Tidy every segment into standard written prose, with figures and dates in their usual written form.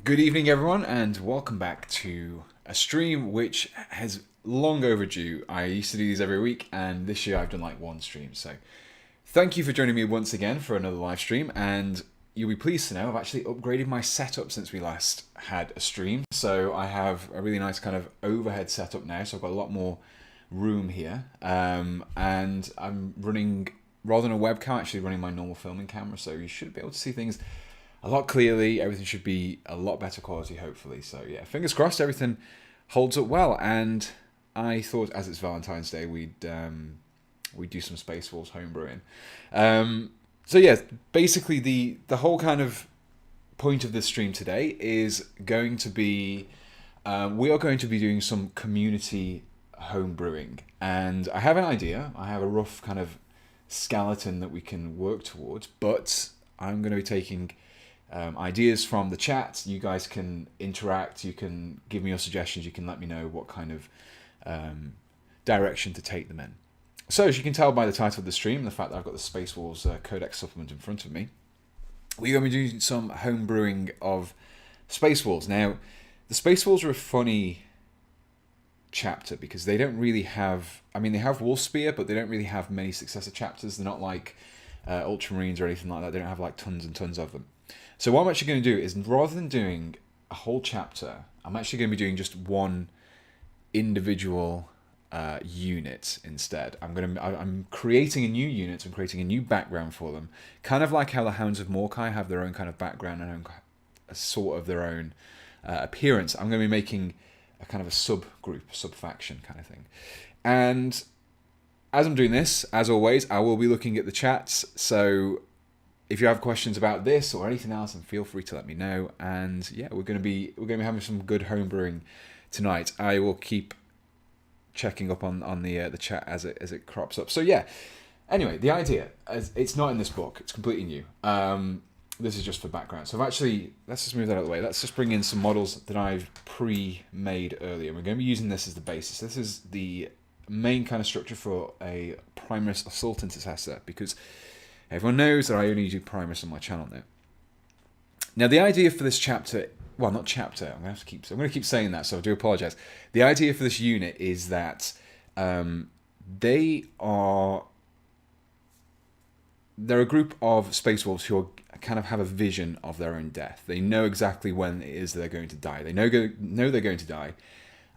Good evening, everyone, and welcome back to a stream which has long overdue. I used to do these every week, and this year I've done like one stream. So thank you for joining me once again for another live stream, and you'll be pleased to know I've actually upgraded my setup since we last had a stream. So I have a really nice kind of overhead setup now, so I've got a lot more room here, and I'm running, rather than a webcam, actually running my normal filming camera, so you should be able to see things a lot clearly. Everything should be a lot better quality, hopefully. So yeah, fingers crossed everything holds up well. And I thought, as it's Valentine's Day, we'd do some Space Wolves homebrewing. So yeah, basically the whole kind of point of this stream today is going to be we are going to be doing some community homebrewing, and I have an idea. I have a rough kind of skeleton that we can work towards, but I'm going to be taking ideas from the chat. You guys can interact, you can give me your suggestions, you can let me know what kind of direction to take them in. So as you can tell by the title of the stream, the fact that I've got the Space Wolves Codex supplement in front of me, we're going to be doing some home brewing of Space Wolves. Now, the Space Wolves are a funny chapter because they don't really have, I mean, they have Wolfspear, but they don't really have many successor chapters. They're not like Ultramarines or anything like that. They don't have like tons and tons of them. So what I'm actually going to do is, rather than doing a whole chapter, I'm actually going to be doing just one individual unit instead. I'm creating a new unit. I'm creating a new background for them, kind of like how the Hounds of Morkai have their own kind of background and a sort of their own appearance. I'm going to be making a kind of a subgroup, sub-faction kind of thing. And as I'm doing this, as always, I will be looking at the chats. So if you have questions about this or anything else, then feel free to let me know. And yeah, we're going to be having some good home brewing tonight. I will keep checking up on the chat as it crops up. So yeah, anyway, the idea, it's not in this book. It's completely new. This is just for background. So let's just move that out of the way. Let's just bring in some models that I've pre-made earlier. We're going to be using this as the basis. This is the main kind of structure for a Primaris Assault Intercessor, because everyone knows that I only do Primaris on my channel now. Now the idea for this chapter, well, not chapter, I'm going to keep saying that, so I do apologize. The idea for this unit is that they're a group of Space Wolves who kind of have a vision of their own death. They know exactly when it is they're going to die. They know they're going to die,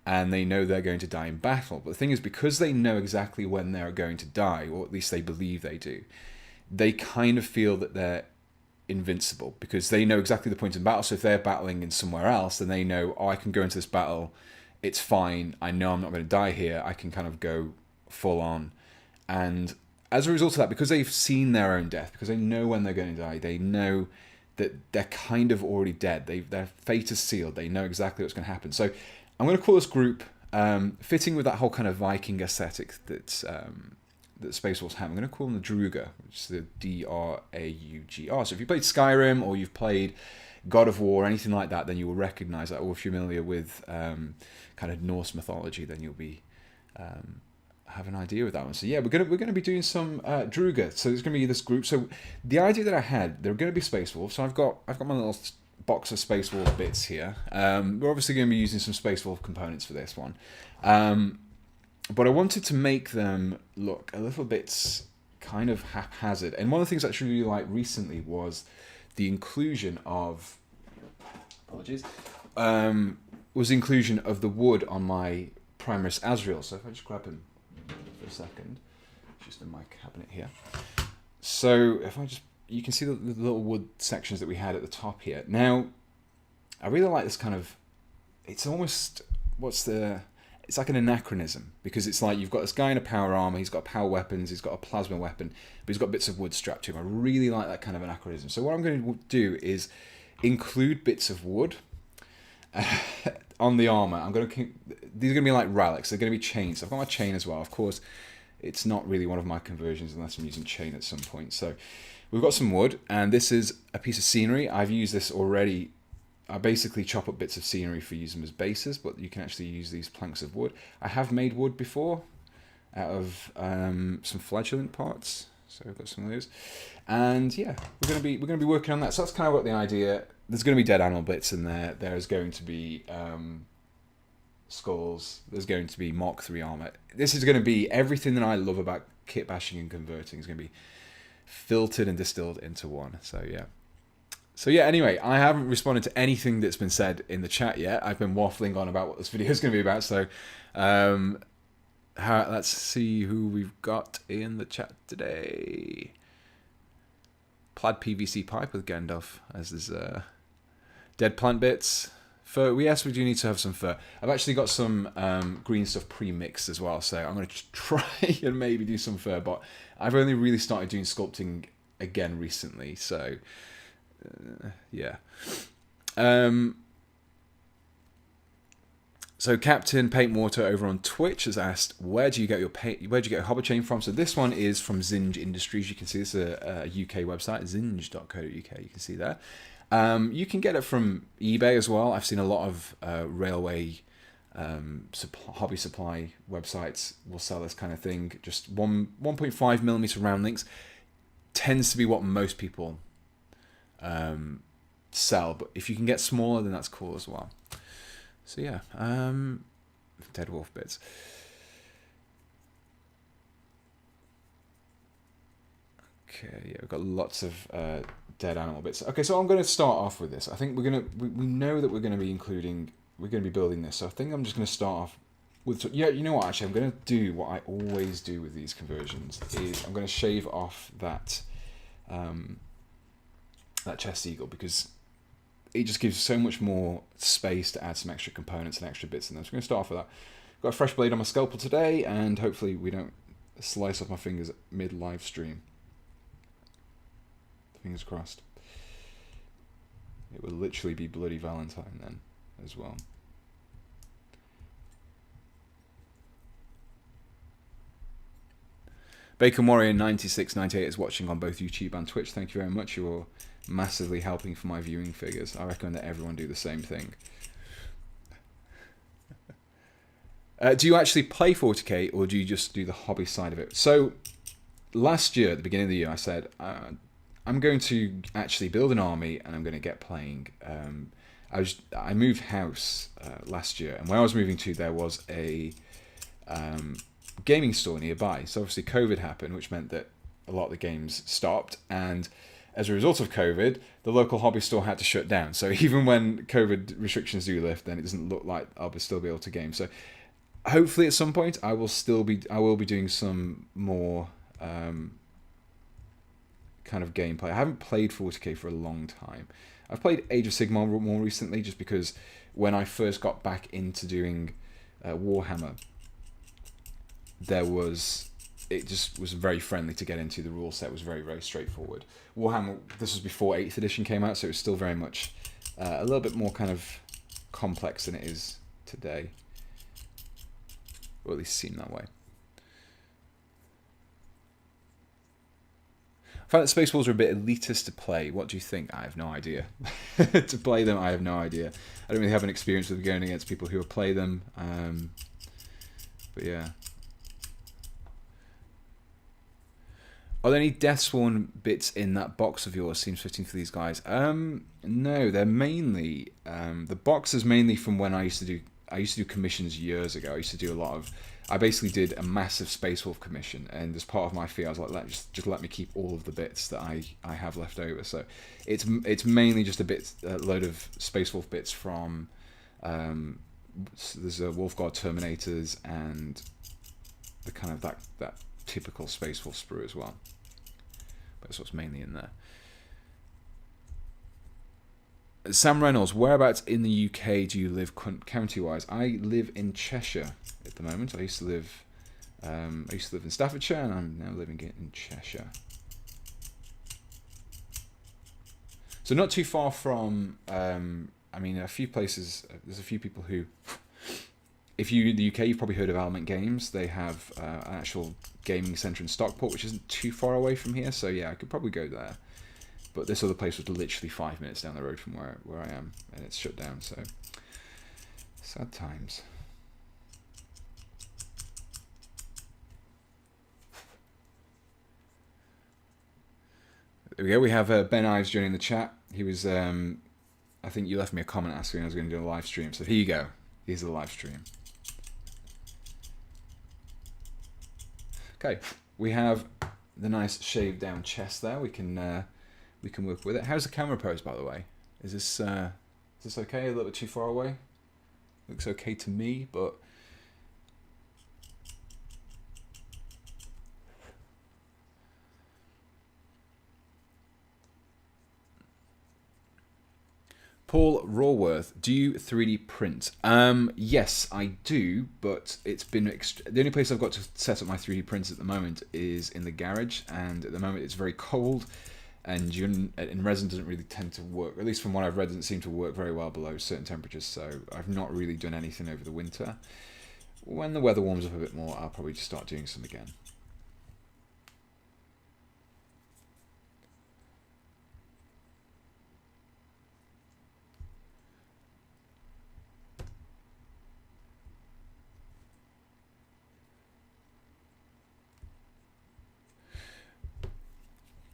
and they know they're going to die in battle. But the thing is, because they know exactly when they're going to die, or at least they believe they do, they kind of feel that they're invincible, because they know exactly the point in battle. So if they're battling in somewhere else, then they know, oh, I can go into this battle, it's fine, I know I'm not going to die here, I can kind of go full on. And as a result of that, because they've seen their own death, because they know when they're going to die, they know that they're kind of already dead. Their fate is sealed. They know exactly what's going to happen. So I'm going to call this group, fitting with that whole kind of Viking aesthetic that Space Wolves have, I'm going to call them the Druga, which is the D-R-A-U-G-R. So if you played Skyrim or you've played God of War or anything like that, then you will recognize that. Or if you're familiar with kind of Norse mythology, then you'll be have an idea with that one. So yeah, we're going to be doing some Druga. So there's going to be this group. So the idea that I had, they're going to be Space Wolves. So I've got my little box of Space Wolf bits here. We're obviously going to be using some Space Wolf components for this one. But I wanted to make them look a little bit kind of haphazard. And one of the things I actually really liked recently was the inclusion of, apologies, was the inclusion of the wood on my Primaris Azrael. So if I just grab him for a second, just in my cabinet here. So if I just, you can see the little wood sections that we had at the top here. Now, I really like this kind of, it's almost, it's like an anachronism, because it's like you've got this guy in a power armor, he's got power weapons, he's got a plasma weapon, but he's got bits of wood strapped to him. I really like that kind of anachronism. So what I'm going to do is include bits of wood on the armor. These are going to be like relics. They're going to be chains. I've got my chain as well. Of course, it's not really one of my conversions unless I'm using chain at some point. So we've got some wood, and this is a piece of scenery. I've used this already. I basically chop up bits of scenery for using them as bases, but you can actually use these planks of wood. I have made wood before out of some fledgling parts, so I've got some of those. And yeah, we're gonna be working on that. So that's kind of what the idea. there's going to be dead animal bits in there. There's going to be skulls. There's going to be Mark 3 armor. This is going to be everything that I love about kit bashing and converting is going to be filtered and distilled into one. So yeah. So yeah, anyway, I haven't responded to anything that's been said in the chat yet. I've been waffling on about what this video is going to be about. So let's see who we've got in the chat today. Plaid PVC pipe with Gandalf, as there's dead plant bits. Fur, yes, we do need to have some fur. I've actually got some green stuff pre-mixed as well, so I'm going to try and maybe do some fur, but I've only really started doing sculpting again recently, so yeah. So Captain Paint Water over on Twitch has asked, where do you get your hobby chain from? So this one is from Zinj Industries. You can see this is a UK website, zinj.co.uk. You can see there. You can get it from eBay as well. I've seen a lot of railway hobby supply websites will sell this kind of thing. Just 1.5mm round links tends to be what most people sell. But if you can get smaller, then that's cool as well. So yeah, dead wolf bits. Okay, yeah, we've got lots of dead animal bits. Okay, so I'm going to start off with this. I think we know that we're going to be building this. So I think I'm just going to start off with, yeah, you know what, actually, I'm going to do what I always do with these conversions, is I'm going to shave off that chest eagle, because it just gives so much more space to add some extra components and extra bits in there. So I'm going to start off with that. Got a fresh blade on my scalpel today, and hopefully we don't slice off my fingers mid-live stream. Fingers crossed. It will literally be bloody Valentine then as well. Bacon Warrior 9698 is watching on both YouTube and Twitch. Thank you very much. You're massively helping for my viewing figures. I recommend that everyone do the same thing. Do you actually play 40k, or do you just do the hobby side of it? So last year, at the beginning of the year, I said I'm going to actually build an army and I'm going to get playing. I moved house last year, and where I was moving to, there was a gaming store nearby. So obviously COVID happened, which meant that a lot of the games stopped, and as a result of COVID, the local hobby store had to shut down. So even when COVID restrictions do lift, then it doesn't look like I'll still be able to game. So hopefully at some point I will be doing some more kind of gameplay. I haven't played 40k for a long time. I've played Age of Sigmar more recently, just because when I first got back into doing Warhammer, it just was very friendly to get into. The rule set was very, very straightforward. Warhammer, this was before 8th edition came out, so it was still very much a little bit more kind of complex than it is today. Or at least seemed that way. I find that Space Wolves are a bit elitist to play. What do you think? I have no idea. To play them, I have no idea. I don't really have an experience with going against people who play them. But yeah. Are there any Deathsworn bits in that box of yours? Seems fitting for these guys. No, they're mainly the box is mainly from when I used to do commissions years ago. I used to do a lot of. I basically did a massive Space Wolf commission, and as part of my fee, I was like, just let me keep all of the bits that I have left over. So it's mainly just a load of Space Wolf bits from. There's a Wolfguard Terminators and the kind of that typical Space Wolf sprue as well. But that's what's mainly in there. Sam Reynolds, whereabouts in the UK do you live county-wise? I live in Cheshire at the moment. I used to live in Staffordshire, and I'm now living in Cheshire. So not too far from. I mean, a few places. There's a few people who. If you're in the UK, you've probably heard of Element Games. They have an actual gaming centre in Stockport, which isn't too far away from here. So yeah, I could probably go there. But this other place was literally 5 minutes down the road from where I am, and it's shut down. So sad times. There we go. We have Ben Ives joining the chat. He was I think you left me a comment asking I was going to do a live stream. So here you go. Here's the live stream. Okay, we have the nice shaved down chest there. We can work with it. How's the camera pose, by the way? Is this okay? A little bit too far away? Looks okay to me, but Paul Raworth, do you 3D print? Yes, I do, but it's been the only place I've got to set up my 3D prints at the moment is in the garage, and at the moment it's very cold, and in resin doesn't really tend to work, at least from what I've read, doesn't seem to work very well below certain temperatures, so I've not really done anything over the winter. When the weather warms up a bit more, I'll probably just start doing some again.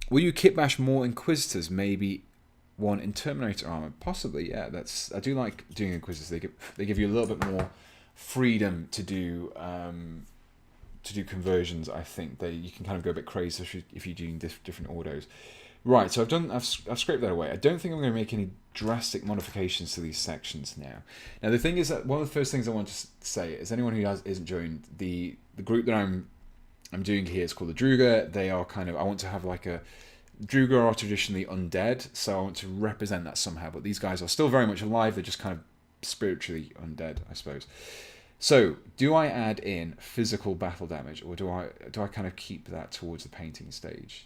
Will you kitbash more Inquisitors? Maybe one in Terminator armor? Possibly, yeah. I do like doing Inquisitors. They give you a little bit more freedom to do conversions. I think you can kind of go a bit crazy if you're doing different autos. Right, so I've scraped that away. I don't think I'm going to make any drastic modifications to these sections now. Now the thing is that one of the first things I want to say is anyone who isn't joined the group that I'm doing here is called the Druga. They are I want to have like a Druga are traditionally undead, so I want to represent that somehow. But these guys are still very much alive. They're just kind of spiritually undead, I suppose. So, do I add in physical battle damage, or do I kind of keep that towards the painting stage?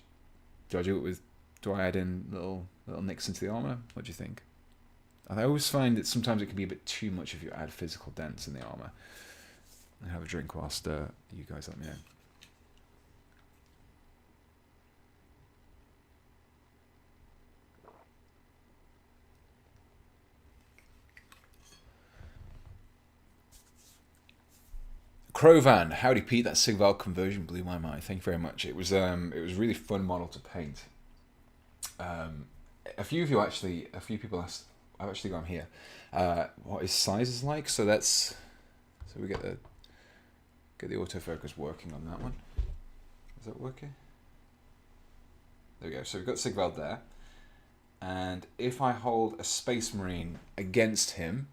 Do I add in little nicks into the armor? What do you think? I always find that sometimes it can be a bit too much if you add physical dents in the armor. I'll have a drink whilst you guys let me know. Crovan, howdy Pete, that Sigval conversion blew my mind. Thank you very much. It was a really fun model to paint. A few people asked, I've actually got them here, what his size is like. So we get the autofocus working on that one. Is that working? There we go. So we've got Sigval there. And if I hold a Space Marine against him,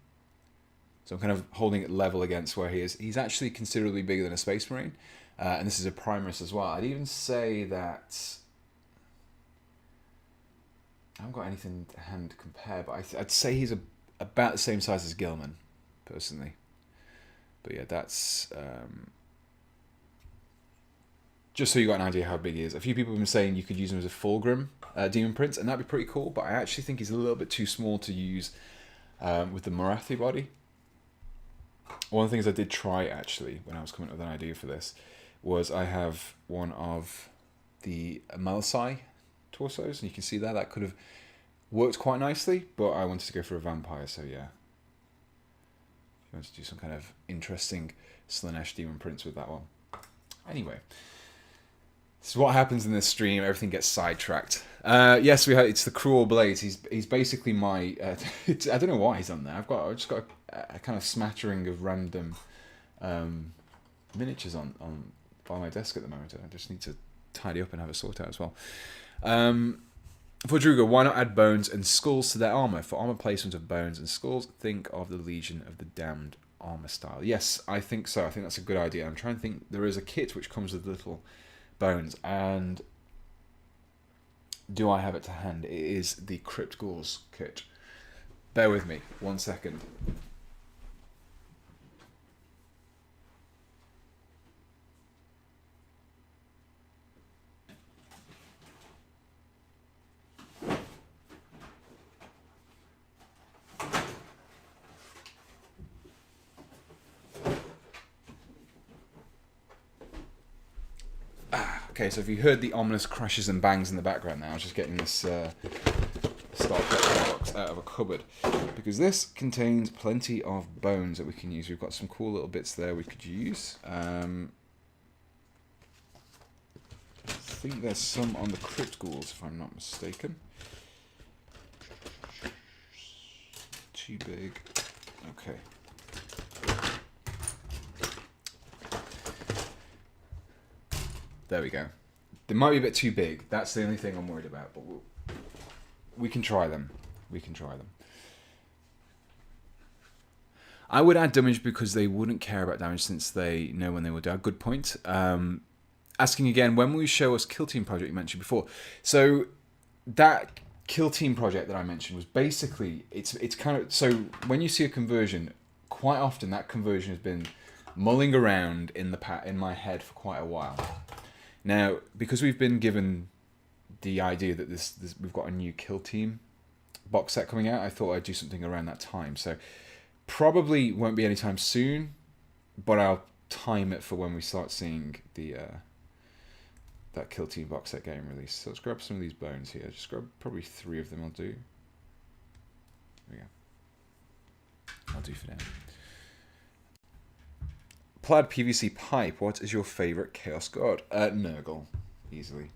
so I'm kind of holding it level against where he is. He's actually considerably bigger than a Space Marine. And this is a Primaris as well. I'd even say that I haven't got anything to hand to compare, but I'd say he's about the same size as Gilman, personally. But yeah, that's just so you got an idea how big he is. A few people have been saying you could use him as a Fulgrim Demon Prince, and that'd be pretty cool, but I actually think he's a little bit too small to use with the Morathi body. One of the things I did try, actually, when I was coming up with an idea for this, was I have one of the Malsai torsos, and you can see that could have worked quite nicely, but I wanted to go for a vampire, so yeah. If you want to do some kind of interesting Slaanesh Demon Prince with that one. Anyway, this is what happens in this stream. Everything gets sidetracked. Yes, it's the Cruel Blades. He's basically my. I don't know why he's on there. I've just got a kind of smattering of random miniatures on by my desk at the moment. I just need to tidy up and have a sort out as well. For Druga, why not add bones and skulls to their armor? For armor placement of bones and skulls, think of the Legion of the Damned armor style. Yes, I think so. I think that's a good idea. I'm trying to think. There is a kit which comes with little bones, and do I have it to hand? It is the Crypt Ghouls kit. Bear with me 1 second. Okay, so if you heard the ominous crashes and bangs in the background now, I was just getting this Star Trek box out of a cupboard. Because this contains plenty of bones that we can use. We've got some cool little bits there we could use. I think there's some on the Crypt Ghouls, if I'm not mistaken. too big. Okay. There we go. They might be a bit too big. That's the only thing I'm worried about. But we can try them. We can try them. I would add damage because they wouldn't care about damage since they know when they will die. Good point. Asking again, when will you show us Kill Team project you mentioned before? So that Kill Team project that I mentioned was basically, it's kind of, so when you see a conversion, quite often that conversion has been mulling around in my head for quite a while. Now, because we've been given the idea that this we've got a new Kill Team box set coming out, I thought I'd do something around that time. So probably won't be anytime soon, but I'll time it for when we start seeing the that Kill Team box set getting released. So let's grab some of these bones here. Just grab probably 3 of them. I'll do. There we go. I'll do for now. Plaid PVC pipe. What is your favorite Chaos God? Nurgle, easily.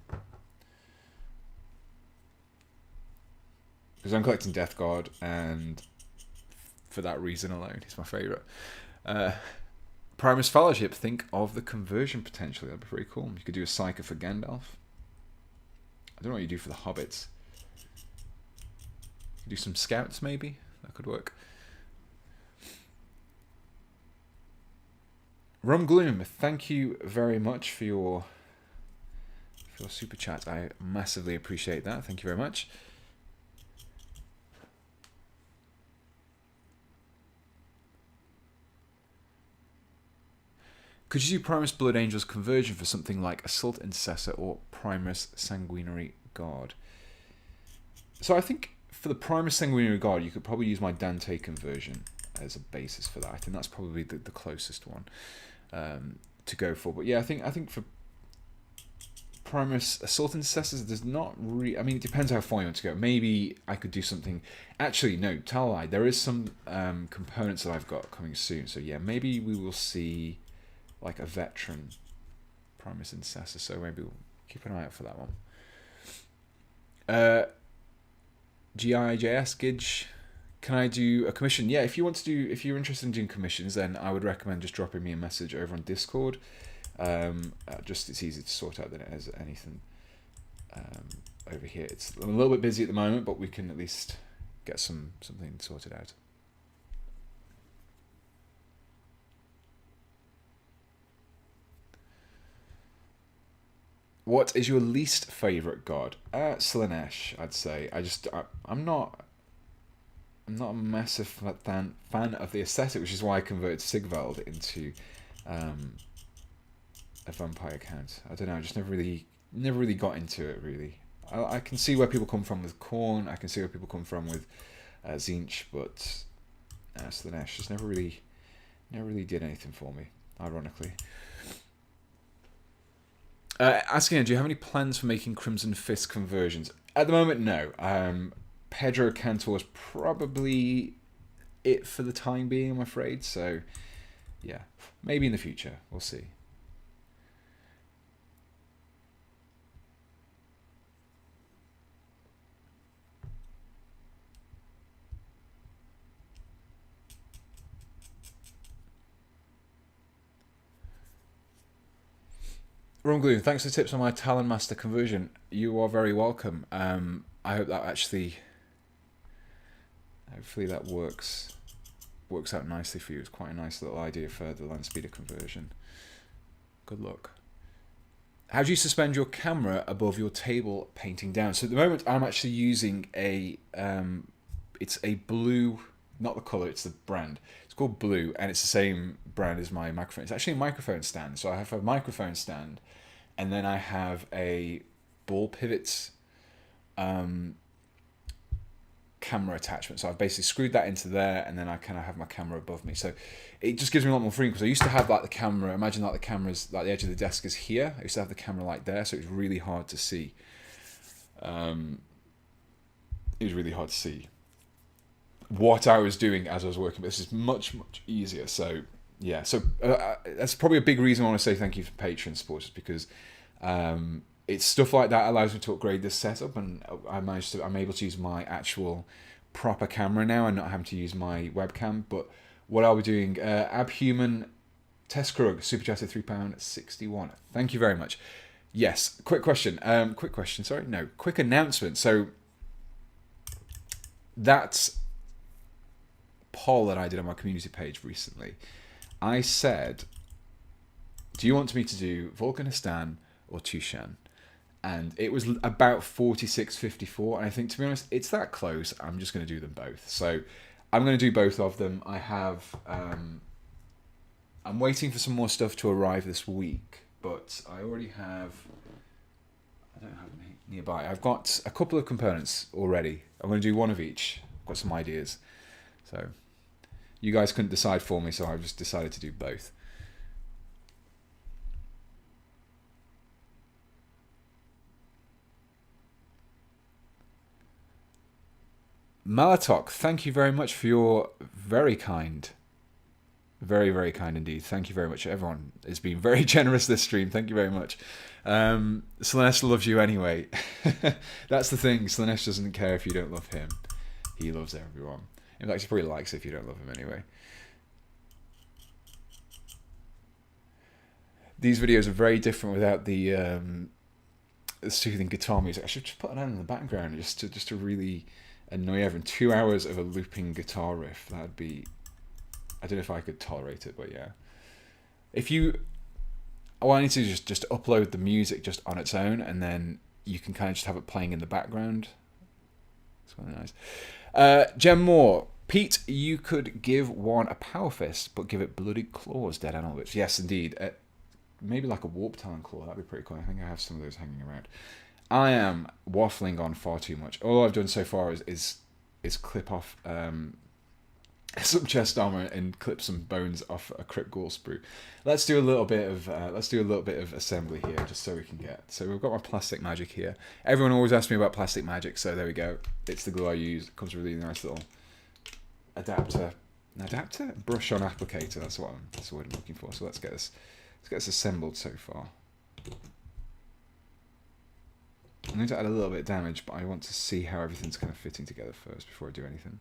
Because I'm collecting Death God, and for that reason alone, he's my favorite. Primaris Fellowship. Think of the conversion potentially. That'd be pretty cool. You could do a Psyker for Gandalf. I don't know what you do for the Hobbits. You could do some Scouts maybe. That could work. Rum Gloom, thank you very much for your super chat. I massively appreciate that. Thank you very much. Could you do Primaris Blood Angel's conversion for something like Assault Intercessor or Primaris Sanguinary Guard? So I think for the Primaris Sanguinary Guard, you could probably use my Dante conversion as a basis for that. I think that's probably the closest one to go for. But yeah, I think for Primaris Assault Intercessors, there's not really... I mean, it depends how far you want to go. Maybe I could do something... Actually, no, tell a lie. There is some components that I've got coming soon. So yeah, maybe we will see like a veteran Primaris Intercessor. So maybe we'll keep an eye out for that one. GIJS, Gidge, can I do a commission? Yeah, if you're interested in doing commissions, then I would recommend just dropping me a message over on Discord. Just it's easier to sort out than it is anything over here. It's a little bit busy at the moment, but we can at least get something sorted out. What is your least favourite god? Slaanesh, I'd say. I'm not a massive fan of the aesthetic, which is why I converted Sigvald into a vampire account. I don't know, I just never really got into it, really. I can see where people come from with Khorne, I can see where people come from with Tzeentch, but Slaanesh just never really did anything for me, ironically. Asking, do you have any plans for making Crimson Fist conversions? At the moment, no. Pedro Cantor is probably it for the time being, I'm afraid. So, yeah, maybe in the future. We'll see. Ron Gloom, thanks for the tips on my Talon Master conversion. You are very welcome. I hope that hopefully that works out nicely for you. It's quite a nice little idea for the land speeder conversion. Good luck. How do you suspend your camera above your table painting down? So at the moment I'm actually using it's a blue, not the colour, it's the brand. It's called Blue, and it's the same brand as my microphone. It's actually a microphone stand. So I have a microphone stand, and then I have a ball pivot camera attachment. So I've basically screwed that into there, and then I kind of have my camera above me. So it just gives me a lot more freedom, because I used to have like the camera, imagine like the camera's like the edge of the desk is here. I used to have the camera like there, so it was really hard to see. It was really hard to see what I was doing as I was working, but this is much easier. So yeah, so that's probably a big reason I want to say thank you for Patreon supporters, because it's stuff like that allows me to upgrade this setup, and I'm able to use my actual proper camera now and not having to use my webcam. But what I'll be doing, Abhuman Teskrug, super chatted £3.61. Thank you very much. Yes, quick question. Quick announcement. So that poll that I did on my community page recently, I said, do you want me to do Volcanistan or Tushan? And it was about 46-54. And I think, to be honest, it's that close. I'm just going to do them both. So I'm going to do both of them. I have... I'm waiting for some more stuff to arrive this week. But I already have... I don't have any nearby. I've got a couple of components already. I'm going to do one of each. I've got some ideas. So you guys couldn't decide for me, so I've just decided to do both. Malatok, thank you very much for your very kind, very, very kind indeed. Thank you very much. Everyone has been very generous this stream. Thank you very much. Slanesh loves you anyway. That's the thing. Slanesh doesn't care if you don't love him. He loves everyone. In fact, he probably likes it if you don't love him anyway. These videos are very different without the soothing guitar music. I should just put that in the background just to really annoy everyone. 2 hours of a looping guitar riff. That'd be... I don't know if I could tolerate it, but yeah. If you... Oh, I need to just upload the music just on its own, and then you can kind of just have it playing in the background. It's really nice. Jem Moore. Pete, you could give one a power fist, but give it bloody claws, dead animal bits. Yes, indeed. Maybe like a warp talon claw. That'd be pretty cool. I think I have some of those hanging around. I am waffling on far too much. All I've done so far is clip off some chest armor and clip some bones off a Crypt Ghoul sprue. Let's do a little bit of assembly here, just so we can get. So we've got my plastic magic here. Everyone always asks me about plastic magic, so there we go. It's the glue I use. It comes with a really nice little adapter. An adapter? Brush on applicator. That's the word I'm looking for. So let's get this assembled so far. I'm going to add a little bit of damage, but I want to see how everything's kind of fitting together first before I do anything.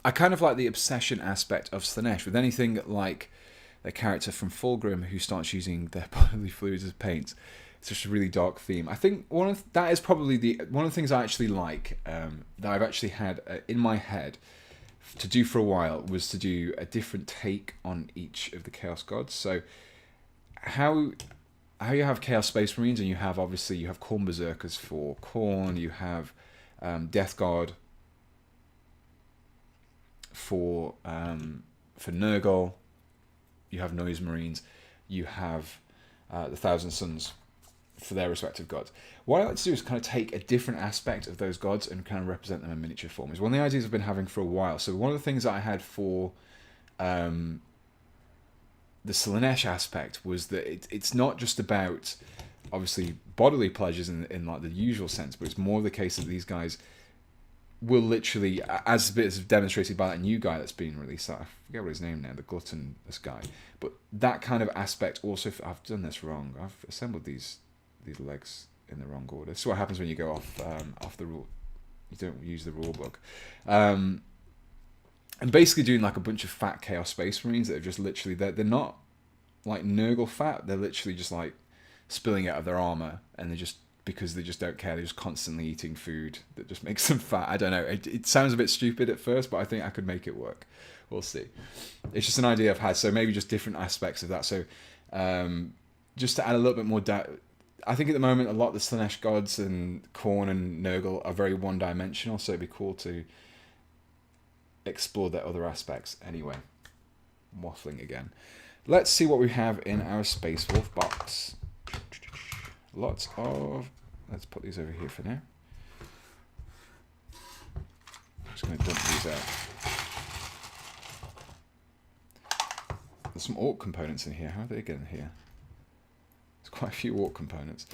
I kind of like the obsession aspect of Slanesh. With anything like a character from Fulgrim who starts using their bodily fluids as paint, it's just a really dark theme. I think that is probably one of the things I actually like, that I've actually had in my head to do for a while, was to do a different take on each of the Chaos Gods. So how you have Chaos Space Marines, and you have Khorne Berserkers for Khorne, you have Death Guard for Nurgle, you have Noise Marines, you have the Thousand Suns for their respective gods. What I like to do is kind of take a different aspect of those gods and kind of represent them in miniature form. It's one of the ideas I've been having for a while. So one of the things that I had for the Slanesh aspect was that it's not just about, obviously, bodily pleasures in like the usual sense, but it's more the case that these guys will literally, as a bit is demonstrated by that new guy that's been released, I forget what his name now, the gluttonous guy, but that kind of aspect also, I've done this wrong, I've assembled these legs in the wrong order. This is what happens when you go off the rule, you don't use the rule book. And basically doing like a bunch of fat Chaos Space Marines that are just literally, they're not like Nurgle fat, they're literally just like spilling out of their armor, and because they just don't care, they're just constantly eating food that just makes them fat. I don't know, it sounds a bit stupid at first, but I think I could make it work. We'll see. It's just an idea I've had, so maybe just different aspects of that. So just to add a little bit more I think at the moment a lot of the Slanesh gods and Khorne and Nurgle are very one-dimensional, so it'd be cool to explore their other aspects. Anyway, I'm waffling again. Let's see what we have in our Space Wolf box. Lots of... Let's put these over here for now. I'm just going to dump these out. There's some Orc components in here. How are they getting here? It's quite a few orc components.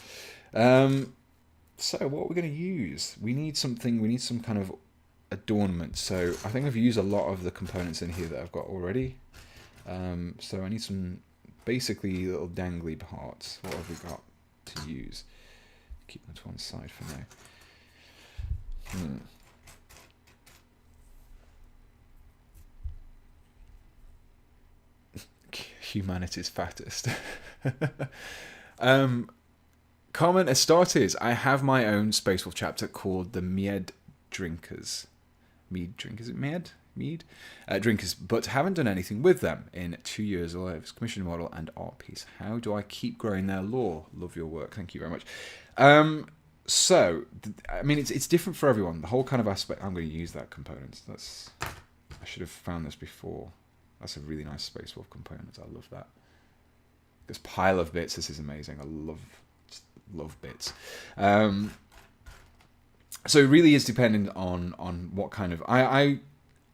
So what we're going to use, we need some kind of adornment. So I think I've used a lot of the components in here that I've got already. So I need some basically little dangly parts. What have we got to use? Keep them to one side for now. Humanity's fattest. Comment as starters. I have my own Space Wolf chapter called the Mead Drinkers. Mead Drinkers, is it Mead? Mead? Drinkers, but haven't done anything with them in 2 years. Although it's commissioned model and art piece. How do I keep growing their lore? Love your work. Thank you very much. So, I mean, it's different for everyone. The whole kind of aspect. I'm going to use that component. I should have found this before. That's a really nice Space Wolf component. I love that. This pile of bits. This is amazing. I love bits. So it really is dependent on what kind of...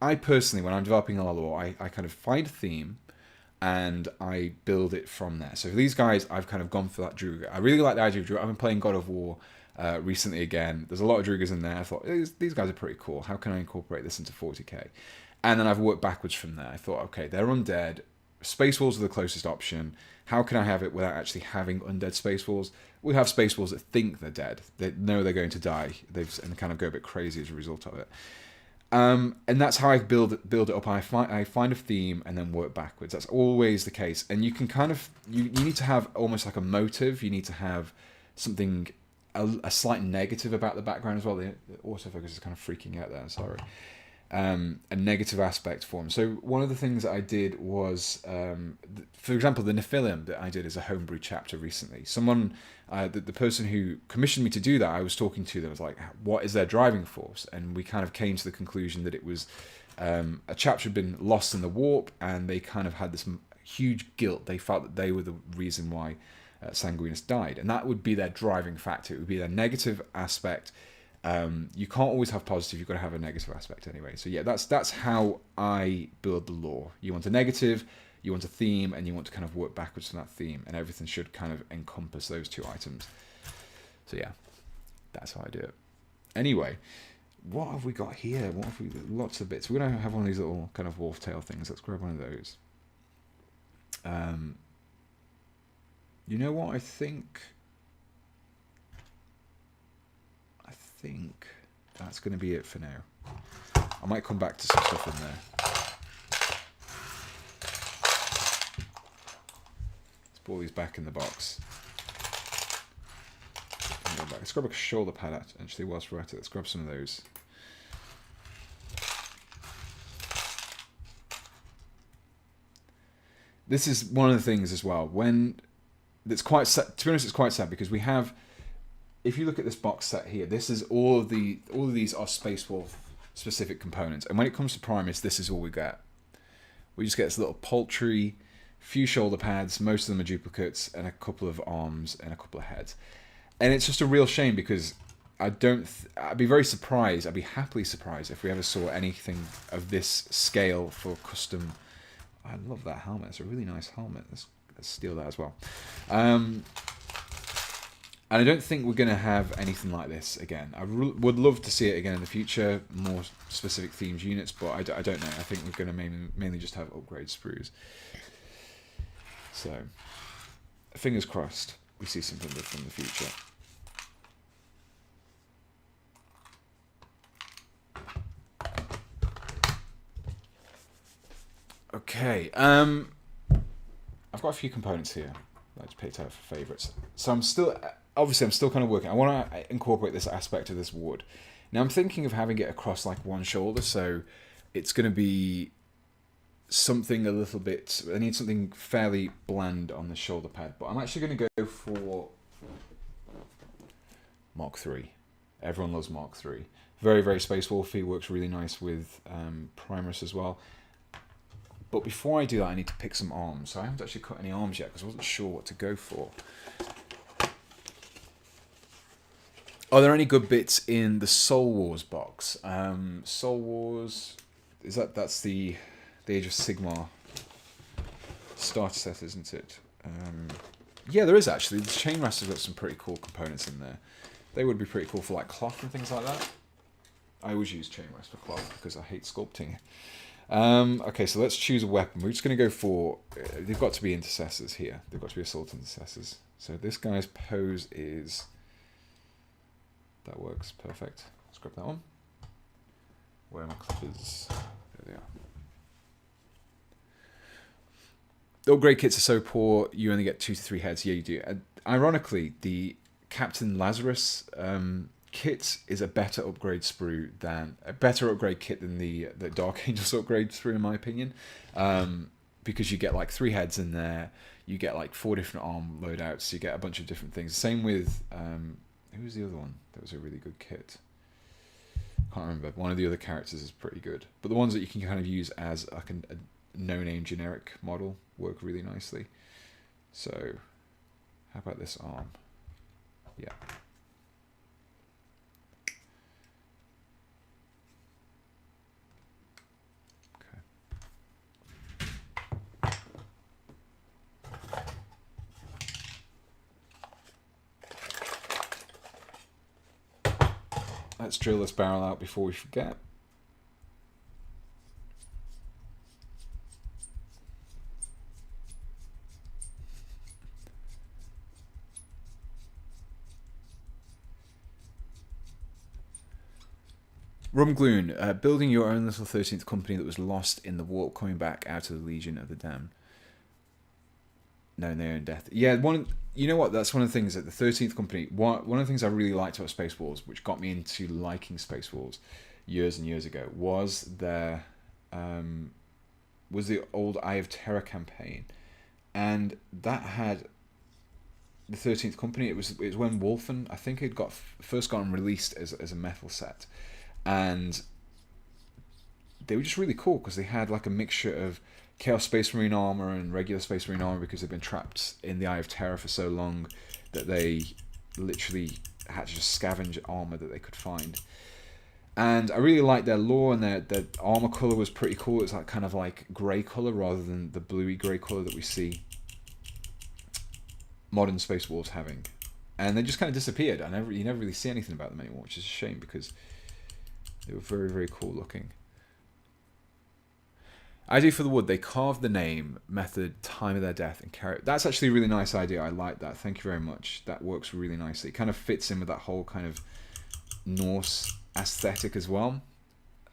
I personally, when I'm developing a lore, I kind of find a theme and I build it from there. So for these guys, I've kind of gone for that Druga. I really like the idea of Druga. I've been playing God of War recently again. There's a lot of Drugas in there. I thought, these guys are pretty cool. How can I incorporate this into 40k? And then I've worked backwards from there. I thought, okay, they're undead. Space Wolves are the closest option. How can I have it without actually having undead Space Wolves? We have Space Wolves that think they're dead. They know they're going to die. And kind of go a bit crazy as a result of it. And that's how I build it up. I find a theme and then work backwards. That's always the case. And you can kind of... You need to have almost like a motive. You need to have something... A slight negative about the background as well. The autofocus is kind of freaking out there. Sorry. A negative aspect for them. So one of the things that I did was, for example, the Nephilim that I did as a homebrew chapter recently. Someone, the person who commissioned me to do that, I was talking to them. I was like, what is their driving force? And we kind of came to the conclusion that it was a chapter had been lost in the warp, and they kind of had this huge guilt. They felt that they were the reason why Sanguinus died, and that would be their driving factor. It would be their negative aspect. You can't always have positive. You've got to have a negative aspect anyway. So yeah, that's how I build the lore. You want a negative, you want a theme, and you want to kind of work backwards from that theme, and everything should kind of encompass those two items. So yeah, that's how I do it. Anyway, what have we got here? Lots of bits. We're gonna have one of these little kind of wolf tail things. Let's grab one of those. You know what? I think that's going to be it for now. I might come back to some stuff in there. Let's pull these back in the box. Let's grab a shoulder pad actually whilst we're at it. Let's grab some of those. This is one of the things as well. When it's quite sad, to be honest, it's quite sad because we have. If you look at this box set here, this is all of these are Space Wolf specific components, and when it comes to Primaris, this is all we get. We just get this little paltry, few shoulder pads, most of them are duplicates, and a couple of arms and a couple of heads. And it's just a real shame because I'd be very surprised. I'd be happily surprised if we ever saw anything of this scale for custom. I love that helmet. It's a really nice helmet. Let's steal that as well. And I don't think we're going to have anything like this again. I would love to see it again in the future, more specific themed units, but I don't know. I think we're going to mainly just have upgrade sprues. So, fingers crossed, we see something different in the future. Okay, I've got a few components here that I just picked out for favourites. So I'm still kind of working. I want to incorporate this aspect of this wood. Now I'm thinking of having it across like one shoulder, so it's going to be something a little bit... I need something fairly bland on the shoulder pad, but I'm actually going to go for Mark III. Everyone loves Mark III. Very, very Space Wolfy, works really nice with Primaris as well. But before I do that, I need to pick some arms. So I haven't actually cut any arms yet because I wasn't sure what to go for. Are there any good bits in the Soul Wars box? Soul Wars, that's the Age of Sigmar starter set, isn't it? Yeah, there is actually. The chain rest has got some pretty cool components in there. They would be pretty cool for like cloth and things like that. I always use chain rest for cloth because I hate sculpting. Okay, so let's choose a weapon. We're just going to go for... they've got to be intercessors here. They've got to be assault intercessors. So this guy's pose is... that works. Perfect. Let's grab that one. Where are my clippers? There they are. The upgrade kits are so poor, you only get 2 to 3 heads. Yeah, you do. Ironically, the Captain Lazarus kit is a better upgrade sprue than... a better upgrade kit than the Dark Angels upgrade sprue, in my opinion. Because you get like 3 heads in there. You get like 4 different arm loadouts. You get a bunch of different things. Same with... who was the other one? That was a really good kit. Can't remember. One of the other characters is pretty good. But the ones that you can kind of use as like a no-name generic model work really nicely. So, how about this arm? Yeah. Okay. Let's drill this barrel out before we forget. Rumgloon, building your own little 13th company that was lost in the warp, coming back out of the Legion of the Damned. Knowing their own death. Yeah, you know what? That's one of the things that the 13th company... one of the things I really liked about Space Wolves, which got me into liking Space Wolves years and years ago, was their... was the old Eye of Terror campaign. And that had... the 13th company, it was when Wolfen, I think it got first gotten released as a metal set. And they were just really cool because they had like a mixture of Chaos Space Marine armor and regular Space Marine armor because they've been trapped in the Eye of Terror for so long that they literally had to just scavenge armor that they could find. And I really liked their lore, and their armor color was pretty cool. It's like kind of like grey color rather than the bluey grey color that we see modern Space Wolves having. And they just kind of disappeared. You never really see anything about them anymore, which is a shame because they were very, very cool looking. Idea for the wood. They carved the name, method, time of their death, and carry. That's actually a really nice idea. I like that. Thank you very much. That works really nicely. It kind of fits in with that whole kind of Norse aesthetic as well.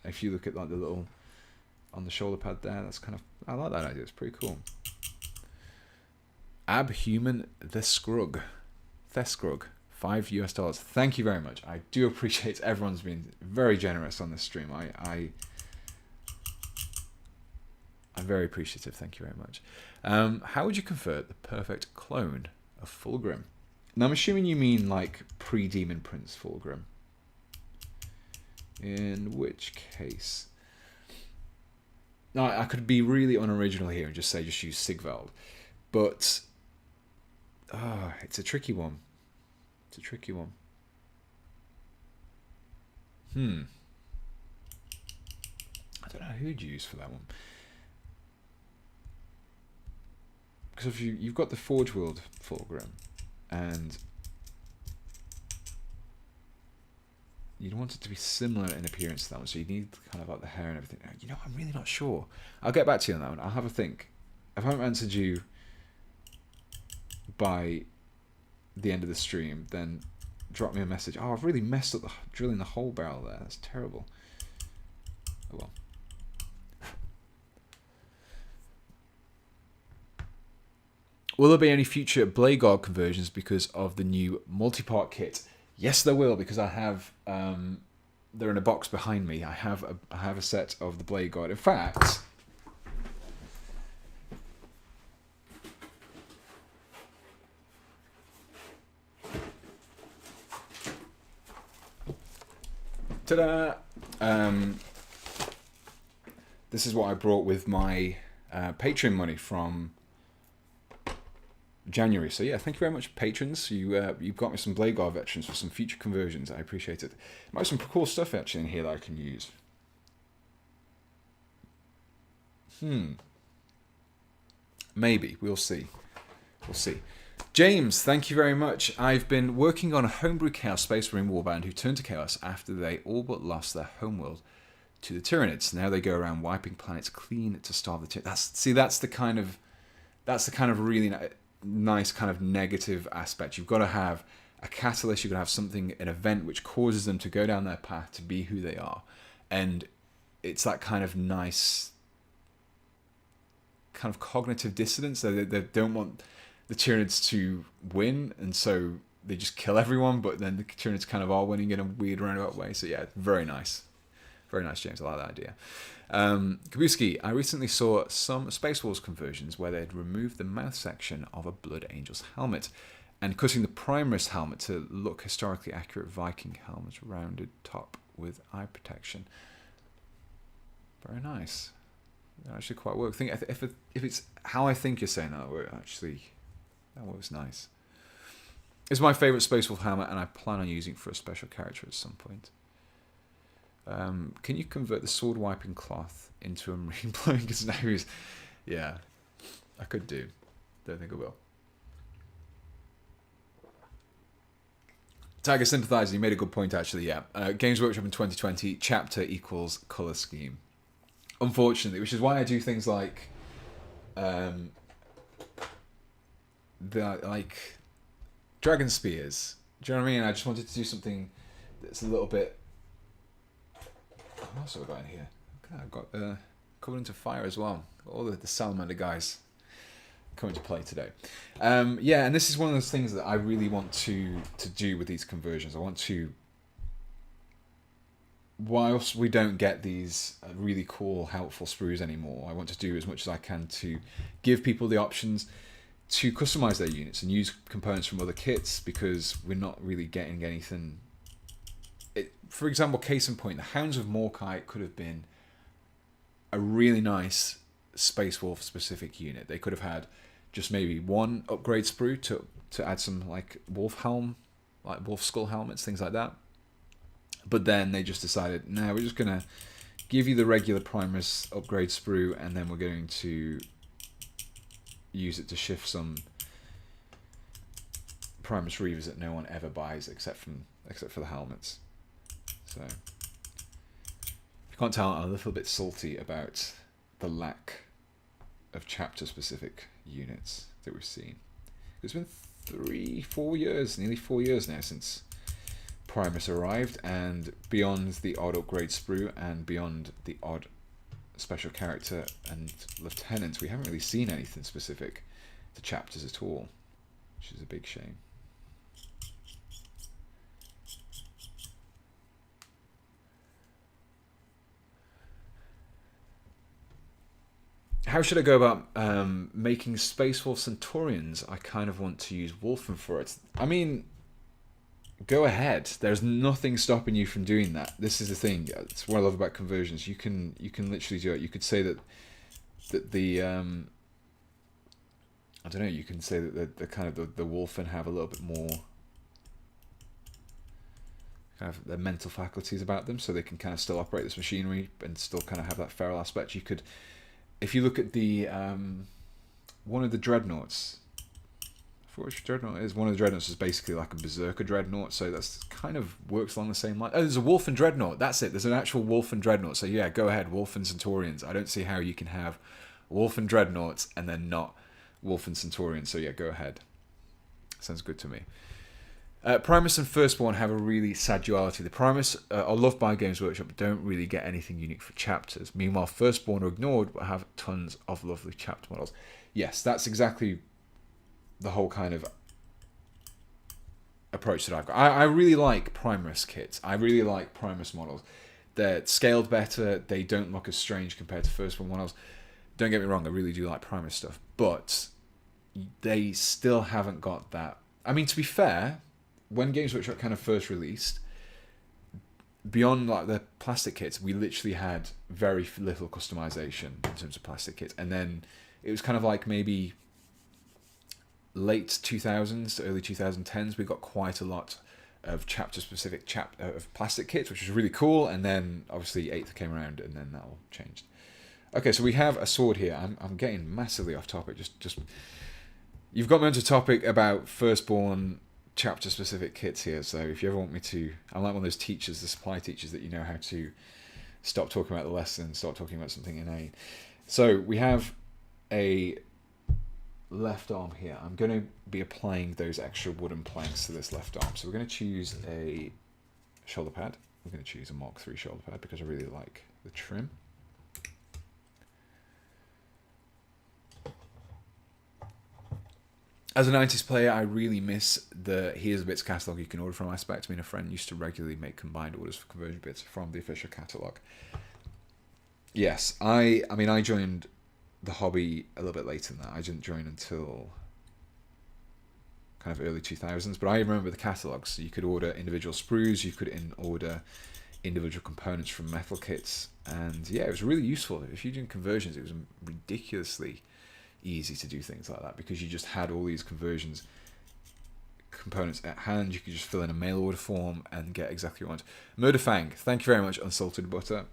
If you look at like the little on the shoulder pad there, that's kind of... I like that idea. It's pretty cool. Abhuman the Scrug. Theskrug. $5 US. Thank you very much. I do appreciate everyone's been very generous on this stream. I'm very appreciative. Thank you very much. How would you convert the perfect clone of Fulgrim? Now, I'm assuming you mean like pre-Demon Prince Fulgrim. In which case... Now, I could be really unoriginal here and just use Sigvald. But... it's a tricky one. It's a tricky one. I don't know who'd use for that one. Because if you've got the Forge World Fulgrim, and you'd want it to be similar in appearance to that one, so you need kind of like the hair and everything. You know, I'm really not sure. I'll get back to you on that one. I'll have a think. If I haven't answered you by the end of the stream, then drop me a message. Oh, I've really messed up drilling the whole barrel there. That's terrible. Oh well. Will there be any future Blade Guard conversions because of the new multi-part kit? Yes, there will, because I have... they're in a box behind me. I have a set of the Blade Guard. In fact... ta-da! This is what I brought with my Patreon money from January. So yeah, thank you very much, patrons. You've got me some Blade Guard veterans for some future conversions. I appreciate it. Might have some cool stuff actually in here that I can use. Maybe. We'll see. We'll see. James, thank you very much. I've been working on a homebrew Chaos Space Marine warband who turned to Chaos after they all but lost their homeworld to the Tyranids. Now they go around wiping planets clean to starve the Tyranids. That's the kind of really nice kind of negative aspect. You've got to have a catalyst. You've got to have something, an event which causes them to go down their path to be who they are, and it's that kind of nice kind of cognitive dissonance. They don't want the Tyranids to win, and so they just kill everyone, but then the Tyranids kind of are winning in a weird roundabout way. So yeah, very nice. Very nice, James. I like that idea. Kabuski, I recently saw some Space Wolves conversions where they'd removed the mouth section of a Blood Angel's helmet and cutting the Primaris helmet to look historically accurate Viking helmet, rounded top with eye protection. Very nice. That actually quite works. If it's how I think you're saying that, that works nice. It's my favourite Space Wolf helmet, and I plan on using it for a special character at some point. Can you convert the sword wiping cloth into a marine blowing nose? Yeah, I could do. Don't think I will. Tiger Sympathizer, you made a good point actually, yeah. Games Workshop in 2020, chapter equals colour scheme. Unfortunately, which is why I do things like Dragon Spears. Do you know what I mean? I just wanted to do something that's a little bit... What else have I got in here? Okay, I've got Covenant of Fire as well. All the Salamander guys coming to play today. Yeah, and this is one of those things that I really want to do with these conversions. I want to, whilst we don't get these really cool, helpful sprues anymore, I want to do as much as I can to give people the options to customize their units and use components from other kits, because we're not really getting anything. For example, case in point, the Hounds of Morkite could have been a really nice Space Wolf specific unit. They could have had just maybe one upgrade sprue to add some like wolf helm, like wolf skull helmets, things like that. But then they just decided, no, we're just gonna give you the regular Primaris upgrade sprue, and then we're going to use it to shift some Primaris Reavers that no one ever buys except for the helmets. So, if you can't tell, I'm a little bit salty about the lack of chapter-specific units that we've seen. It's been nearly 4 years now since Primaris arrived, and beyond the odd upgrade sprue and beyond the odd special character and lieutenant, we haven't really seen anything specific to chapters at all, which is a big shame. How should I go about making Space Wolf Centaurians? I kind of want to use Wolfen for it. I mean, go ahead. There's nothing stopping you from doing that. This is the thing. It's what I love about conversions. You can literally do it. You could say that the I don't know. You can say that the kind of the Wolfen have a little bit more kind of their mental faculties about them, so they can kind of still operate this machinery and still kind of have that feral aspect. You could. If you look at the one of the dreadnoughts, I forget which dreadnought it is. One of the dreadnoughts is basically like a berserker dreadnought, so that's kind of works along the same line. Oh, there's a Wolfen dreadnought. That's it. There's an actual Wolfen dreadnought. So yeah, go ahead, Wolfen Centaurians. I don't see how you can have Wolfen dreadnoughts and then not Wolfen Centaurians. So yeah, go ahead. Sounds good to me. Primaris and Firstborn have a really sad duality. The Primaris are loved by Games Workshop, but don't really get anything unique for chapters. Meanwhile, Firstborn are ignored, but have tons of lovely chapter models. Yes, that's exactly the whole kind of approach that I've got. I really like Primaris kits. I really like Primaris models. They're scaled better. They don't look as strange compared to Firstborn models. Don't get me wrong, I really do like Primaris stuff, but they still haven't got that. I mean, to be fair, when Games Workshop kind of first released, beyond like the plastic kits, we literally had very little customization in terms of plastic kits, and then it was kind of like maybe late 2000s to early 2010s, we got quite a lot of chapter-specific of plastic kits, which was really cool, and then obviously 8th came around, and then that all changed. Okay, so we have a sword here. I'm getting massively off topic. Just You've got me onto a topic about Firstborn chapter specific kits here, so if you ever want me to, I'm like one of those teachers, the supply teachers that you know how to stop talking about the lesson, start talking about something inane. So we have a left arm here. I'm going to be applying those extra wooden planks to this left arm. So we're going to choose a shoulder pad. We're going to choose a Mark III shoulder pad because I really like the trim. As a 90s player, I really miss the Here's the Bits catalogue you can order from aspect. I mean, a friend used to regularly make combined orders for conversion bits from the official catalogue. Yes, I mean, I joined the hobby a little bit later than that. I didn't join until kind of early 2000s, but I remember the catalogues. So you could order individual sprues, you could order individual components from metal kits, and yeah, it was really useful. If you're doing conversions, it was ridiculously easy to do things like that because you just had all these components at hand. You could just fill in a mail order form and get exactly what you want. Murderfang, thank you very much. Unsalted butter.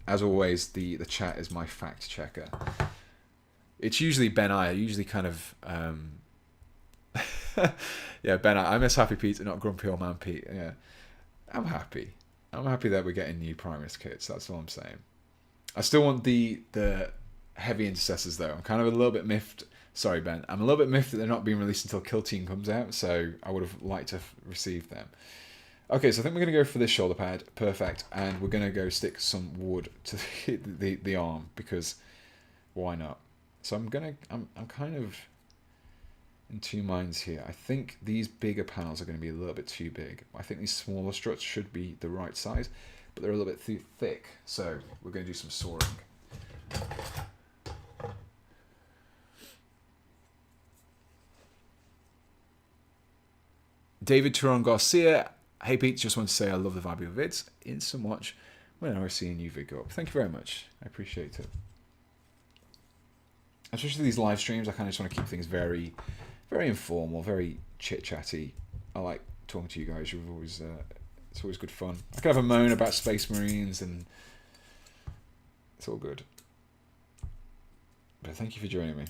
As always, the chat is my fact checker. It's usually Ben I usually kind of yeah, Ben I miss Happy Pete and not Grumpy Old Man Pete. Yeah, I'm happy that we're getting new Primaris kits. That's all I'm saying. I still want the heavy intercessors though. I'm kind of a little bit miffed. Sorry, Ben. I'm a little bit miffed that they're not being released until Kill Team comes out, so I would have liked to have received them. Okay, so I think we're going to go for this shoulder pad. Perfect. And we're going to go stick some wood to the arm because why not? So I'm kind of in two minds here. I think these bigger panels are going to be a little bit too big. I think these smaller struts should be the right size, but they're a little bit too thick. So we're going to do some sawing. David Turon Garcia, hey Pete, just want to say I love the vibe of your vids. In so much whenever I see a new vid go up. Thank you very much. I appreciate it. Especially these live streams, I kind of just want to keep things very, very informal, very chit-chatty. I like talking to you guys. You're always, it's always good fun. I can have a moan about Space Marines and it's all good. But thank you for joining me.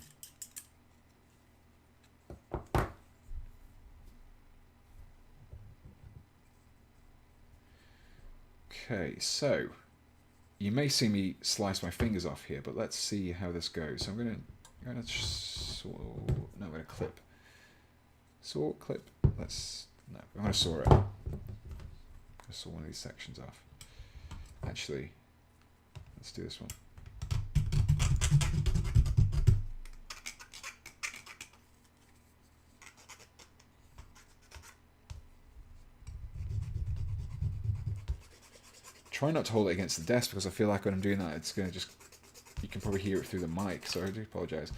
Okay, so you may see me slice my fingers off here, but let's see how this goes. So I'm going to clip. Saw, clip. I'm going to saw it. I'm going to saw one of these sections off. Actually, let's do this one. Try not to hold it against the desk because I feel like when I'm doing that, it's going to just, you can probably hear it through the mic, so I do apologize.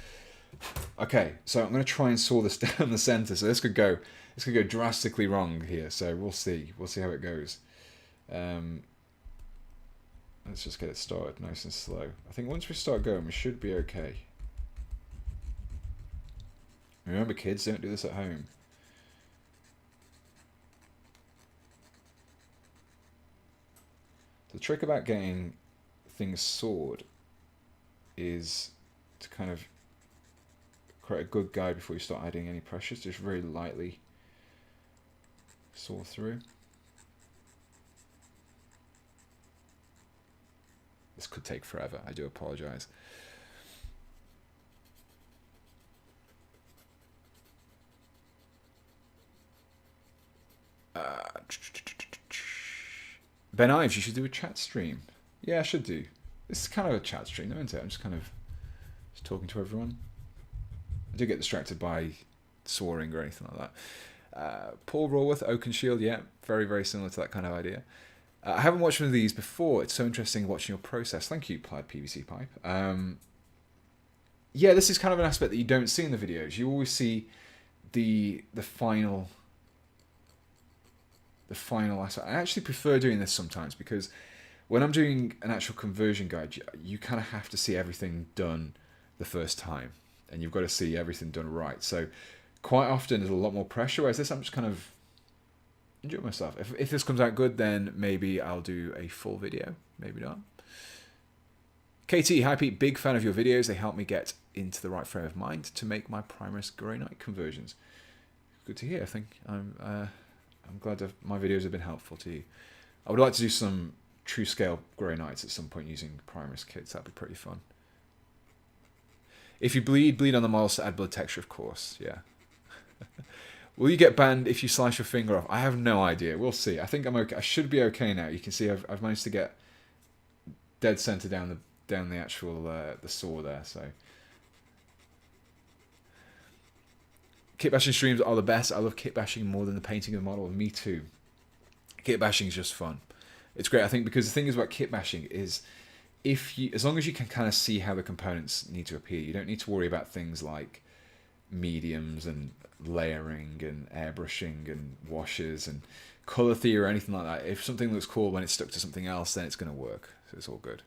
Okay, so I'm going to try and saw this down the center. So this could go drastically wrong here. So we'll see how it goes. Let's just get it started nice and slow. I think once we start going, we should be okay. Remember, kids, don't do this at home. The trick about getting things sawed is to kind of create a good guide before you start adding any pressure. Just very lightly saw through. This could take forever. I do apologize. Ben Ives, you should do a chat stream. Yeah, I should do. This is kind of a chat stream, isn't it? I'm just kind of talking to everyone. I do get distracted by soaring or anything like that. Paul Rawworth, Oakenshield, yeah, very, very similar to that kind of idea. I haven't watched one of these before. It's so interesting watching your process. Thank you, Plaid PVC Pipe. Yeah, this is kind of an aspect that you don't see in the videos. You always see the final aspect. I actually prefer doing this sometimes because when I'm doing an actual conversion guide, you kind of have to see everything done the first time, and you've got to see everything done right. So quite often there's a lot more pressure, whereas this I'm just kind of enjoying myself. If this comes out good, then maybe I'll do a full video, maybe not. KT, hi Pete, big fan of your videos. They help me get into the right frame of mind to make my Primaris Grey Knight conversions. Good to hear. I think I'm glad my videos have been helpful to you. I would like to do some true scale Grey Knights at some point using Primaris kits. That'd be pretty fun. If you bleed on the models to add blood texture, of course. Yeah. Will you get banned if you slice your finger off? I have no idea. We'll see. I think I'm okay. I should be okay now. You can see I've managed to get dead center down the actual the saw there. So kit bashing streams are the best. I love kit bashing more than the painting of the model. Me too. Kit bashing is just fun. It's great, I think, because the thing is about kit bashing is as long as you can kind of see how the components need to appear, you don't need to worry about things like mediums and layering and airbrushing and washes and color theory or anything like that. If something looks cool when it's stuck to something else, then it's going to work. So it's all good.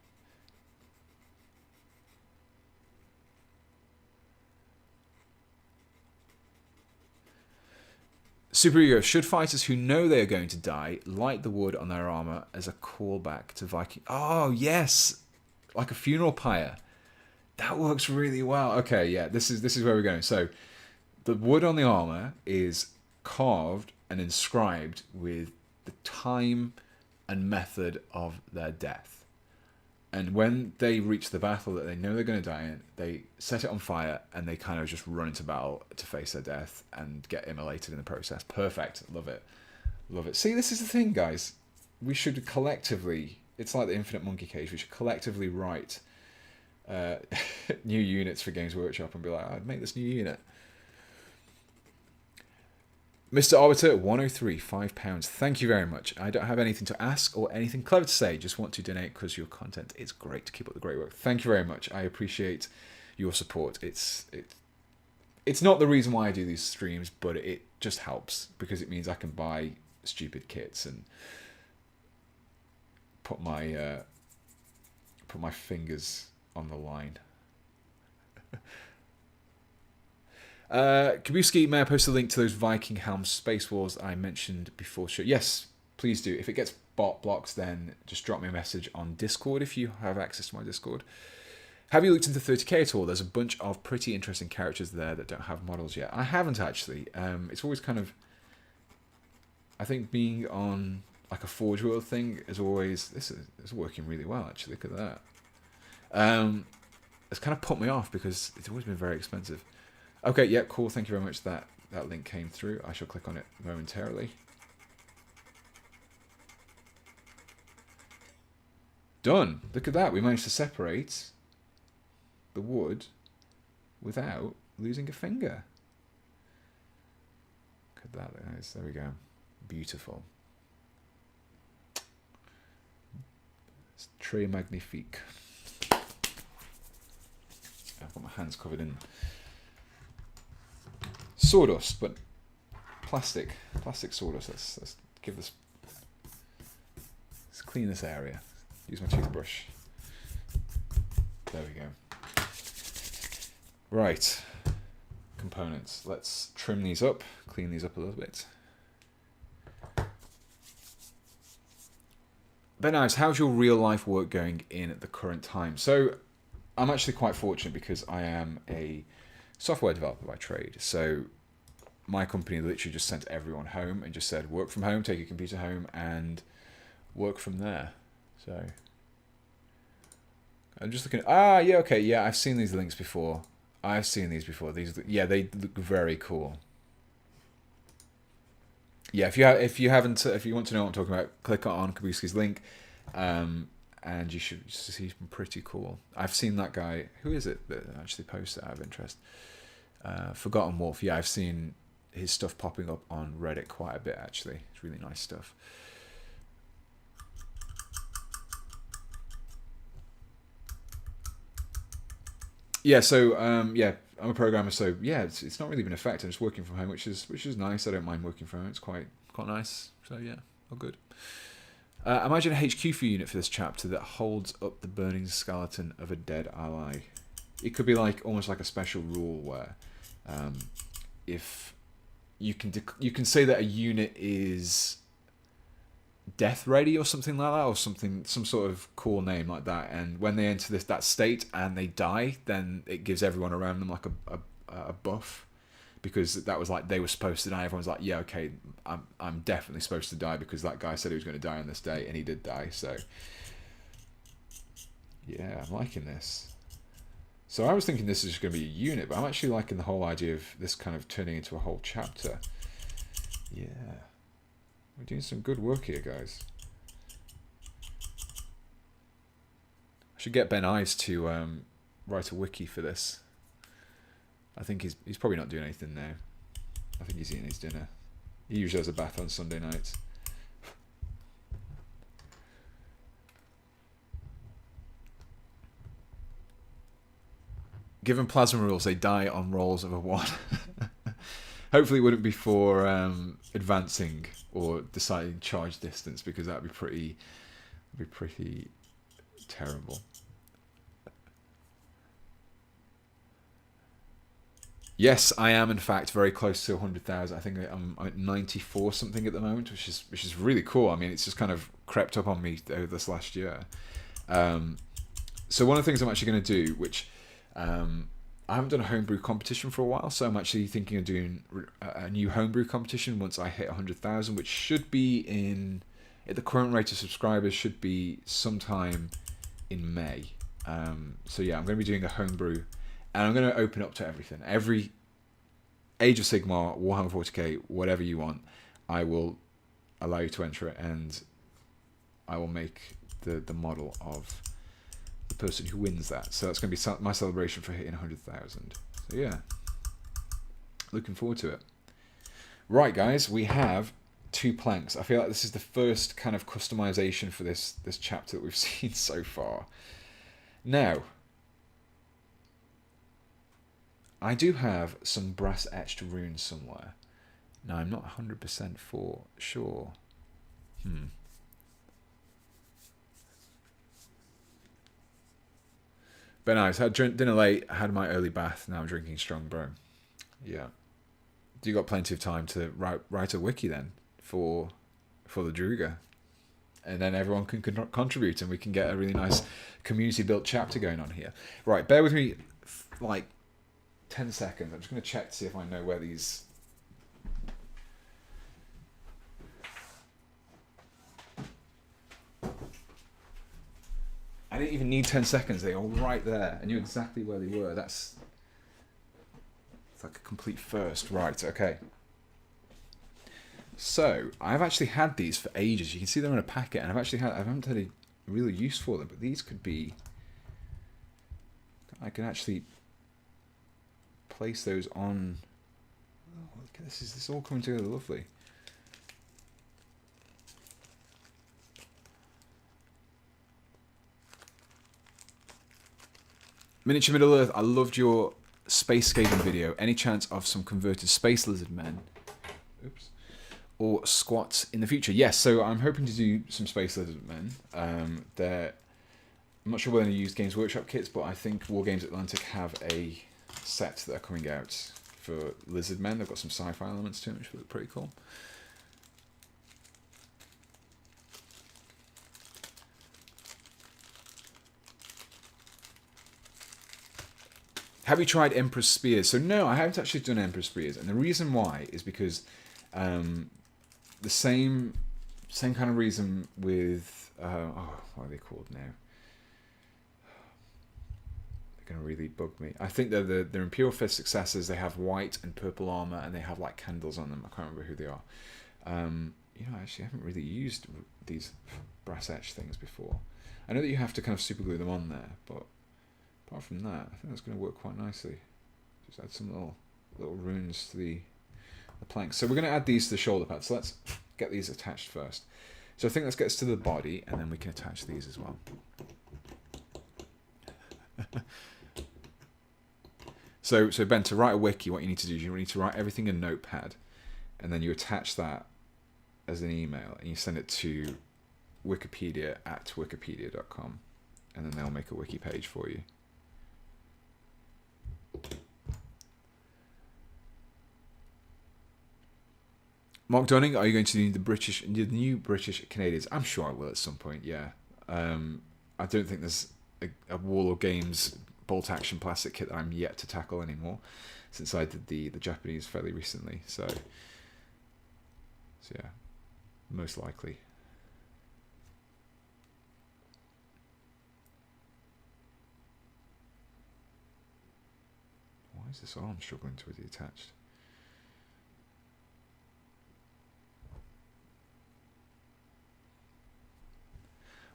Superhero, should fighters who know they are going to die light the wood on their armor as a callback to Viking? Oh, yes. Like a funeral pyre. That works really well. Okay, yeah, this is where we're going. So the wood on the armor is carved and inscribed with the time and method of their death. And when they reach the battle that they know they're going to die in, they set it on fire and they kind of just run into battle to face their death and get immolated in the process. Perfect. Love it. Love it. See, this is the thing, guys. We should collectively, it's like the Infinite Monkey Cage, we should collectively write new units for Games Workshop and be like, I'd make this new unit. Mr. Arbiter 103, £5. Thank you very much. I don't have anything to ask or anything clever to say. Just want to donate because your content is great. Keep up the great work. Thank you very much. I appreciate your support. It's not the reason why I do these streams, but it just helps because it means I can buy stupid kits and put my fingers on the line. Kabuski, may I post a link to those Viking Helm Space Wolves I mentioned before? Sure. Yes, please do. If it gets bot blocked, then just drop me a message on Discord if you have access to my Discord. Have you looked into 30k at all? There's a bunch of pretty interesting characters there that don't have models yet. I haven't actually. It's always kind of... I think being on like a Forge World thing is always... This is working really well, actually. Look at that. It's kind of put me off because it's always been very expensive. Okay, yeah, cool. Thank you very much. That link came through. I shall click on it momentarily. Done. Look at that. We managed to separate the wood without losing a finger. Look at that, guys. There we go. Beautiful. It's très magnifique. I've got my hands covered in sawdust, but plastic sawdust. Let's give this. Let's clean this area. Use my toothbrush. There we go. Right, components. Let's trim these up, clean these up a little bit. Ben Ives, how's your real life work going in at the current time? So I'm actually quite fortunate because I am a software developer by trade. So my company literally just sent everyone home and just said, work from home, take your computer home and work from there. So I'm just looking at, yeah, okay, yeah, I've seen these links before. I've seen these before. These, yeah, they look very cool. Yeah, if you want to know what I'm talking about, click on Kabuski's link, and you should see some pretty cool. I've seen that guy. Who is it that actually posted out of interest? Forgotten Wolf. Yeah, I've seen his stuff popping up on Reddit quite a bit actually. It's really nice stuff. Yeah, so yeah, I'm a programmer, so yeah, it's not really been affected. I'm just working from home, which is nice. I don't mind working from home. It's quite nice. So yeah, all good. Imagine a HQ for unit for this chapter that holds up the burning skeleton of a dead ally. It could be like almost like a special rule where if you can say that a unit is death ready or something like that, or something, some sort of cool name like that. And when they enter that state and they die, then it gives everyone around them like a buff, because that was like they were supposed to die. Everyone's like, yeah, okay, I'm definitely supposed to die because that guy said he was going to die on this day, and he did die. So yeah, I'm liking this. So I was thinking this is just going to be a unit, but I'm actually liking the whole idea of this kind of turning into a whole chapter. Yeah. We're doing some good work here, guys. I should get Ben Ives to write a wiki for this. I think he's probably not doing anything now. I think he's eating his dinner. He usually has a bath on Sunday nights. Given plasma rules, they die on rolls of a 1. Hopefully it wouldn't be for advancing or deciding charge distance, because that'd be pretty terrible. Yes, I am in fact very close to 100,000. I think I'm at 94 something at the moment, which is really cool. I mean, it's just kind of crept up on me over this last year. So one of the things I'm actually going to do, which I haven't done a homebrew competition for a while, so I'm actually thinking of doing a new homebrew competition once I hit 100,000, which should be at the current rate of subscribers, should be sometime in May. So yeah, I'm going to be doing a homebrew, and I'm going to open up to everything. Every Age of Sigmar, Warhammer 40k, whatever you want, I will allow you to enter it, and I will make the model of the person who wins that. So that's going to be my celebration for hitting 100,000. So yeah, looking forward to it. Right, guys, we have 2 planks. I feel like this is the first kind of customization for this chapter that we've seen so far. Now, I do have some brass etched runes somewhere. Now, I'm not 100% for sure. But nice. Had dinner late, had my early bath, now I'm drinking strong bro. Yeah. You got plenty of time to write a wiki then for the Druga. And then everyone can contribute, and we can get a really nice community-built chapter going on here. Right, bear with me like 10 seconds. I'm just going to check to see if I know where these... I didn't even need 10 seconds. They were right there. I knew exactly where they were. It's like a complete first. Right, okay. So, I've actually had these for ages. You can see they're in a packet, and I haven't had a real use for them, but these could be... I can actually place those on... Oh, look at this. This is all coming together lovely. Miniature Middle Earth, I loved your space-scaling video. Any chance of some converted space lizard men? Oops. Or squats in the future? Yes, so I'm hoping to do some space lizard men. I'm not sure whether they use Games Workshop kits, but I think War Games Atlantic have a set that are coming out for lizard men. They've got some sci-fi elements to them, which look pretty cool. Have you tried Emperor's Spears? So no, I haven't actually done Emperor's Spears, and the reason why is because the same kind of reason with what are they called now? They're gonna really bug me. I think they're Imperial Fist successors. They have white and purple armor, and they have like candles on them. I can't remember who they are. You know, actually, I haven't really used these brass etch things before. I know that you have to kind of super glue them on there, but apart from that, I think that's going to work quite nicely. Just add some little runes to the planks. So we're going to add these to the shoulder pads. So let's get these attached first. So I think let's get us to the body, and then we can attach these as well. So Ben, to write a wiki, what you need to do is you need to write everything in Notepad, and then you attach that as an email, and you send it to wikipedia@wikipedia.com, and then they'll make a wiki page for you. Mark Dunning, are you going to need the new British Canadians? I'm sure I will at some point. Yeah. I don't think there's a Wall of Games bolt action plastic kit that I'm yet to tackle anymore, since I did the Japanese fairly recently. So yeah, most likely. Why is this arm struggling to be attached?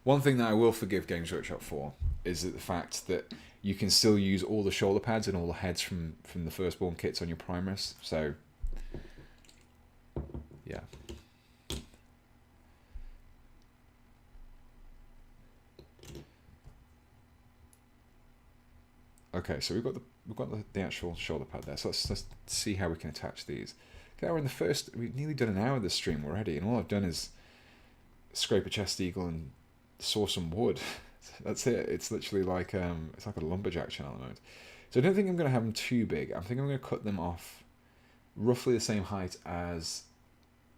One thing that I will forgive Games Workshop for is that the fact that you can still use all the shoulder pads and all the heads from the Firstborn kits on your Primaris. So, yeah. Okay, so we've got the actual shoulder pad there. So let's see how we can attach these. Okay, we're in the first. We've nearly done an hour of this stream already, and all I've done is scrape a chest eagle and saw some wood. That's it. It's literally like it's like a lumberjack channel at the moment. So I don't think I'm going to have them too big. I think I'm going to cut them off roughly the same height as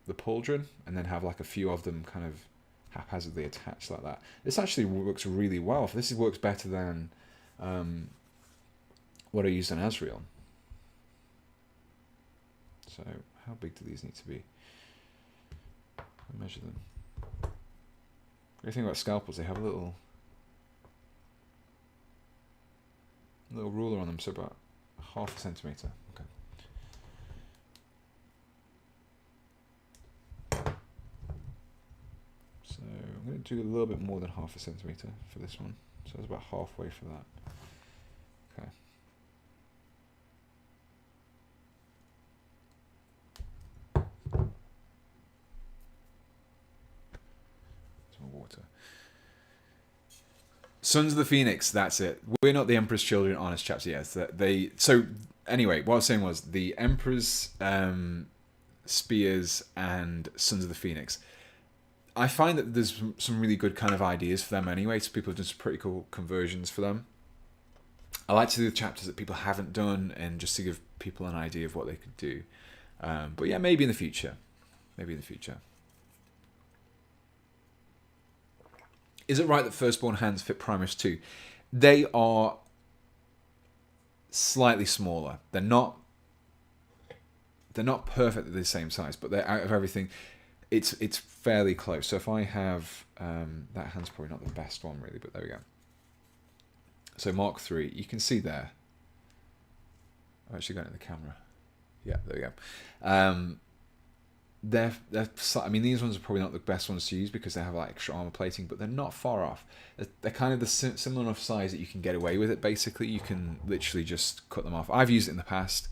the pauldron, and then have like a few of them kind of haphazardly attached like that. This actually works really well. This works better than what I used on Asriel. So how big do these need to be? I'll measure them. The great thing about scalpels, they have a little ruler on them, so about 1/2 centimetre. Okay. So I'm going to do a little bit more than 1/2 centimetre for this one. So it's about halfway for that. Okay. Some water. Sons of the Phoenix, that's it. We're not the Emperor's children, honest chaps. Yes, so anyway, what I was saying was the Emperor's spears and Sons of the Phoenix. I find that there's some really good kind of ideas for them anyway. So people have done some pretty cool conversions for them. I like to do the chapters that people haven't done, and just to give people an idea of what they could do. But yeah, maybe in the future. Maybe in the future. Is it right that Firstborn hands fit Primaris too? They are slightly smaller. They're not perfectly the same size, but they're out of everything. It's fairly close. So if I have that hand's probably not the best one really, but there we go. So Mark III, you can see there. I've actually got it in the camera. Yeah, there we go. I mean, these ones are probably not the best ones to use because they have like extra armor plating, but they're not far off. They're kind of the similar enough size that you can get away with it. Basically, you can literally just cut them off. I've used it in the past.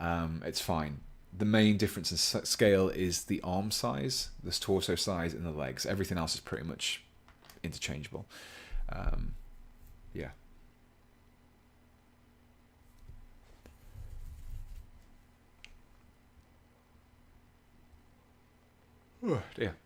It's fine. The main difference in scale is the arm size, this torso size, and the legs. Everything else is pretty much interchangeable. Yeah. Oh dear.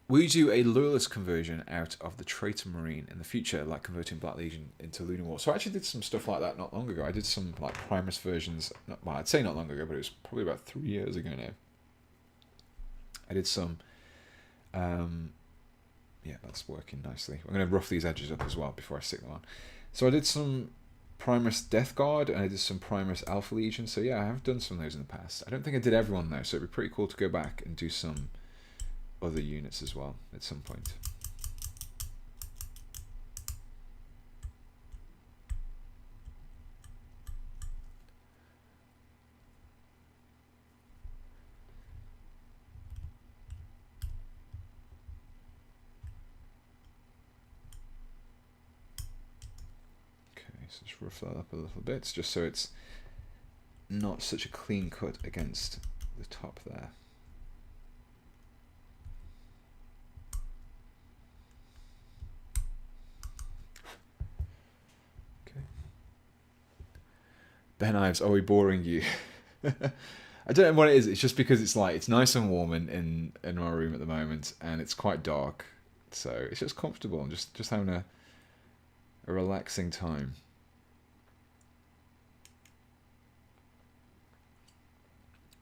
Will you do a loyalist conversion out of the Traitor Marine in the future, like converting Black Legion into Lunar War? So I actually did some stuff like that not long ago. I did some like Primaris versions, well, I'd say not long ago, but it was probably about 3 years ago now. I did some, yeah, that's working nicely. I'm going to rough these edges up as well before I stick them on. So I did some Primaris Death Guard, and I did some Primaris Alpha Legion. So yeah, I have done some of those in the past. I don't think I did everyone though, so it'd be pretty cool to go back and do some other units as well at some point. So just rough that up a little bit, just so it's not such a clean cut against the top there. Okay. Ben Ives, are we boring you? I don't know what it is. It's just because it's nice and warm in my room at the moment, and it's quite dark, so it's just comfortable and just having a relaxing time.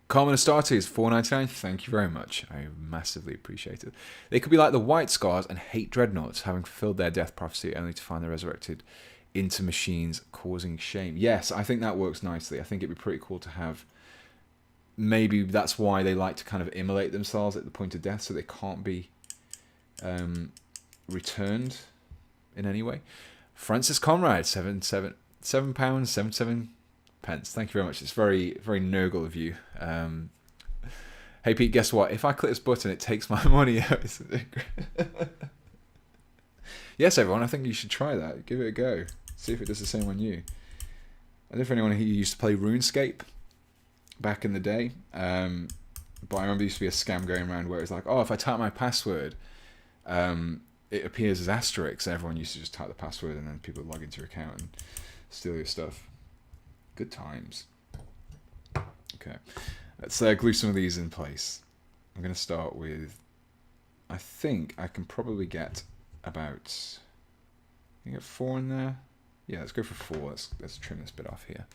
Common Astartes, $4.99. Thank you very much. I massively appreciate it. They could be like the White Scars and hate dreadnoughts, having fulfilled their death prophecy only to find them resurrected into machines, causing shame. Yes, I think that works nicely. I think it'd be pretty cool to have... Maybe that's why they like to kind of immolate themselves at the point of death, so they can't be returned in any way. Francis Conrad, £7.77. Thank you very much. It's very, very noble of you. Hey Pete, guess what? If I click this button, it takes my money out. Yes, everyone, I think you should try that. Give it a go. See if it does the same on you. I don't know if anyone here used to play RuneScape back in the day. But I remember there used to be a scam going around where it's like, oh, if I type my password, it appears as asterisks. Everyone used to just type the password and then people would log into your account and steal your stuff. Good times. Okay, let's glue some of these in place. I'm going to start with, I think I can probably get about, you get 4 in there? Yeah, let's go for 4. Let's trim this bit off here.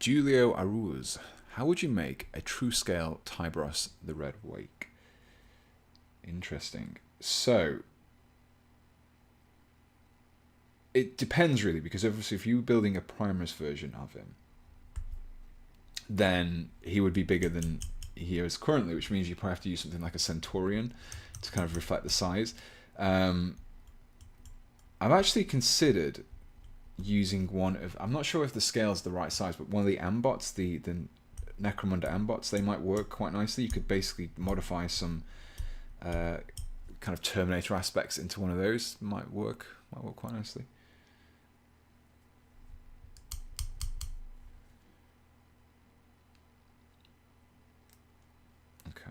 Julio Aruz. How would you make a true scale Tibros the Red Wake? Interesting. So, it depends really, because obviously if you're building a Primaris version of him, then he would be bigger than he is currently, which means you probably have to use something like a Centurion to kind of reflect the size. I've actually considered using one of, I'm not sure if the scale is the right size, but one of the Ambots, the Necromunda Ambots, they might work quite nicely. You could basically modify some kind of Terminator aspects into one of those. Might work quite nicely. Okay.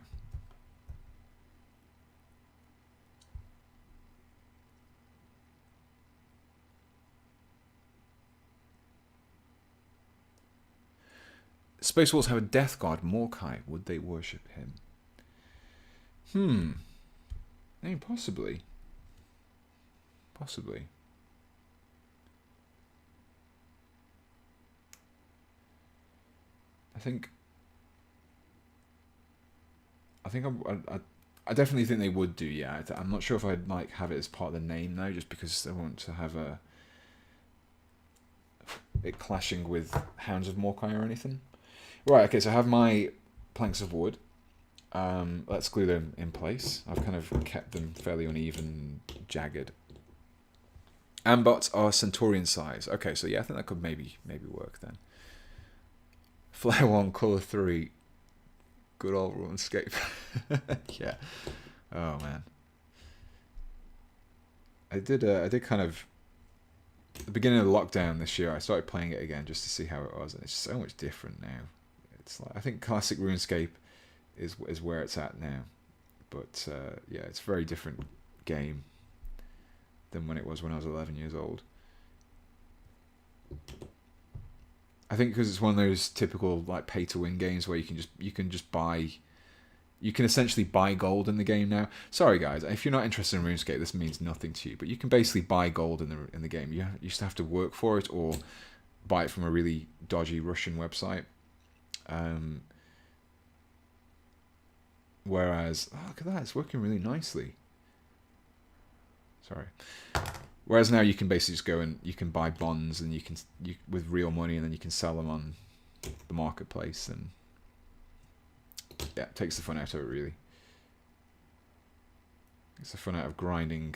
Space Wolves have a Death God, Morkai. Would they worship him? I mean, possibly. Possibly. I definitely think they would do. Yeah, I'm not sure if I'd like have it as part of the name though, just because I want to have it clashing with Hounds of Morkai or anything. Right. Okay. So I have my planks of wood. Let's glue them in place. I've kind of kept them fairly uneven, jagged. Ambots are Centurion size. Okay, so yeah, I think that could maybe work then. Flare 1, Colour 3. Good old RuneScape. Yeah. Oh man. I did kind of at the beginning of the lockdown this year. I started playing it again just to see how it was, and it's so much different now. It's like, I think classic RuneScape is where it's at now, but yeah, it's a very different game than when it was when I was 11 years old. I think because it's one of those typical like pay to win games where you can essentially buy gold in the game now. Sorry guys, if you're not interested in RuneScape, this means nothing to you, but you can basically buy gold in the game. You used to have to work for it or buy it from a really dodgy Russian website. Whereas, oh, look at that, it's working really nicely. Sorry. Whereas now you can basically just go and you can buy bonds and you with real money, and then you can sell them on the marketplace, and yeah, it takes the fun out of it really. It's the fun out of grinding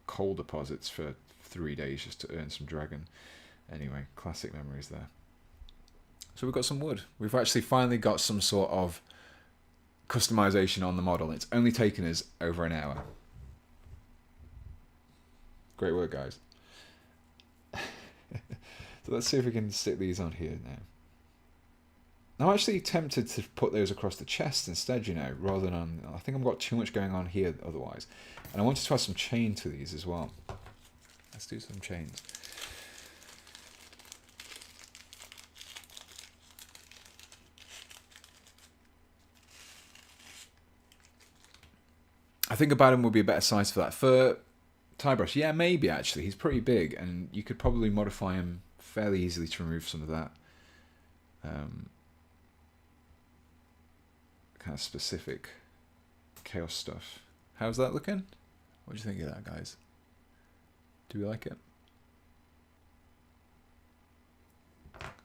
coal deposits for 3 days just to earn some dragon. Anyway, classic memories there. So we've got some wood. We've actually finally got some sort of customization on the model. It's only taken us over an hour. Great work, guys. So let's see if we can stick these on here now. I'm actually tempted to put those across the chest instead, you know, rather than on... I think I've got too much going on here otherwise. And I wanted to add some chain to these as well. Let's do some chains. I think a Baden would be a better size for that. For Tybush, yeah, maybe actually. He's pretty big, and you could probably modify him fairly easily to remove some of that kind of specific chaos stuff. How's that looking? What do you think of that, guys? Do we like it?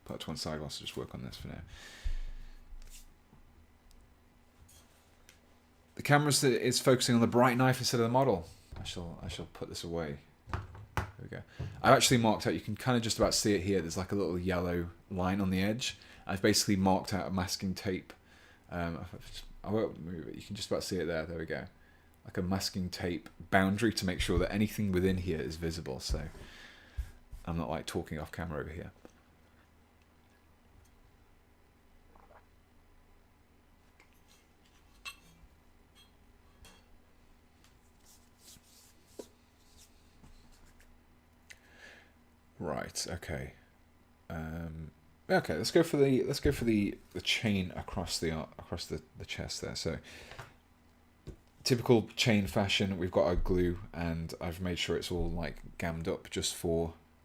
Put it to one side whilst I just work on this for now. The camera is focusing on the bright knife instead of the model. I shall put this away. There we go. I've actually marked out, you can kind of just about see it here, there's like a little yellow line on the edge. I've basically marked out a masking tape. I won't move it, you can just about see it there, there we go. Like a masking tape boundary to make sure that anything within here is visible, so I'm not like talking off camera over here. Right. Okay. Okay. Let's go for the chain across the chest there. So typical chain fashion. We've got our glue, and I've made sure it's all like gammed up just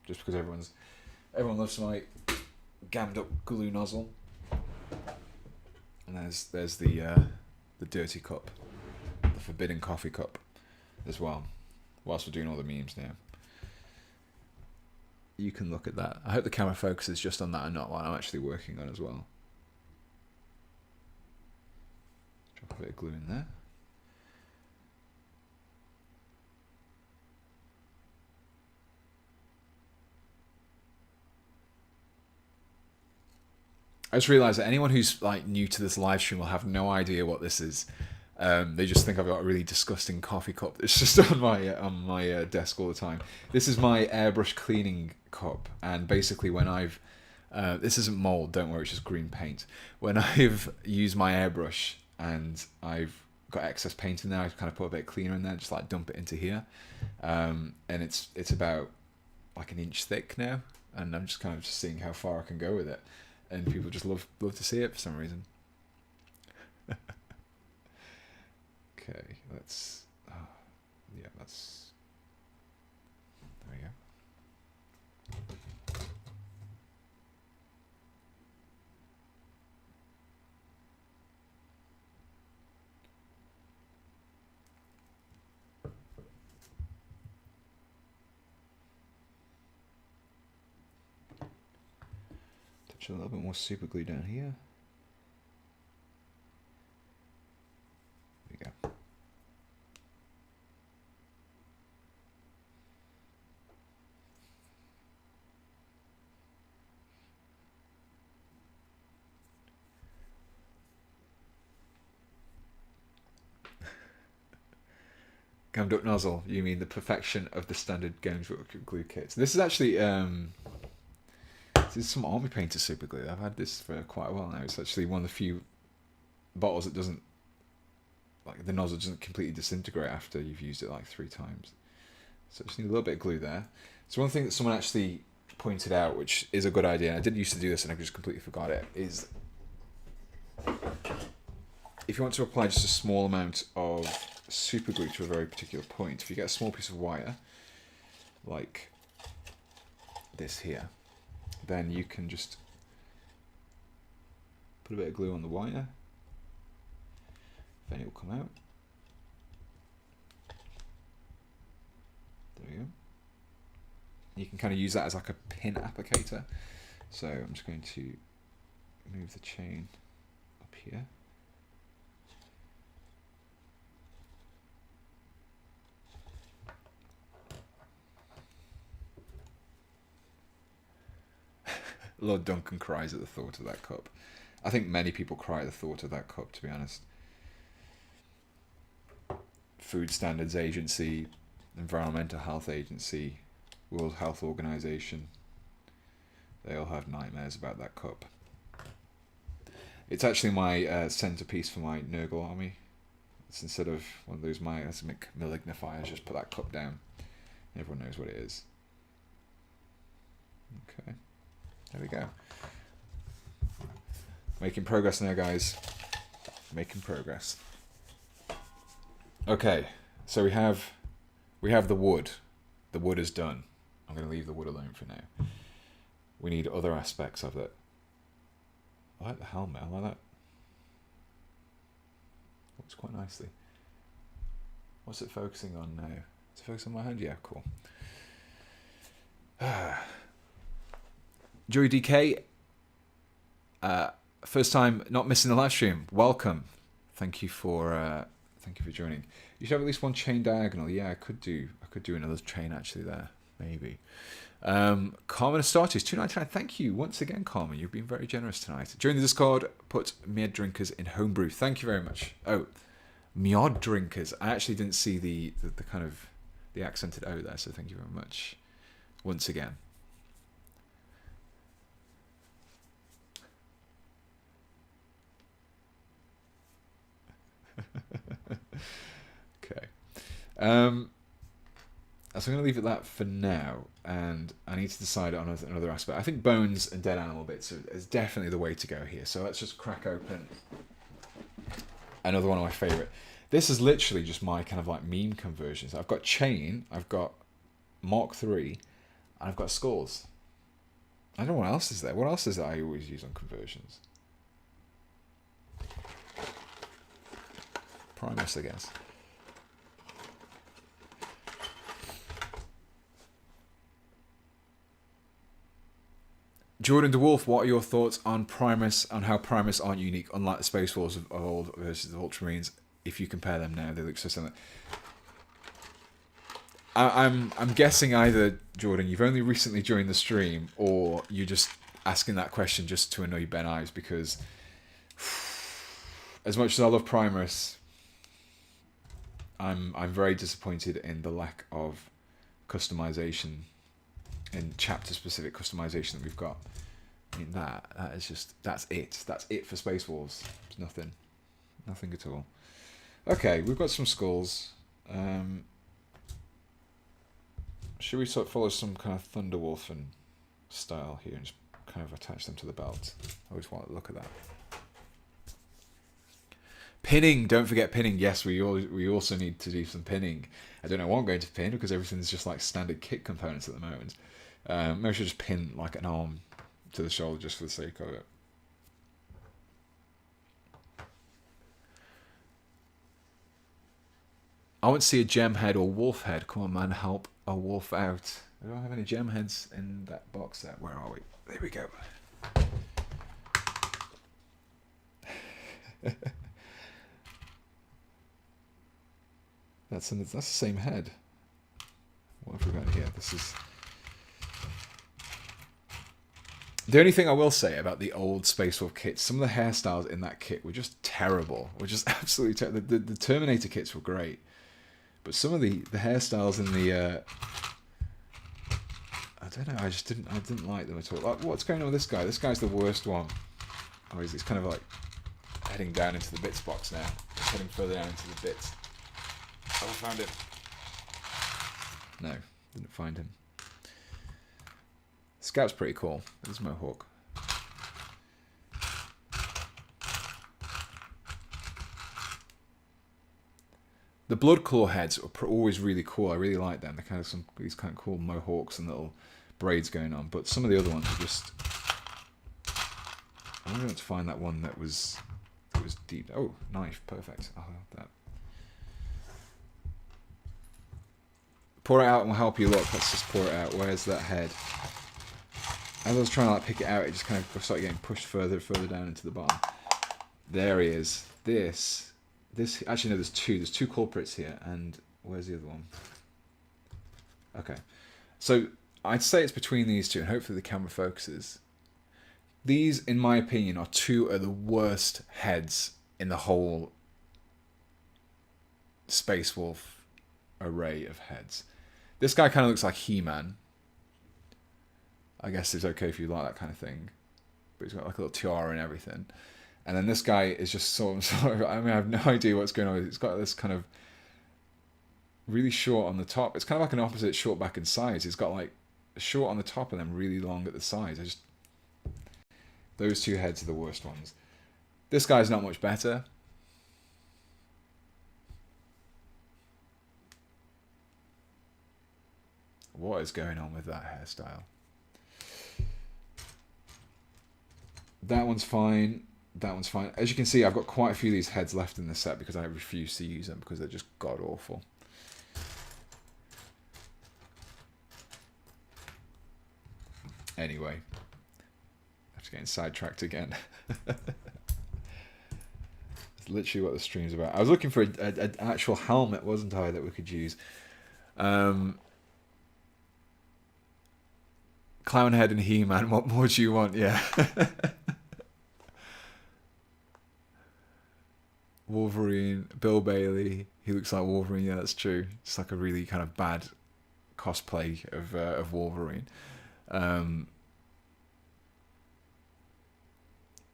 because everyone loves my gammed up glue nozzle. And there's the dirty cup, the forbidden coffee cup, as well. Whilst we're doing all the memes now. You can look at that. I hope the camera focuses just on that and not what I'm actually working on as well. Drop a bit of glue in there. I just realised that anyone who's like new to this live stream will have no idea what this is. They just think I've got a really disgusting coffee cup that's just on my desk all the time. This is my airbrush cleaning cup, and basically when I've this isn't mold, don't worry, it's just green paint. When I've used my airbrush and I've got excess paint in there, I kind of put a bit of cleaner in there, just like dump it into here, and it's about like an inch thick now, and I'm just kind of just seeing how far I can go with it, and people just love to see it for some reason. Okay, let's, yeah, that's, there we go. Touch a little bit more super glue down here. There we go. Gammed up nozzle, you mean the perfection of the standard Games Workshop glue kits. This is actually, this is some Army Painter super glue. I've had this for quite a while now. It's actually one of the few bottles that doesn't, like the nozzle doesn't completely disintegrate after you've used it like 3 times. So just need a little bit of glue there. So one thing that someone actually pointed out, which is a good idea, I didn't used to do this and I just completely forgot it, is if you want to apply just a small amount of super glue to a very particular point, if you get a small piece of wire like this here, then you can just put a bit of glue on the wire, then it will come out. There we go. You can kind of use that as like a pin applicator. So I'm just going to move the chain up here. Lord Duncan cries at the thought of that cup. I think many people cry at the thought of that cup, to be honest. Food Standards Agency, Environmental Health Agency, World Health Organization, they all have nightmares about that cup. It's actually my centerpiece for my Nurgle army. It's instead of one of those malignifiers, just put that cup down. Everyone knows what it is. Okay. There we go. Making progress now, guys. Making progress. Okay, so we have the wood. The wood is done. I'm going to leave the wood alone for now. We need other aspects of it. I like the helmet. I like that. Looks quite nicely. What's it focusing on now? Is it focusing on my hand? Yeah, cool. Joey DK, first time not missing the live stream. Welcome. Thank you for joining. You should have at least one chain diagonal. Yeah, I could do another chain actually there, maybe. Carmen Astartes, 299. Thank you once again, Carmen. You've been very generous tonight. Join the Discord. Put Miad Drinkers in Homebrew. Thank you very much. Oh, Miad Drinkers. I actually didn't see the kind of the accented O there, so thank you very much once again. Okay. So I'm going to leave it that for now, and I need to decide on another aspect. I think bones and dead animal bits is definitely the way to go here. So let's just crack open another one of my favourite. This is literally just my kind of like meme conversions. I've got chain, I've got Mark III, and I've got skulls. I don't know what else is there. What else is that I always use on conversions? Primaris, I guess. Jordan DeWolf, what are your thoughts on Primaris, on how Primaris aren't unique, unlike the Space Wolves of old versus the Ultramarines? If you compare them now, they look so similar. I'm guessing either, Jordan, you've only recently joined the stream, or you're just asking that question just to annoy Ben Ives, because as much as I love Primaris, I'm very disappointed in the lack of customization and chapter specific customization that we've got. I mean that is just that's it for Space Wolves. There's nothing at all. Okay, we've got some skulls. Should we sort of follow some kind of Thunderwolfen style here and just kind of attach them to the belt? I always want to look at that. Pinning, don't forget pinning. Yes, we also need to do some pinning. I don't know what I'm going to pin because everything's just like standard kit components at the moment. Maybe I should just pin like an arm to the shoulder just for the sake of it. I want to see a gem head or wolf head. Come on, man, help a wolf out. I don't have any gem heads in that box there. Where are we? There we go. That's the same head. What have we got here? This is... The only thing I will say about the old Space Wolf kits, some of the hairstyles in that kit were just terrible. Were just absolutely terrible. The Terminator kits were great, but some of the hairstyles in the I don't know. I didn't like them at all. Like, what's going on with this guy? This guy's the worst one. Oh, he's kind of like heading down into the bits box now. He's heading further down into the bits. Oh, I found him. No, didn't find him. Scout's pretty cool. There's Mohawk. The Bloodclaw heads are always really cool. I really like them. They're kind of these kind of cool mohawks and little braids going on. But some of the other ones are just... I really want to find that one that was deep. Oh, knife. Perfect. I'll have that. Pour it out and we'll help you look. Let's just pour it out. Where's that head? As I was trying to like pick it out, it just kind of started getting pushed further down into the bottom. There he is. This actually no, there's two culprits here, and where's the other one? Okay, so I'd say it's between these two, and hopefully the camera focuses. These, in my opinion, are two of the worst heads in the whole Space Wolf array of heads. This guy kind of looks like He-Man. I guess it's okay if you like that kind of thing, but he's got like a little tiara and everything. And then this guy is just sort of I mean, I have no idea what's going on with it. It's got this kind of really short on the top. It's kind of like an opposite short back and sides. It's got like a short on the top and then really long at the sides. Those two heads are the worst ones. This guy's not much better. What is going on with that hairstyle? That one's fine. That one's fine. As you can see, I've got quite a few of these heads left in the set because I refuse to use them because they're just god-awful. Anyway, after getting sidetracked again. It's literally what the stream's about. I was looking for an actual helmet, wasn't I, that we could use. Clown Head and He-Man, what more do you want? Yeah. Wolverine, Bill Bailey, he looks like Wolverine, yeah, that's true. It's like a really kind of bad cosplay of Wolverine.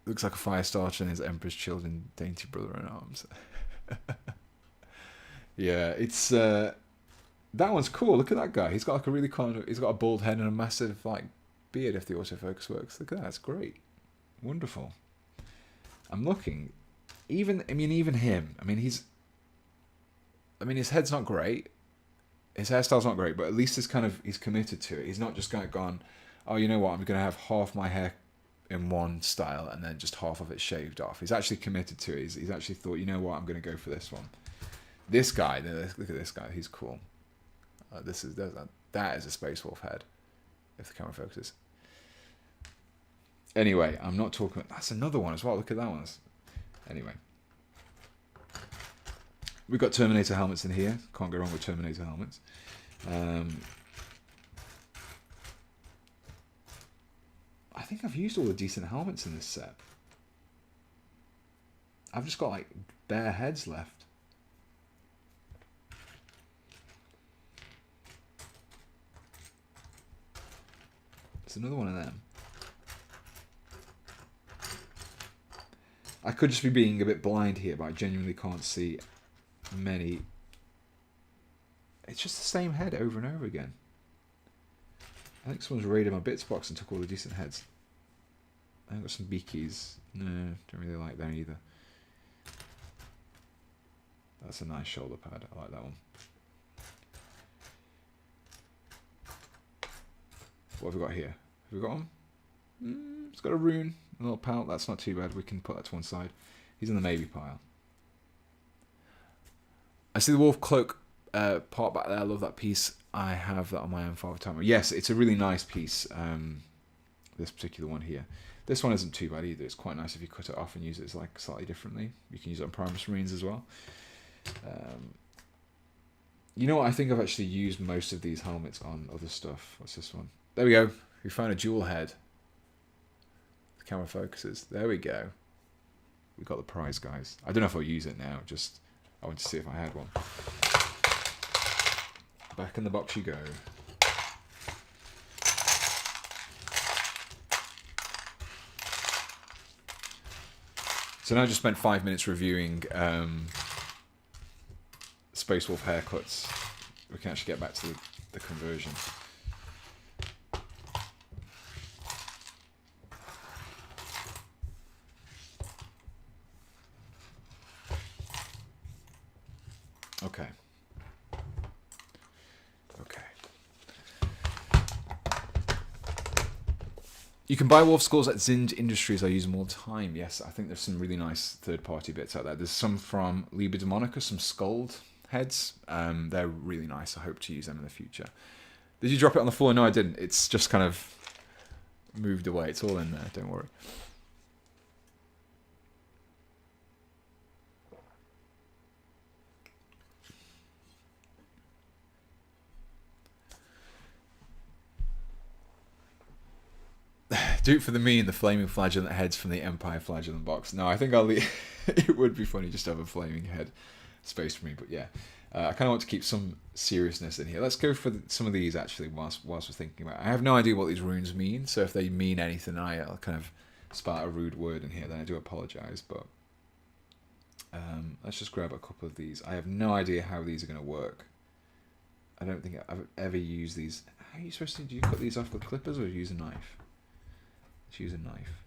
Looks like a Firestarter and his Emperor's Children dainty brother-in-arms. Yeah, it's that one's cool. Look at that guy. He's got like a really he's got a bald head and a massive like beard if the autofocus works. Look at that, it's great. Wonderful. I'm looking. Even him. I mean his head's not great. His hairstyle's not great, but at least he's committed to it. He's not just gone, oh, you know what, I'm gonna have half my hair in one style and then just half of it shaved off. He's actually committed to it. He's actually thought, you know what, I'm going to go for this one. This guy, look at this guy. He's cool. That is a Space Wolf head, if the camera focuses. Anyway, I'm not talking. That's another one as well. Look at that one. Anyway, we've got Terminator helmets in here. Can't go wrong with Terminator helmets. I think I've used all the decent helmets in this set. I've just got like bare heads left. It's another one of them. I could just be being a bit blind here, but I genuinely can't see many. It's just the same head over and over again. I think someone's raided my bits box and took all the decent heads. I've got some beakies. No, don't really like that either. That's a nice shoulder pad. I like that one. What have we got here? Have we got one? It's got a rune, a little pal. That's not too bad. We can put that to one side. He's in the maybe pile. I see the wolf cloak part back there. I love that piece. I have that on my own Father Timer. Yes, it's a really nice piece. This particular one here. This one isn't too bad either. It's quite nice if you cut it off and use it like slightly differently. You can use it on Primaris Marines as well. You know what? I think I've actually used most of these helmets on other stuff. What's this one? There we go. We found a dual head. The camera focuses. There we go. We got the prize, guys. I don't know if I'll use it now. Just I want to see if I had one. Back in the box you go. So now I just spent 5 minutes reviewing Space Wolf haircuts. We can actually get back to the conversion. Okay. You can buy wolf skulls at Zind Industries. I use them all the time. Yes, I think there's some really nice third-party bits out there. There's some from Liber Demonica, some skulled heads. They're really nice. I hope to use them in the future. Did you drop it on the floor? No, I didn't. It's just kind of moved away. It's all in there. Don't worry. Do it for the me and the flaming flagellant heads from the Empire flagellant box. No, I think I'll leave. It would be funny just to have a flaming head space for me, but yeah. I kind of want to keep some seriousness in here. Let's go for some of these actually whilst we're thinking about it. I have no idea what these runes mean, so if they mean anything, I'll kind of spout a rude word in here, then I do apologise, but let's just grab a couple of these. I have no idea how these are going to work. I don't think I've ever used these. How are you supposed to do you cut these off with clippers or use a knife? Let's use a knife.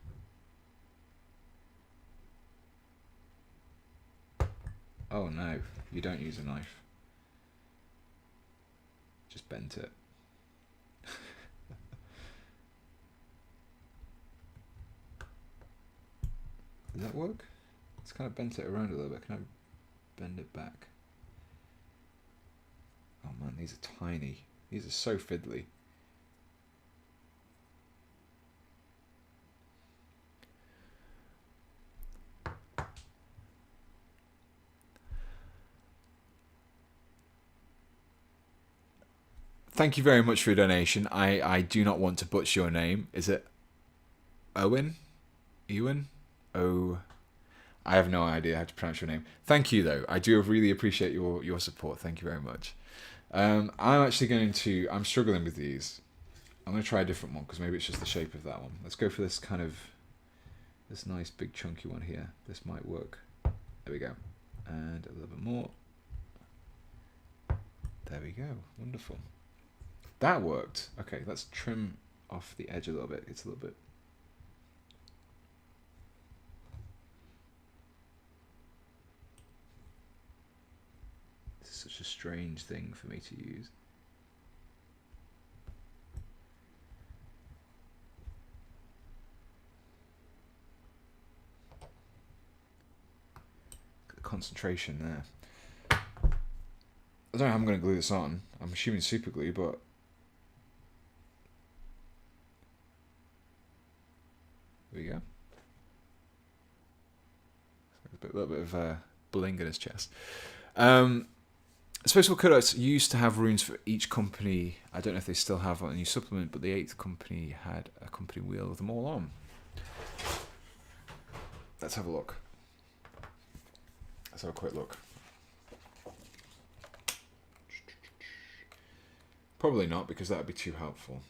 Oh no, you don't use a knife. Just bent it. Does that work? It's kind of bent it around a little bit. Can I bend it back? Oh man, these are tiny. These are so fiddly. Thank you very much for your donation. I do not want to butcher your name. Is it Owen? Ewan? Oh, I have no idea how to pronounce your name. Thank you, though. I do really appreciate your support. Thank you very much. I'm actually going to... I'm struggling with these. I'm going to try a different one, because maybe it's just the shape of that one. Let's go for this kind of... This nice, big, chunky one here. This might work. There we go. And a little bit more. There we go. Wonderful. That worked. Okay, let's trim off the edge a little bit. It's a little bit... This is such a strange thing for me to use. The concentration there. I don't know how I'm going to glue this on. I'm assuming super glue, but... There we go. A little bit of bling in his chest. Space Wolf Cutouts used to have runes for each company. I don't know if they still have on a new supplement, but the 8th company had a company wheel with them all on. Let's have a look. Let's have a quick look. Probably not, because that would be too helpful.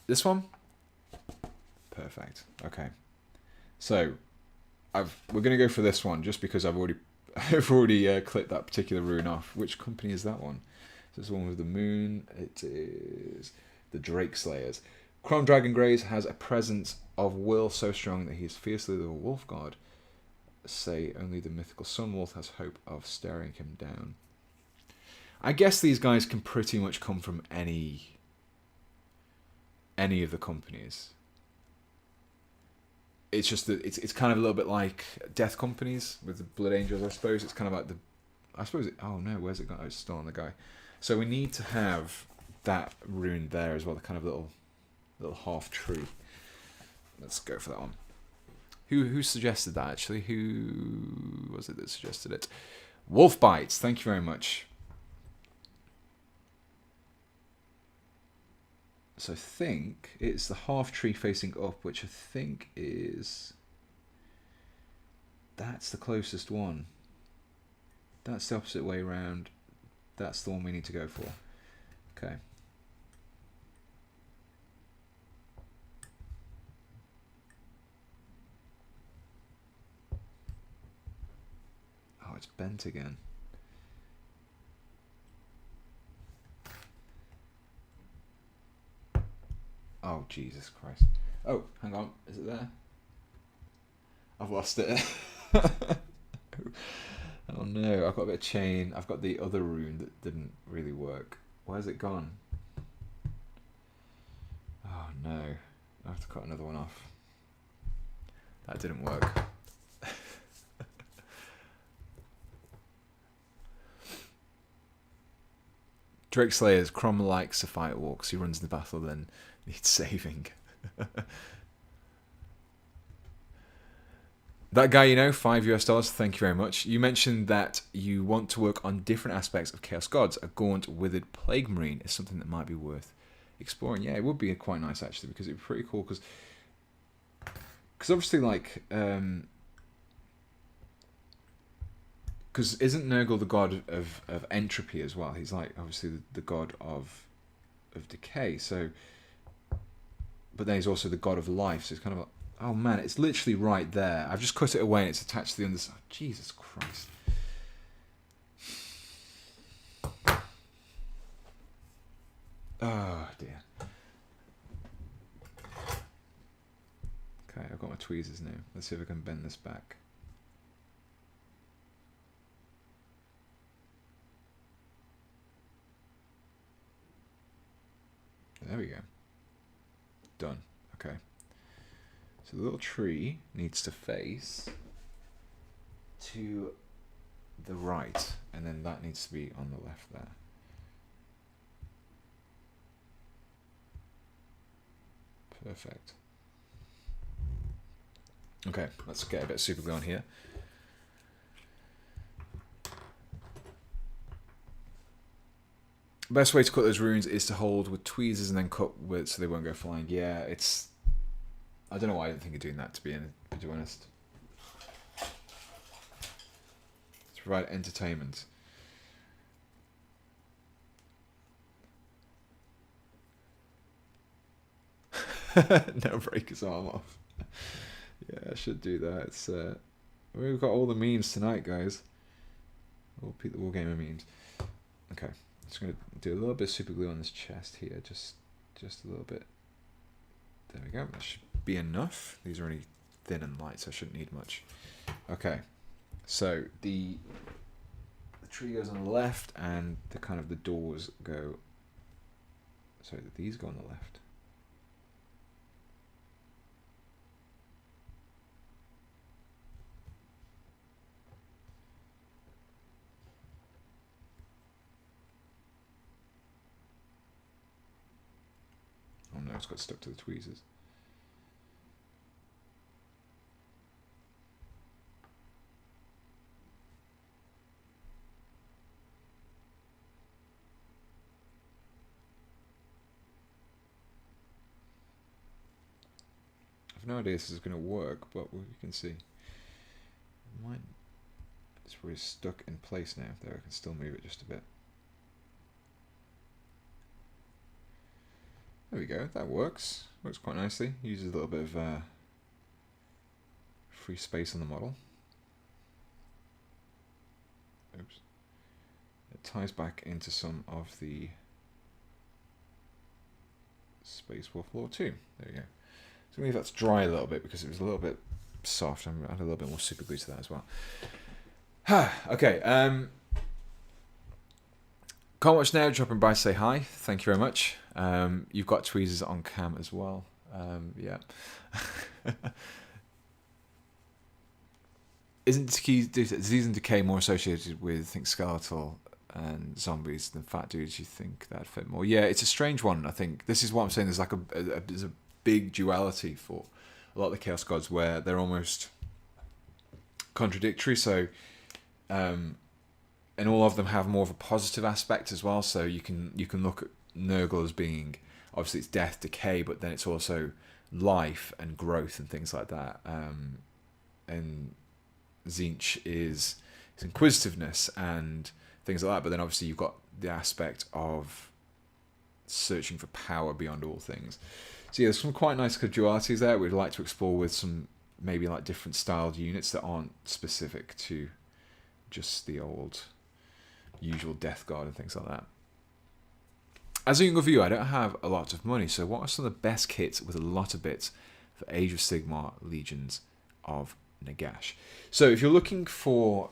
This one? Perfect. Okay. So, we're going to go for this one just because I've already clipped that particular rune off. Which company is that one? So it's the one with the moon. It is the Drake Slayers. Chrome Dragon Graze has a presence of will so strong that he is fiercely the wolf god. Say only the mythical sun wolf has hope of staring him down. I guess these guys can pretty much come from any of the companies. It's just that it's kind of a little bit like Death Companies with the Blood Angels, I suppose. It's kind of like the... I suppose it... Oh no, where's it gone? Oh, it's still on the guy. So we need to have that rune there as well, the kind of little half tree. Let's go for that one. Who suggested that, actually? Who was it that suggested it? Wolf Bites, thank you very much. So I think it's the half tree facing up, which I think is... That's the closest one. That's the opposite way around. That's the one we need to go for. Okay. Oh, it's bent again. Oh, Jesus Christ. Oh, hang on. Is it there? I've lost it. Oh no, I've got a bit of chain. I've got the other rune that didn't really work. Where's it gone? Oh no. I have to cut another one off. That didn't work. Drake Slayers, Crom likes to fight orcs. He runs the battle, then needs saving. That guy, you know, $5 US. Thank you very much. You mentioned that you want to work on different aspects of Chaos Gods. A gaunt, withered plague marine is something that might be worth exploring. Yeah, it would be quite nice actually, because it'd be pretty cool. Because obviously, like, because isn't Nurgle the god of entropy as well? He's like obviously the god of decay. So, but then he's also the god of life. So it's kind of like, oh man, it's literally right there. I've just cut it away and it's attached to the underside. Oh, Jesus Christ. Oh dear. Okay, I've got my tweezers now. Let's see if I can bend this back. There we go. Done. Okay. So the little tree needs to face to the right, and then that needs to be on the left there. Perfect. Okay, let's get a bit of super glue on here. Best way to cut those runes is to hold with tweezers and then cut with so they won't go flying. Yeah, it's... I don't know why I didn't think of doing that, to be honest. To provide entertainment. No, break his arm off. Yeah, I should do that. It's we've got all the memes tonight, guys. All gamer memes. Okay, just gonna do a little bit of super glue on this chest here, just a little bit. There we go. That should be enough. These are only thin and light, so I shouldn't need much. Okay, so the tree goes on the left, and the doors go. Sorry, these go on the left. Oh no, it's got stuck to the tweezers. I've no idea if this is going to work, but we can see. It's probably stuck in place now. There, I can still move it just a bit. There we go, that works. Works quite nicely. Uses a little bit of free space on the model. Oops. It ties back into some of the Space Wolf Lore too. There we go. So leave that to dry a little bit because it was a little bit soft. I'm gonna add a little bit more super glue to that as well. Okay. Can't watch now. Dropping by to say hi. Thank you very much. You've got tweezers on cam as well. Yeah. Isn't disease and decay more associated with, I think, skeletal and zombies than fat dudes? You think that'd fit more? Yeah, it's a strange one. I think this is what I'm saying. There's like there's a big duality for a lot of the Chaos Gods where they're almost contradictory. So, and all of them have more of a positive aspect as well. So you can look at Nurgle as being, obviously it's death, decay, but then it's also life and growth and things like that. And Tzeentch is inquisitiveness and things like that. But then obviously you've got the aspect of searching for power beyond all things. So yeah, there's some quite nice dualities there we'd like to explore with some maybe like different styled units that aren't specific to just the old usual Death Guard and things like that. As a younger viewer, I don't have a lot of money, so what are some of the best kits with a lot of bits for Age of Sigmar Legions of Nagash? So if you're looking for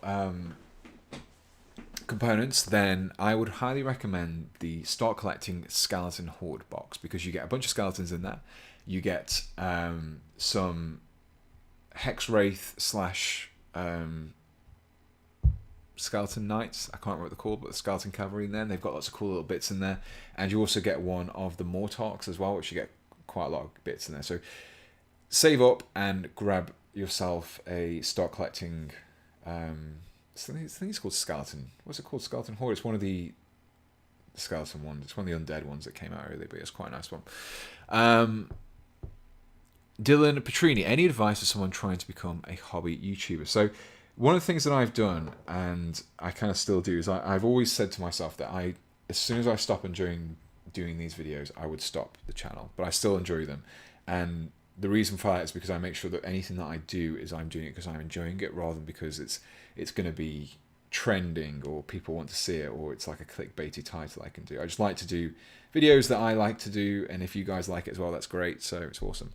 components, then I would highly recommend the Start Collecting Skeleton Horde box, because you get a bunch of skeletons in there. You get some Hex Wraith / Skeleton Knights, I can't remember what they're called, but the Skeleton Cavalry in there, and they've got lots of cool little bits in there. And you also get one of the Mortarks as well, which you get quite a lot of bits in there. So save up and grab yourself a Start Collecting, I think it's called Skeleton, what's it called, Skeleton Horde? It's one of the skeleton ones, it's one of the undead ones that came out earlier, but it's quite a nice one. Dylan Petrini, any advice for someone trying to become a hobby YouTuber? So one of the things that I've done, and I kind of still do, is I've always said to myself that as soon as I stop enjoying doing these videos, I would stop the channel, but I still enjoy them. And the reason for that is because I make sure that anything that I do is I'm doing it because I'm enjoying it, rather than because it's going to be trending or people want to see it, or it's like a clickbaity title I can do. I just like to do videos that I like to do, and if you guys like it as well, that's great. So it's awesome.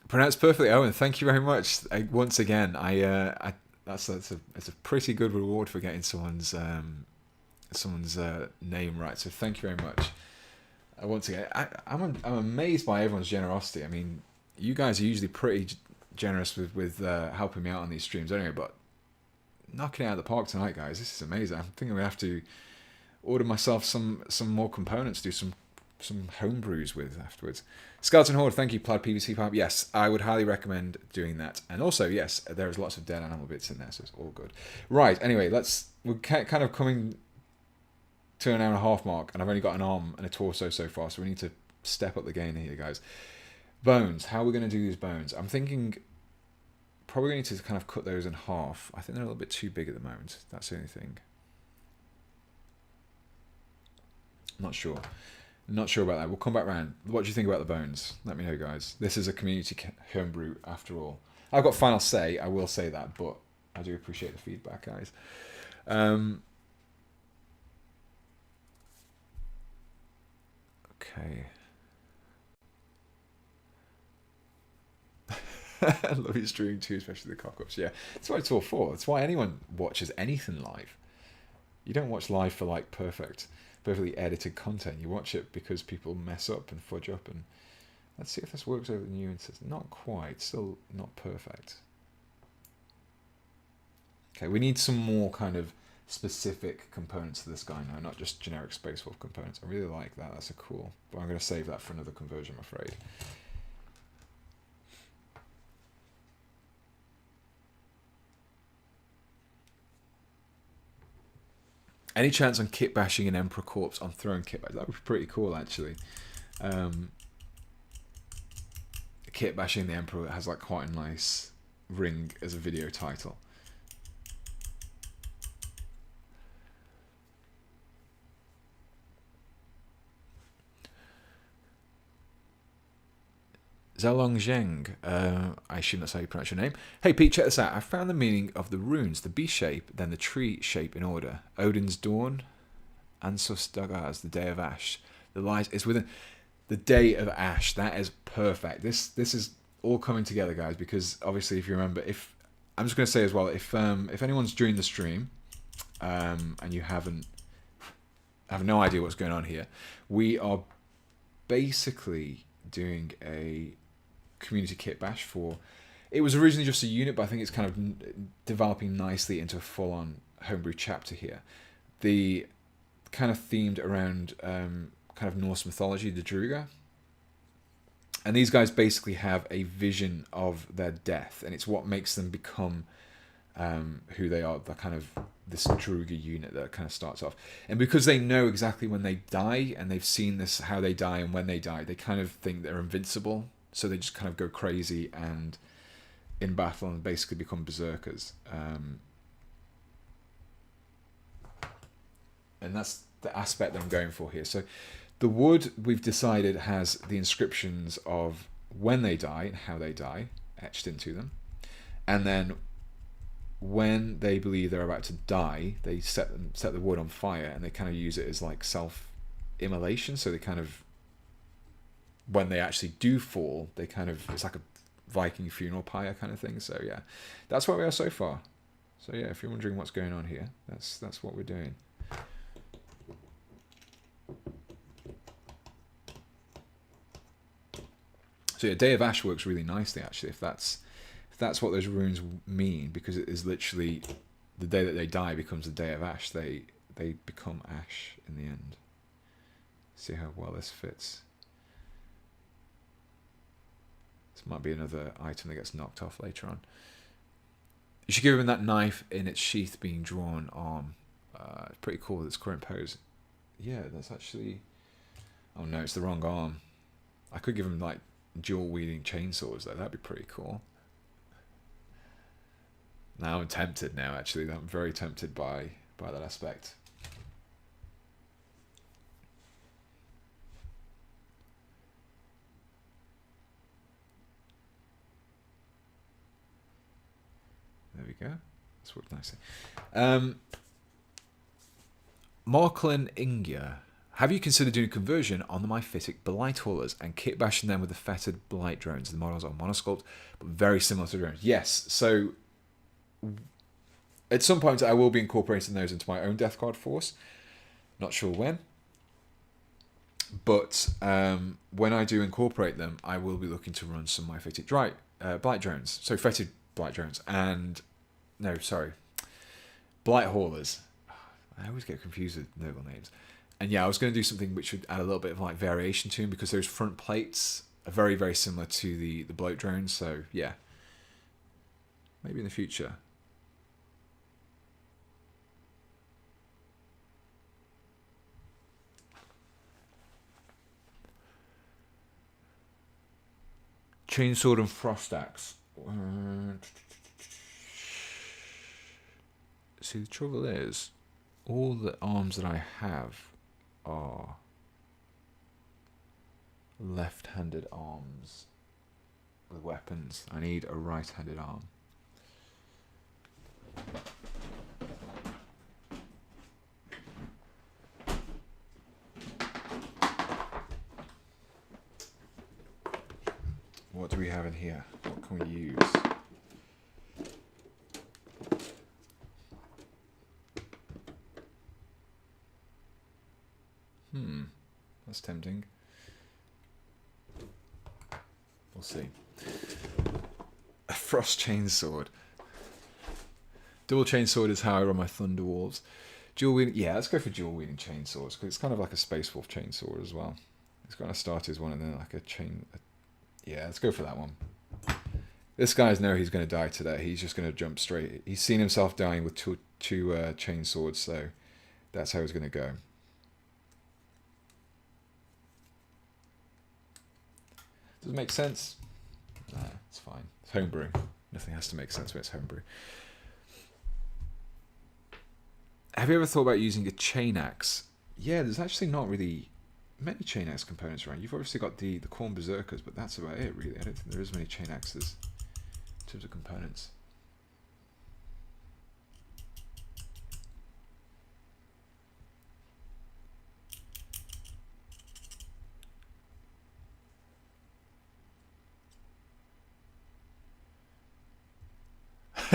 Pronounced perfectly, Owen. Thank you very much. Once again, I it's a pretty good reward for getting someone's name right. So thank you very much. Once again, I'm amazed by everyone's generosity. I mean, you guys are usually pretty generous with helping me out on these streams anyway, but knocking it out of the park tonight, guys. This is amazing. I'm thinking we have to order myself some more components, do some homebrews with afterwards. Skeleton Horde, thank you. Plaid PVC pipe. Yes, I would highly recommend doing that. And also, yes, there's lots of dead animal bits in there, so it's all good. Right, anyway, we're kind of coming to an hour and a half mark, and I've only got an arm and a torso so far, so we need to step up the game here, guys. Bones, how are we going to do these bones? I'm thinking probably going to kind of cut those in half. I think they're a little bit too big at the moment. That's the only thing. Not sure about that. We'll come back round. What do you think about the bones? Let me know, guys. This is a community homebrew after all. I've got final say, I will say that, but I do appreciate the feedback, guys. Okay. I love your streaming too, especially the cock-ups. Yeah, that's what it's all for. That's why anyone watches anything live. You don't watch live for like perfectly edited content. You watch it because people mess up and fudge up. And let's see if this works over the new instance. Not quite. Still not perfect. Okay, we need some more kind of specific components to this guy now, not just generic Space Wolf components. I really like that. That's a cool. But I'm going to save that for another conversion, I'm afraid. Any chance on kit bashing an Emperor corpse on throwing kit bash? That would be pretty cool, actually. Kit bashing the Emperor has like quite a nice ring as a video title. Zhelong Zheng, I assume that's how you pronounce your name. Hey Pete, check this out. I found the meaning of the runes, the B shape, then the tree shape in order. Odin's Dawn, Ansus Dagaz, the Day of Ash. The light is within the Day of Ash. That is perfect. This is all coming together, guys, because obviously if you remember, I'm just going to say as well, if anyone's during the stream and you have no idea what's going on here, we are basically doing a community kit bash for, it was originally just a unit, but I think it's kind of developing nicely into a full-on homebrew chapter here. The kind of themed around kind of Norse mythology, the Druga, and these guys basically have a vision of their death, and it's what makes them become who they are. The kind of this Druga unit that kind of starts off, and because they know exactly when they die, and they've seen this how they die and when they die, they kind of think they're invincible, so they just kind of go crazy and in battle and basically become berserkers. And that's the aspect that I'm going for here. So the wood, we've decided, has the inscriptions of when they die and how they die etched into them, and then when they believe they're about to die, they set the wood on fire, and they kind of use it as like self-immolation. So they kind of, when they actually do fall, they kind of, it's like a Viking funeral pyre kind of thing. So yeah, that's where we are so far. So yeah, if you're wondering what's going on here, that's what we're doing. So yeah, Day of Ash works really nicely, actually, if that's what those runes mean, because it is literally the day that they die becomes the Day of Ash. They become ash in the end. See how well this fits. This might be another item that gets knocked off later on. You should give him that knife in its sheath being drawn arm. It's pretty cool with its current pose. Yeah, that's actually... Oh no, it's the wrong arm. I could give him like dual-wielding chainsaws though. That'd be pretty cool. Now I'm tempted now, actually. I'm very tempted by that aspect. There we go. That's worked nicely. Marklin Ingia. Have you considered doing a conversion on the Myphitic Blight Haulers and kit bashing them with the fettered Blight drones? The models are monosculpt, but very similar to drones. Yes, so At some point, I will be incorporating those into my own Death Guard force. Not sure when. But when I do incorporate them, I will be looking to run some of my fitted blight drones. So fetid blight drones and... No, sorry. Blight haulers. I always get confused with noble names. And yeah, I was going to do something which would add a little bit of like variation to them, because those front plates are very, very similar to the bloat drones. So yeah, maybe in the future. Chainsword and frost axe. See, the trouble is, all the arms that I have are left-handed arms with weapons. I need a right-handed arm. What do we have in here? What can we use? That's tempting. We'll see. A frost chainsword. Dual chainsword is how I run my thunder wolves. Dual wielding, yeah, let's go for dual wielding chainswords, because it's kind of like a space wolf chainsword as well. It's going to start as one and then like a chain. Yeah, let's go for that one. This guy's know he's going to die today. He's just going to jump straight. He's seen himself dying with two chainswords, so that's how he's going to go. Does it make sense? Nah, it's fine. It's homebrewing. Nothing has to make sense when it's homebrew. Have you ever thought about using a chain axe? Yeah, there's actually not really many chain axe components around. You've obviously got the Khorne berserkers, but that's about it really. I don't think there is many chain axes in terms of components.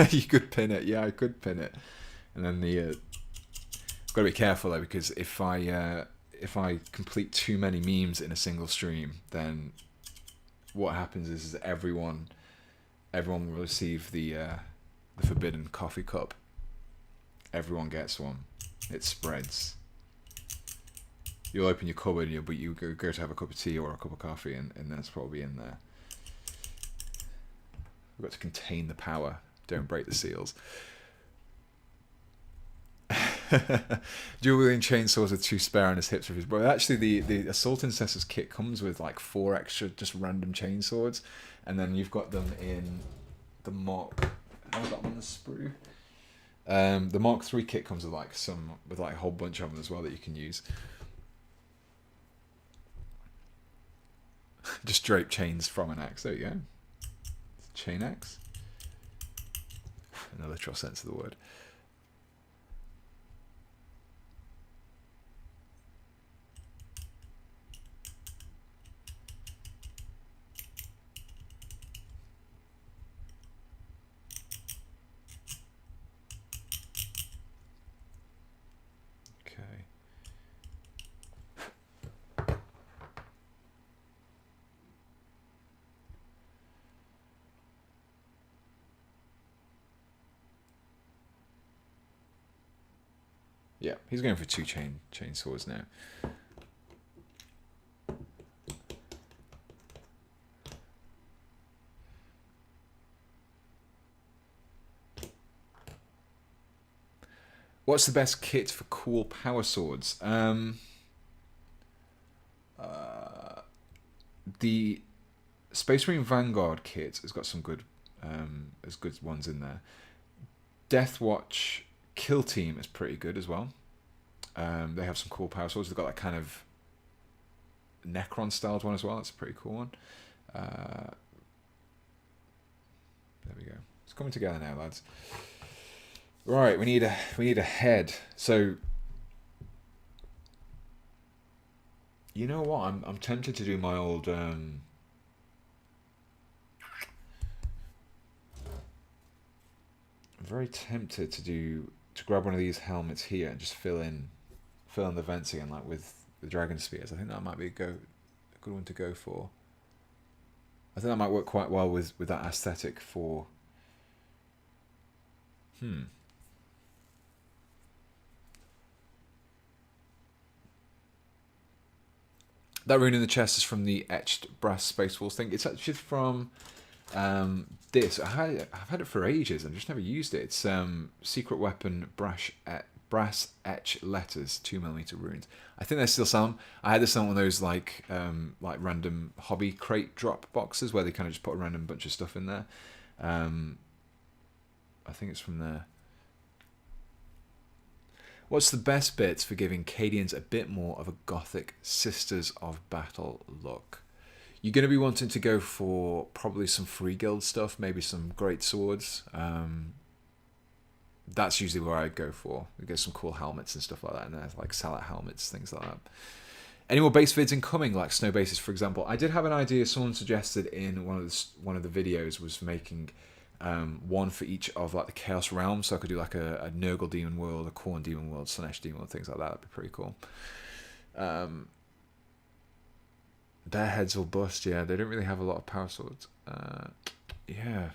You could pin it. Yeah, I could pin it. And then the got to be careful though, because if I complete too many memes in a single stream, then what happens is everyone will receive the forbidden coffee cup. Everyone gets one. It spreads. You'll open your cupboard, but you go to have a cup of tea or a cup of coffee, and that's probably in there. We've got to contain the power. Don't break the seals. Dual wielding chainsaws with 2 spare on his hips with his bro. Actually, the Assault Incessors kit comes with like 4 extra just random chainswords, and then you've got them in the Mark. Have I got them on the sprue? The Mark III kit comes with like a whole bunch of them as well that you can use. Just drape chains from an axe. There you go. Chain axe. In the literal sense of the word. Yeah, he's going for 2 chainswords now. What's the best kit for cool power swords? The Space Marine Vanguard kit has got some good ones in there. Deathwatch Kill Team is pretty good as well. They have some cool power swords. They've got that kind of Necron styled one as well. That's a pretty cool one. There we go. It's coming together now, lads. Right, we need a head. So you know what? I'm tempted to do my old I'm very tempted to grab one of these helmets here and just fill in the vents again, like with the dragon spears. I think that might be a good one to go for. I think that might work quite well with that aesthetic for. That rune in the chest is from the etched brass Space Wolves thing. It's actually from this. I've had it for ages. I've just never used it. It's secret weapon brass etch letters 2mm runes. I think there's still some. I had this on one of those like random hobby crate drop boxes where they kind of just put a random bunch of stuff in there. I think it's from there. What's the best bits for giving Cadians a bit more of a gothic Sisters of Battle look? You're going to be wanting to go for probably some free guild stuff, maybe some great swords. That's usually where I'd go for. We get some cool helmets and stuff like that in there, like Salat helmets, things like that. Any more base vids incoming, like snow bases, for example? I did have an idea. Someone suggested in one of the videos was making one for each of like the Chaos Realms, so I could do like a Nurgle Demon World, a Khorne Demon World, Slanesh Demon World, things like that. That'd be pretty cool. Their heads will bust. Yeah, they don't really have a lot of power swords. Yeah.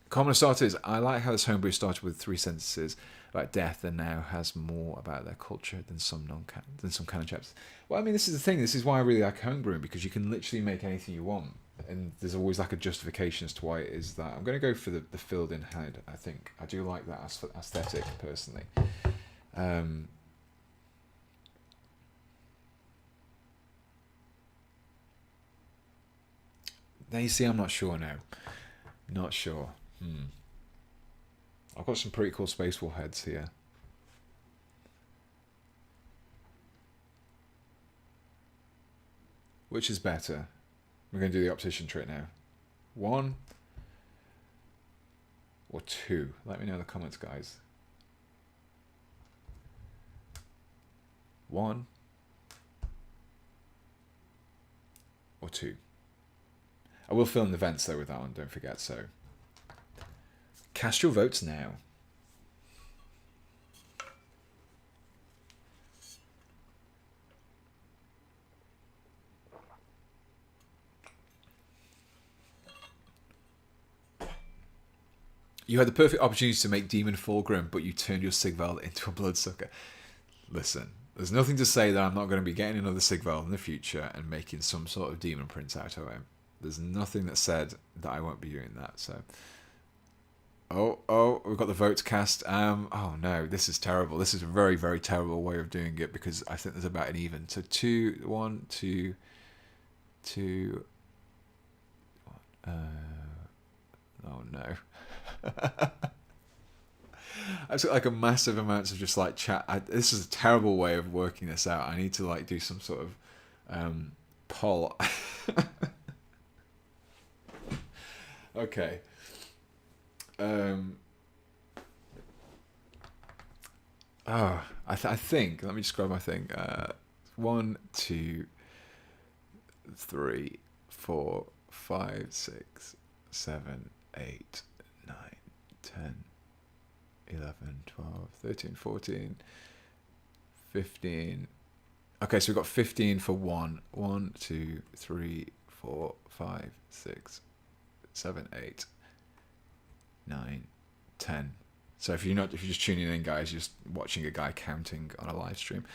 Common starters. I like how this homebrew started with 3 sentences about death and now has more about their culture than some canon chapters. Well, I mean, this is the thing. This is why I really like homebrewing, because you can literally make anything you want, and there's always like a justification as to why it is that. I'm going to go for the filled-in head. I think I do like that aesthetic personally. Now you see, I'm not sure now. Not sure. I've got some pretty cool Space Wolf heads here. Which is better? We're going to do the optician trick now. 1 or 2? Let me know in the comments, guys. 1 or 2? I will film the vents though with that one, don't forget, so cast your votes now. You had the perfect opportunity to make Demon Fulgrim, but you turned your Sigval into a Bloodsucker. Listen, there's nothing to say that I'm not going to be getting another Sigval in the future and making some sort of Demon Prince out of him. There's nothing that said that I won't be doing that. So, oh, we've got the votes cast. Oh no, this is terrible. This is a very, very terrible way of doing it, because I think there's about an even. So 2, 1, 2, 2. Oh no. I've got like a massive amounts of just like chat. This is a terrible way of working this out. I need to like do some sort of poll. Okay. I think. Let me just grab my thing. 1, 2, 3, 4, 5, 6, 7, 8, 9, 10, 11, 12, 13, 14, 15. Okay, so we've got 15 for 1. 1, 2, 3, 4, 5, 6, 7, 8, 9, 10. So if you're just tuning in, guys, you're just watching a guy counting on a live stream.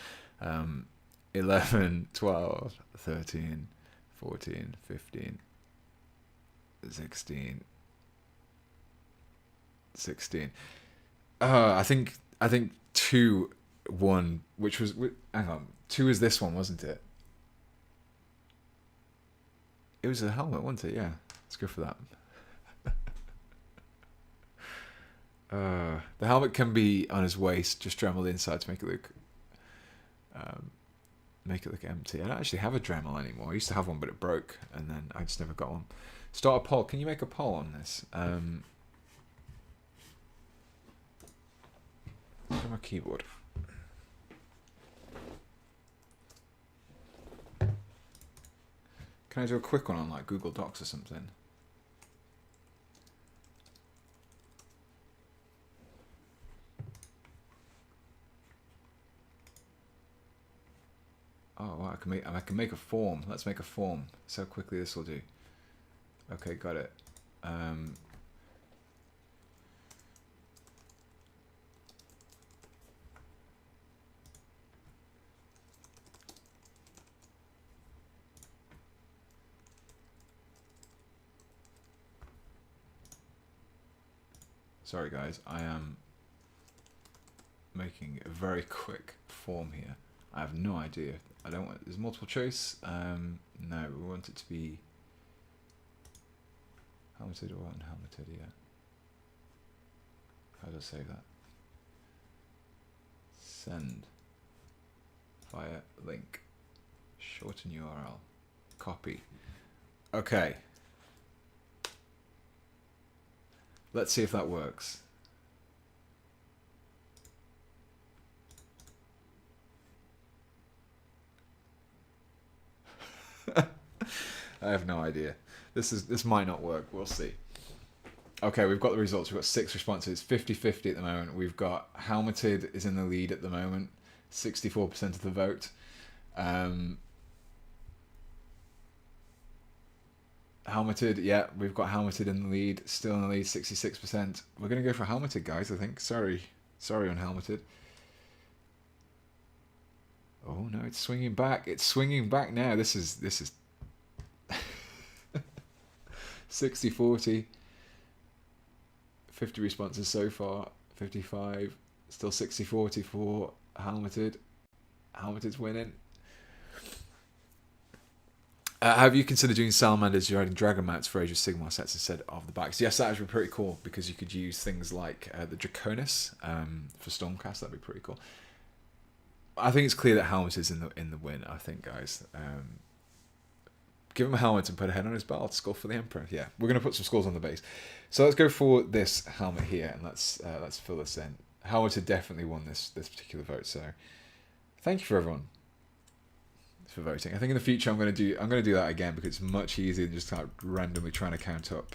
11, 12, 13, 14, 15, 16. I think 2, 1, which was, hang on, 2 is this one, wasn't it? It was a helmet, wasn't it? Yeah, let's go for that. The helmet can be on his waist, just Dremel the inside to make it look empty. I don't actually have a Dremel anymore. I used to have one, but it broke, and then I just never got one. Start a poll. Can you make a poll on this? On my keyboard. Can I do a quick one on like Google Docs or something? Oh, wow, I can make a form. Let's make a form. So quickly this will do. Okay, got it. Sorry guys, I am making a very quick form here. I have no idea. I don't want, there's multiple choice. No, we want it to be helmeted or unhelmeted, yeah. How do I save that? Send via link. Shorten URL. Copy. Okay. Let's see if that works. I have no idea. This might not work. We'll see. Okay, we've got the results. We've got 6 responses, 50-50 at the moment. We've got helmeted is in the lead at the moment, 64% of the vote. Helmeted, yeah, we've got helmeted in the lead, still in the lead, 66%. We're going to go for helmeted, guys, I think. Sorry, unhelmeted. Oh no, it's swinging back. It's swinging back now. This is 60-40. 50 responses so far. 55. Still 60-40 for helmeted. Helmeted's winning. Have you considered doing salamanders? You're adding dragon mats for Age of Sigmar sets instead of the backs. Yes, that would be pretty cool because you could use things like the Draconis for Stormcast. That'd be pretty cool. I think it's clear that helmet is in the win. I think, guys. Give him a helmet and put a head on his belt. Skull for the Emperor. Yeah, we're gonna put some skulls on the base. So let's go for this helmet here and let's fill this in. Helmet had definitely won this particular vote. So thank you for everyone for voting. I think in the future I'm gonna do that again because it's much easier than just like randomly trying to count up.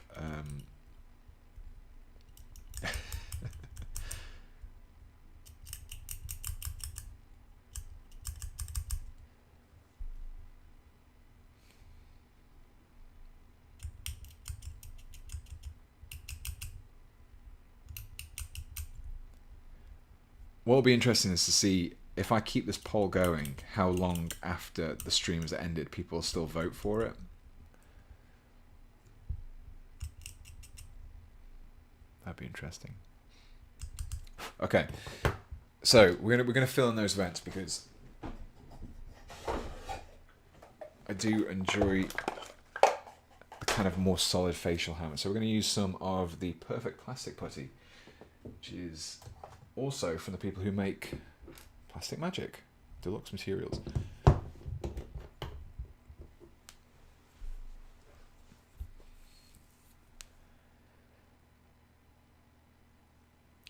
What will be interesting is to see if I keep this poll going, how long after the streams are ended people still vote for it. That'd be interesting. Okay, so we're gonna fill in those events because I do enjoy the kind of more solid facial helmet. So we're gonna use some of the Perfect Plastic Putty, which is also from the people who make Plastic Magic Deluxe Materials.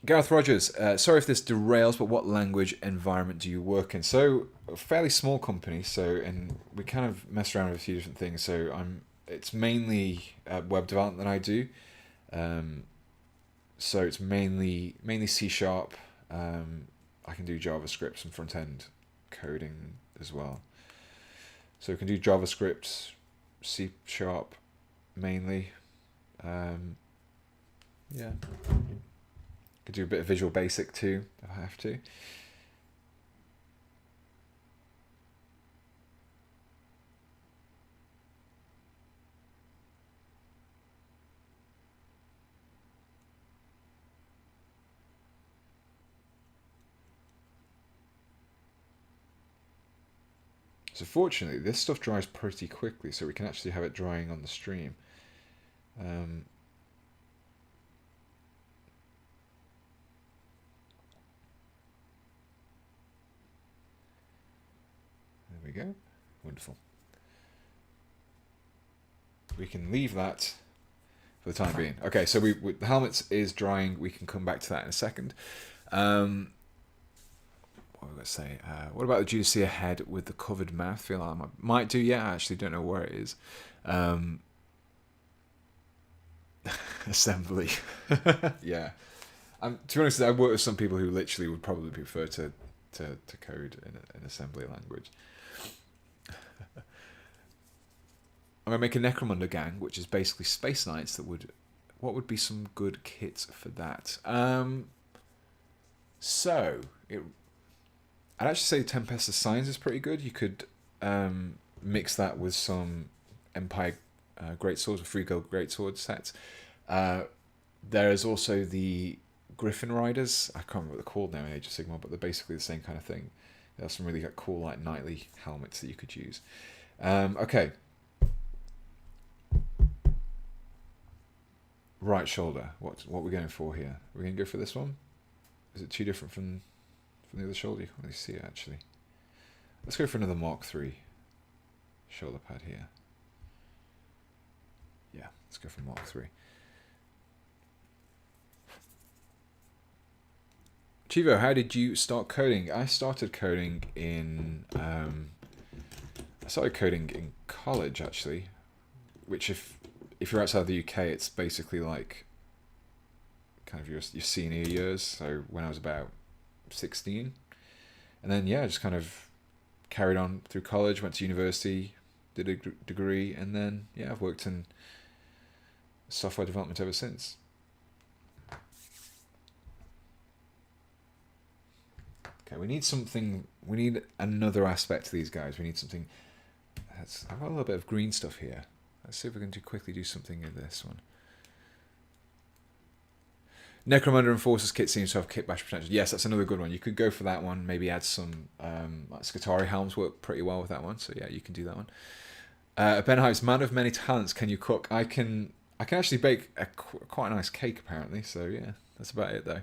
Gareth Rogers, sorry if this derails, but what language environment do you work in? So, a fairly small company, and we kind of mess around with a few different things. So, it's mainly web development that I do. So it's mainly C#. I can do JavaScript and front end coding as well. So we can do JavaScript, C# mainly. Yeah. Could do a bit of Visual Basic too if I have to. So fortunately, this stuff dries pretty quickly, so we can actually have it drying on the stream. There we go. Wonderful. We can leave that for the time being. Okay, so the helmet is drying. We can come back to that in a second. What what have I got to say? What about the juicy ahead with the covered mouth? Feel like I might do. Yeah, I actually don't know where it is. Assembly. Yeah. To be honest, I work with some people who literally would probably prefer to code in assembly language. I'm gonna make a Necromunda gang, which is basically Space Knights. What would be some good kits for that? I'd actually say Tempest of Signs is pretty good. You could mix that with some Empire Greatswords or Free Gold Greatsword sets. There is also the Griffin Riders. I can't remember what they're called now in Age of Sigmar, but they're basically the same kind of thing. There's some really cool like knightly helmets that you could use. Okay. Right shoulder. What are we going for here? Are we going to go for this one? Is it too different from the other shoulder? You can't really see it actually. Let's go for another Mark III shoulder pad here. Yeah, let's go for Mark III. Chivo, how did you start coding? I started coding in college actually, which if you're outside of the UK, it's basically like kind of your senior years. So when I was about 16, and then yeah, just kind of carried on through college, went to university, did a degree, and then yeah, I've worked in software development ever since. Okay, we need another aspect to these guys. We need something. I've got a little bit of green stuff here. Let's see if we can quickly do something in this one. Necromunda Enforcers kit seems to have kitbash potential. Yes, that's another good one. You could go for that one. Maybe add some like Skitarii helms work pretty well with that one. So yeah, you can do that one. Ben Hives, man of many talents. Can you cook? I can actually bake quite a nice cake apparently. So yeah, that's about it though.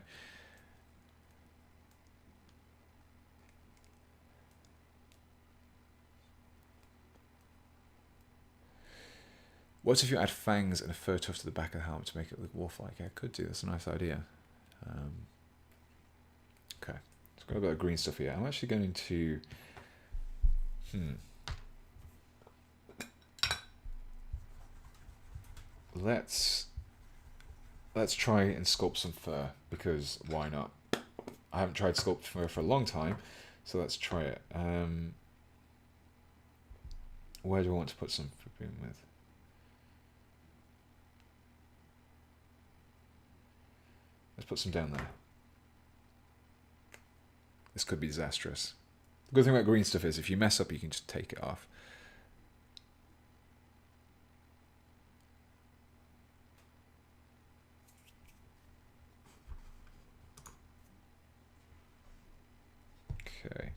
What if you add fangs and a fur tuft to the back of the helmet to make it look wolf-like? Yeah, I could do. That's a nice idea. Okay, it's got a bit of green stuff here. I'm actually going to... Let's try and sculpt some fur, because why not? I haven't tried sculpt fur for a long time, so let's try it. Where do I want to put some to begin with? Let's put some down there. This could be disastrous. The good thing about green stuff is if you mess up, you can just take it off. Okay.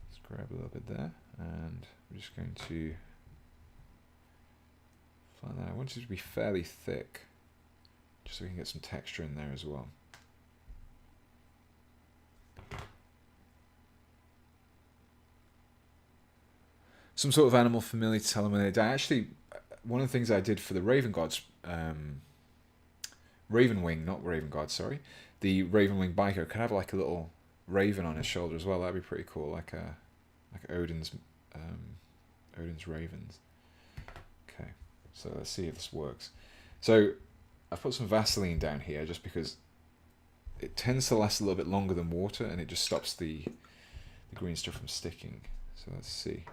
Let's grab a little bit there, and we're just going to find that. I want it to be fairly thick, just so we can get some texture in there as well. Some sort of animal familiar to eliminate. One of the things I did for the Raven Gods, Ravenwing, not Raven God, sorry, the Ravenwing biker could have like a little raven on his shoulder as well. That'd be pretty cool, like Odin's ravens. Okay, so let's see if this works. So I've put some Vaseline down here just because it tends to last a little bit longer than water, and it just stops the green stuff from sticking. So let's see.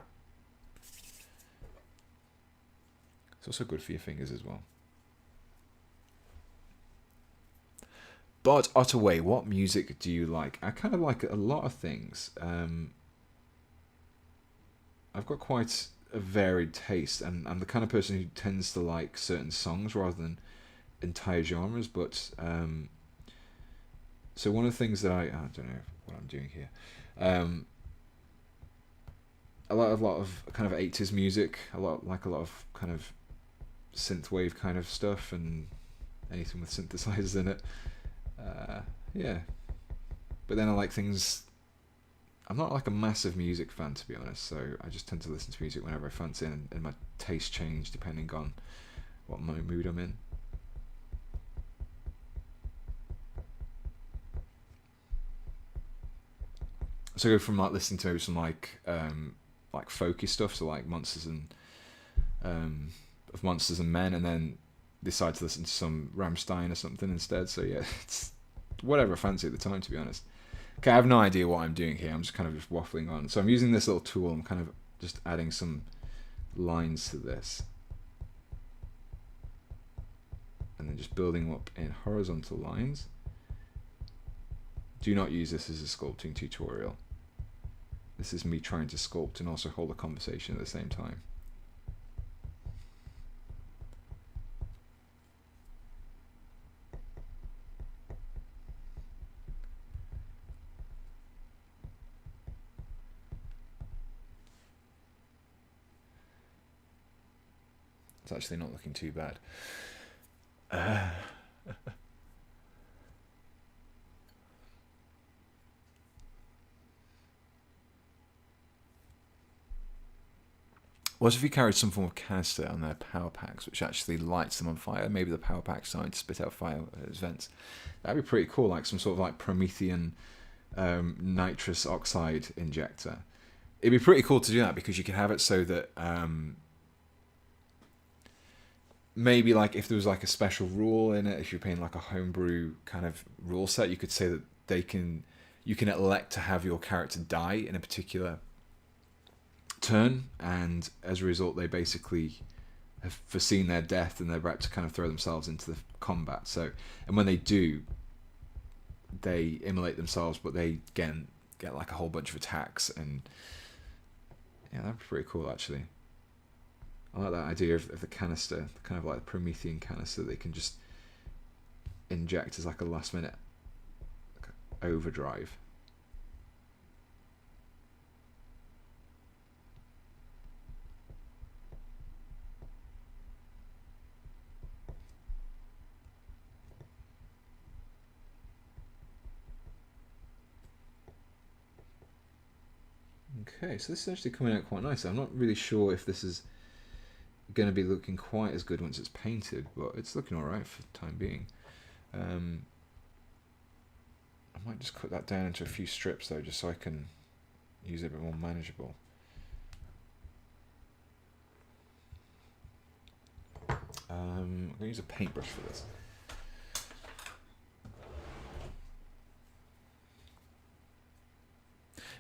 It's also good for your fingers as well. But Ottaway, what music do you like? I kind of like a lot of things. I've got quite a varied taste, and I'm the kind of person who tends to like certain songs rather than entire genres. But so one of the things that I don't know what I'm doing here. A lot of kind of 80s music, a lot of kind of synthwave kind of stuff, and anything with synthesizers in it. Yeah, but then I like things. I'm not like a massive music fan, to be honest, so I just tend to listen to music whenever I fancy it, and my taste change depending on what mood I'm in. So I go from like listening to maybe some like folky stuff, so like monsters and of Monsters and Men, and then decide to listen to some Rammstein or something instead. So yeah, it's whatever I fancy at the time, to be honest. Okay, I have no idea what I'm doing here. I'm just kind of just waffling on. So I'm using this little tool. I'm kind of just adding some lines to this, and then just building up in horizontal lines. Do not use this as a sculpting tutorial. This is me trying to sculpt and also hold a conversation at the same time. It's actually not looking too bad. What if you carried some form of canister on their power packs, which actually lights them on fire? Maybe the power pack's starting to spit out fire as vents. That'd be pretty cool, like some sort of like Promethean nitrous oxide injector. It'd be pretty cool to do that, because you could have it so that maybe like if there was like a special rule in it, if you're playing like a homebrew kind of rule set, you could say that you can elect to have your character die in a particular turn, and as a result they basically have foreseen their death and they're about to kind of throw themselves into the combat. So, and when they do, they immolate themselves, but they again get like a whole bunch of attacks, and yeah, that'd be pretty cool actually. I like that idea of the canister, kind of like the Promethean canister they can just inject as like a last minute overdrive. Okay, so this is actually coming out quite nice. I'm not really sure if this is going to be looking quite as good once it's painted, but it's looking alright for the time being. I might just cut that down into a few strips though, just so I can use it a bit more manageable. I'm going to use a paintbrush for this.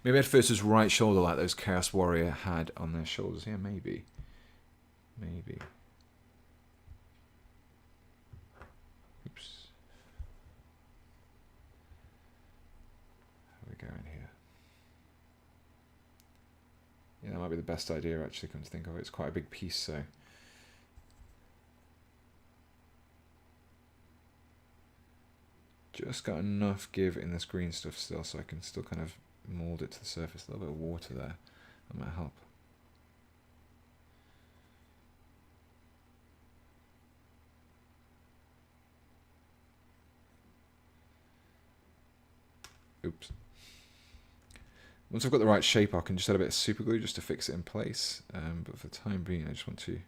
Maybe at first his right shoulder like those Chaos Warrior had on their shoulders. Yeah, maybe. Maybe. Oops. How are we going here? Yeah, that might be the best idea actually, come to think of it. It's quite a big piece, so. Just got enough give in this green stuff still, so I can still kind of mould it to the surface. A little bit of water there, that might help. Oops. Once I've got the right shape, I can just add a bit of super glue just to fix it in place. But for the time being, I just want to.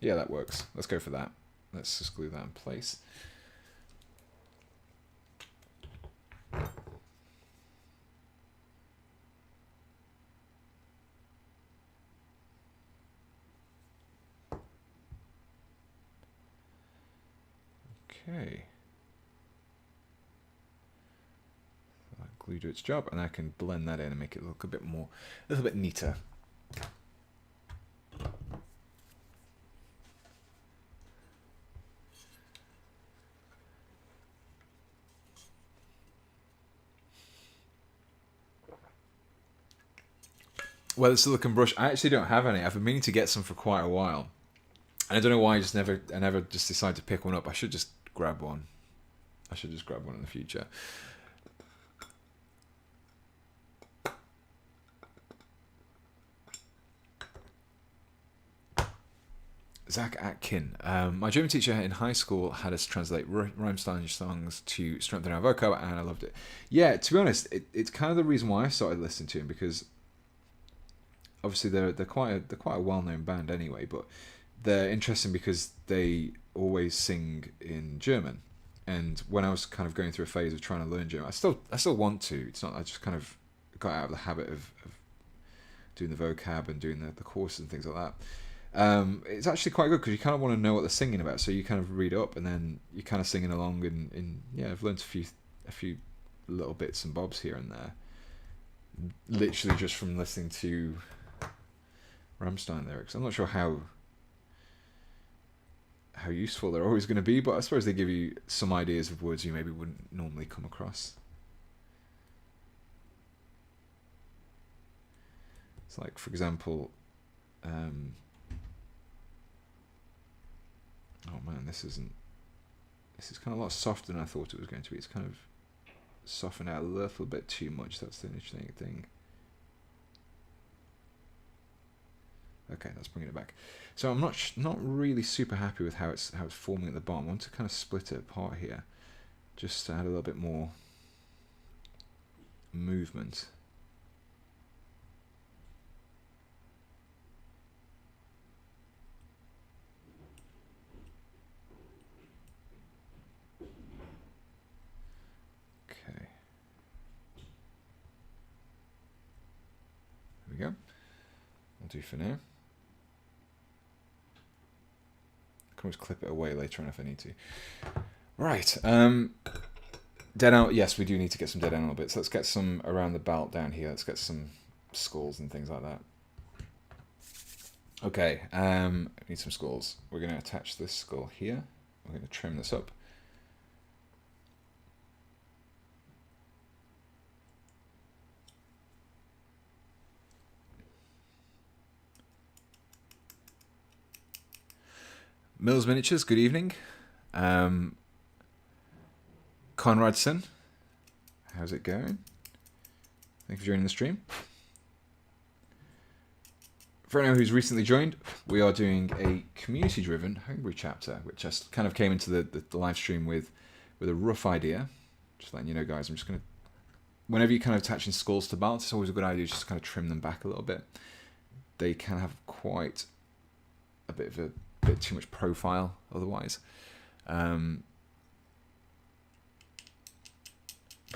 Yeah, that works. Let's go for that. Let's just glue that in place. Okay. That glue do its job, and I can blend that in and make it look a bit more, a little bit neater. Well, the silicone brush, I actually don't have any. I've been meaning to get some for quite a while. And I don't know why I never just decided to pick one up. I should just grab one. I should just grab one in the future. Zach Atkin. My German teacher in high school had us translate Rammstein songs to strengthen our vocab, and I loved it. Yeah, to be honest, it's kind of the reason why I started listening to him, because obviously they're quite a well-known band anyway, but they're interesting because they always sing in German. And when I was kind of going through a phase of trying to learn German, I still want to. It's not. I just kind of got out of the habit of doing the vocab and doing the courses and things like that. It's actually quite good because you kind of want to know what they're singing about, so you kind of read up and then you're kind of singing along. And yeah, I've learned a few little bits and bobs here and there, literally just from listening to Rammstein lyrics. I'm not sure how useful they're always going to be, but I suppose they give you some ideas of words you maybe wouldn't normally come across. It's like, for example, oh man, this is kind of a lot softer than I thought it was going to be. It's kind of softened out a little bit too much. That's the interesting thing. Okay, that's bringing it back. So I'm not really super happy with how it's forming at the bottom. I want to kind of split it apart here, just to add a little bit more movement. Okay. There we go. I'll do for now. I can always clip it away later on if I need to. Right. Dead animal. Yes, we do need to get some dead animal bits. Let's get some around the belt down here. Let's get some skulls and things like that. Okay. Need some skulls. We're going to attach this skull here. We're going to trim this up. Mills Miniatures, good evening. Conradson, how's it going? Thank you for joining the stream. For anyone who's recently joined, we are doing a community-driven homebrew chapter, which I kind of came into the live stream with a rough idea. Just letting you know, guys, I'm just going to... Whenever you're kind of attaching skulls to belts, it's always a good idea just to kind of trim them back a little bit. They can have quite a bit too much profile otherwise. But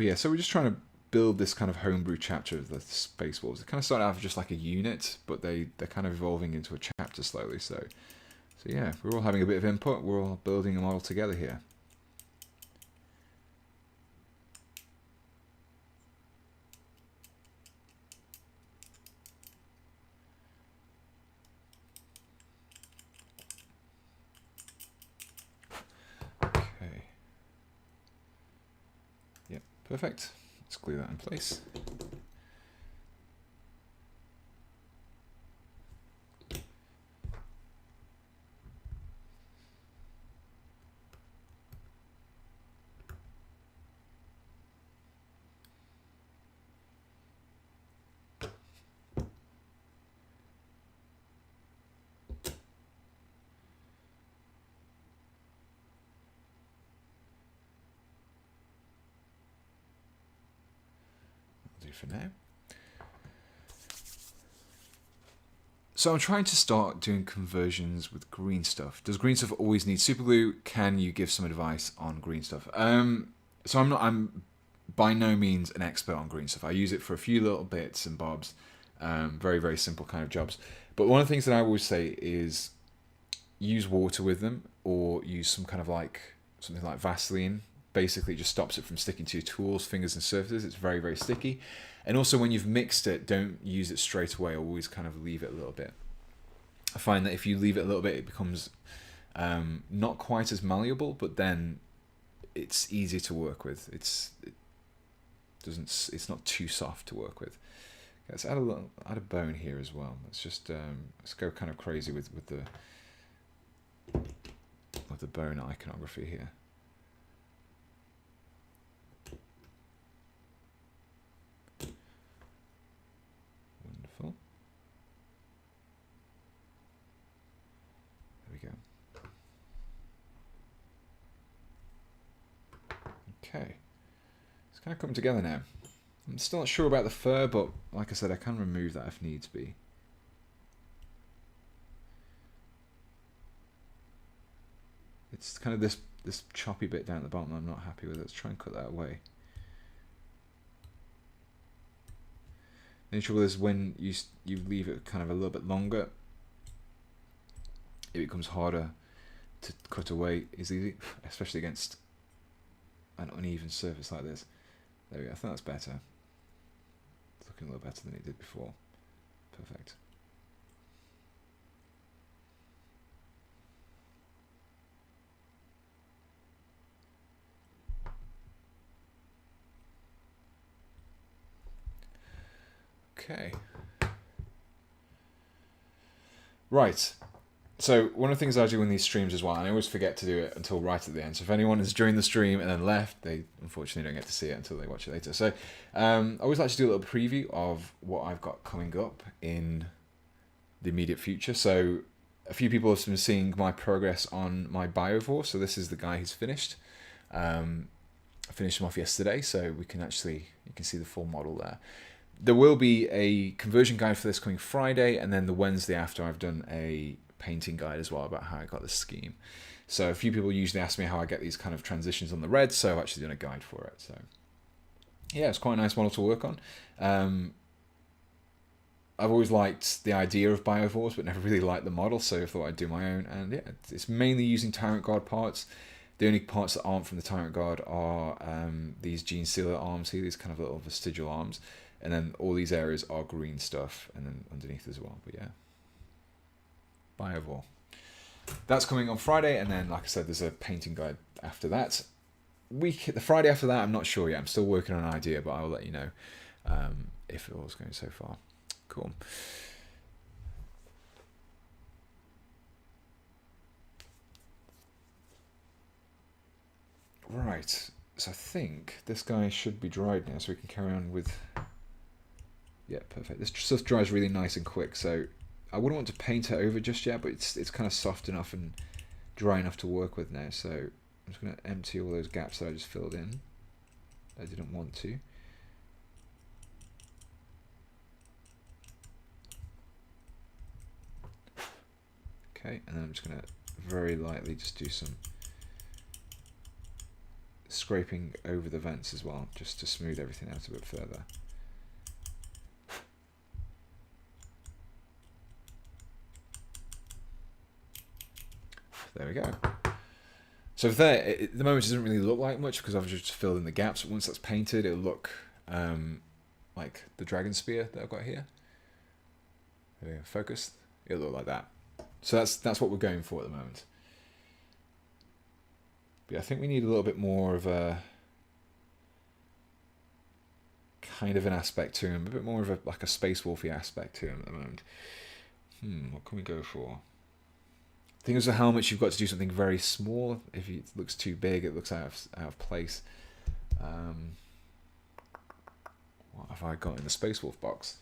yeah, so we're just trying to build this kind of homebrew chapter of the Space Wolves. It kind of started out as just like a unit, but they're kind of evolving into a chapter slowly. So yeah, we're all having a bit of input. We're all building them all together here. Perfect. Let's glue that in place. For now. So I'm trying to start doing conversions with green stuff. Does green stuff always need super glue? Can you give some advice on green stuff? So I'm by no means an expert on green stuff. I use it for a few little bits and bobs, very, very simple kind of jobs. But one of the things that I always say is use water with them, or use some kind of something like Vaseline. Basically, it just stops it from sticking to your tools, fingers, and surfaces. It's very, very sticky. And also, when you've mixed it, don't use it straight away. Always kind of leave it a little bit. I find that if you leave it a little bit, it becomes not quite as malleable, but then it's easier to work with. It's not too soft to work with. Let's add a bone here as well. Let's go kind of crazy with the bone iconography here. Wonderful. There we go. Okay. It's kind of come together now. I'm still not sure about the fur, but like I said, I can remove that if needs be. it's kind of this choppy bit down at the bottom I'm not happy with. Let's try and cut that away. The trouble is when you leave it kind of a little bit longer, it becomes harder to cut away easily, especially against an uneven surface like this. There we go. I think that's better. It's looking a little better than it did before. Perfect. Okay. Right. So one of the things I do in these streams as well, and I always forget to do it until right at the end. So if anyone is during the stream and then left, they unfortunately don't get to see it until they watch it later. So I always like to do a little preview of what I've got coming up in the immediate future. So a few people have been seeing my progress on my biovore. So this is the guy who's finished. I finished him off yesterday, so you can see the full model there. There will be a conversion guide for this coming Friday, and then the Wednesday after I've done a painting guide as well about how I got this scheme. So a few people usually ask me how I get these kind of transitions on the red, so I've actually done a guide for it. So yeah, it's quite a nice model to work on. I've always liked the idea of biovores, but never really liked the model, so I thought I'd do my own. And yeah, it's mainly using Tyrant Guard parts. The only parts that aren't from the Tyrant Guard are these Gene Sealer arms here, these kind of little vestigial arms. And then all these areas are green stuff, and then underneath as well. But yeah, biovore. That's coming on Friday, and then, like I said, there's a painting guide after that. The Friday after that, I'm not sure yet. I'm still working on an idea, but I will let you know if it all's going so far. Cool. Right. So I think this guy should be dried now, so we can carry on with. Yeah, perfect. This stuff dries really nice and quick, so I wouldn't want to paint it over just yet, but it's kind of soft enough and dry enough to work with now. So I'm just going to empty all those gaps that I just filled in. I didn't want to. Okay, and then I'm just going to very lightly just do some scraping over the vents as well, just to smooth everything out a bit further. There we go. So there, at the moment it doesn't really look like much because I've just filled in the gaps. But once that's painted, it'll look like the dragon spear that I've got here. There we go, focused. It'll look like that. So that's what we're going for at the moment. But yeah, I think we need a little bit more of a kind of an aspect to him, a bit more of like a Space Wolfy aspect to him at the moment. What can we go for? I think as a helmet, you've got to do something very small. If it looks too big, it looks out of place. What have I got in the Space Wolf box?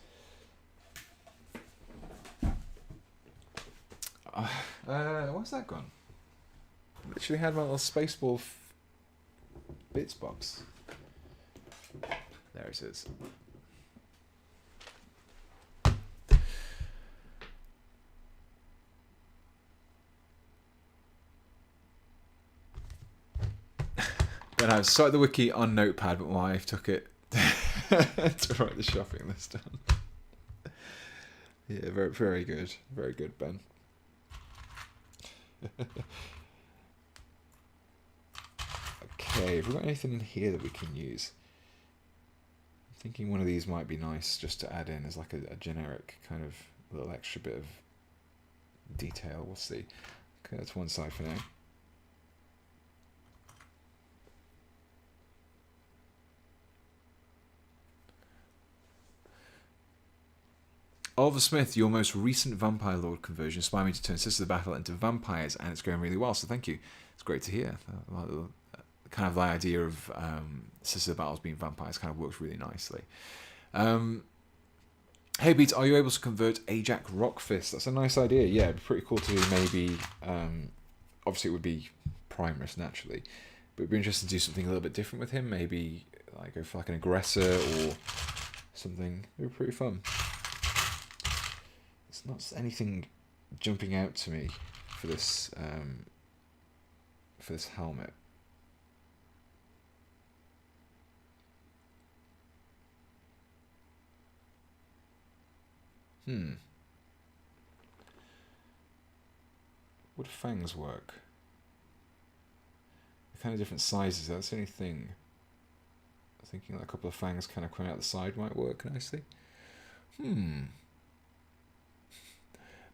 Where's that gone? I literally had my little Space Wolf bits box. There it is. When I started the wiki on Notepad, but my wife took it to write the shopping list down. Yeah, very good. Very good, Ben. Okay, have we got anything in here that we can use? I'm thinking one of these might be nice just to add in as like a generic kind of little extra bit of detail. We'll see. Okay, that's one side for now. Oliver Smith, your most recent Vampire Lord conversion inspired me to turn Sisters of the Battle into vampires, and it's going really well, so thank you. It's great to hear. Kind of the idea of Sisters of the Battles being vampires kind of works really nicely. Hey Beats, are you able to convert Ajax Rockfist? That's a nice idea. Yeah, it'd be pretty cool to do maybe... obviously it would be Primaris naturally, but it'd be interesting to do something a little bit different with him. Maybe like go for like an aggressor or something. It'd be pretty fun. It's not anything jumping out to me for this for this helmet. Would fangs work? They're kind of different sizes, that's the only thing. I'm thinking that a couple of fangs kind of coming out the side might work nicely.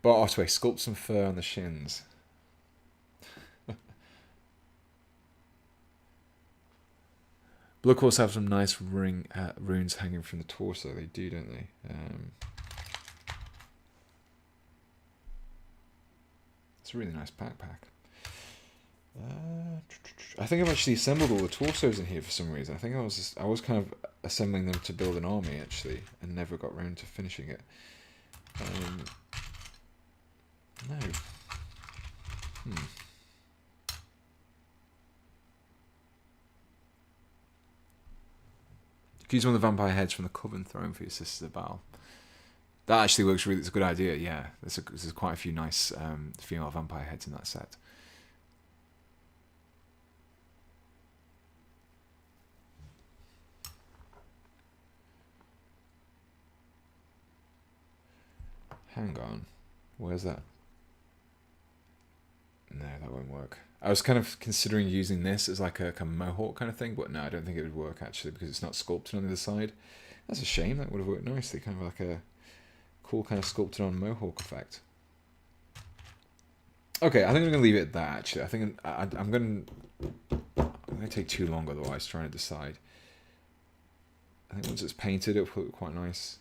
But Otway, sculpt some fur on the shins. Blood Corps have some nice runes hanging from the torso. They do, don't they? It's a really nice backpack. I think I've actually assembled all the torsos in here for some reason. I think I was kind of assembling them to build an army actually, and never got round to finishing it. No. You can use one of the vampire heads from the Coven throne for your Sisters of Baal. That actually works really. It's a good idea. Yeah, there's quite a few nice female vampire heads in that set. Hang on, where's that? No, that won't work. I was kind of considering using this as like a mohawk kind of thing, but no, I don't think it would work actually because it's not sculpted on the other side. That's a shame. That would have worked nicely, kind of like a cool kind of sculpted on mohawk effect. Okay, I think I'm gonna leave it at that. Actually, I think I'm gonna take too long otherwise trying to decide. I think once it's painted, it'll look quite nice.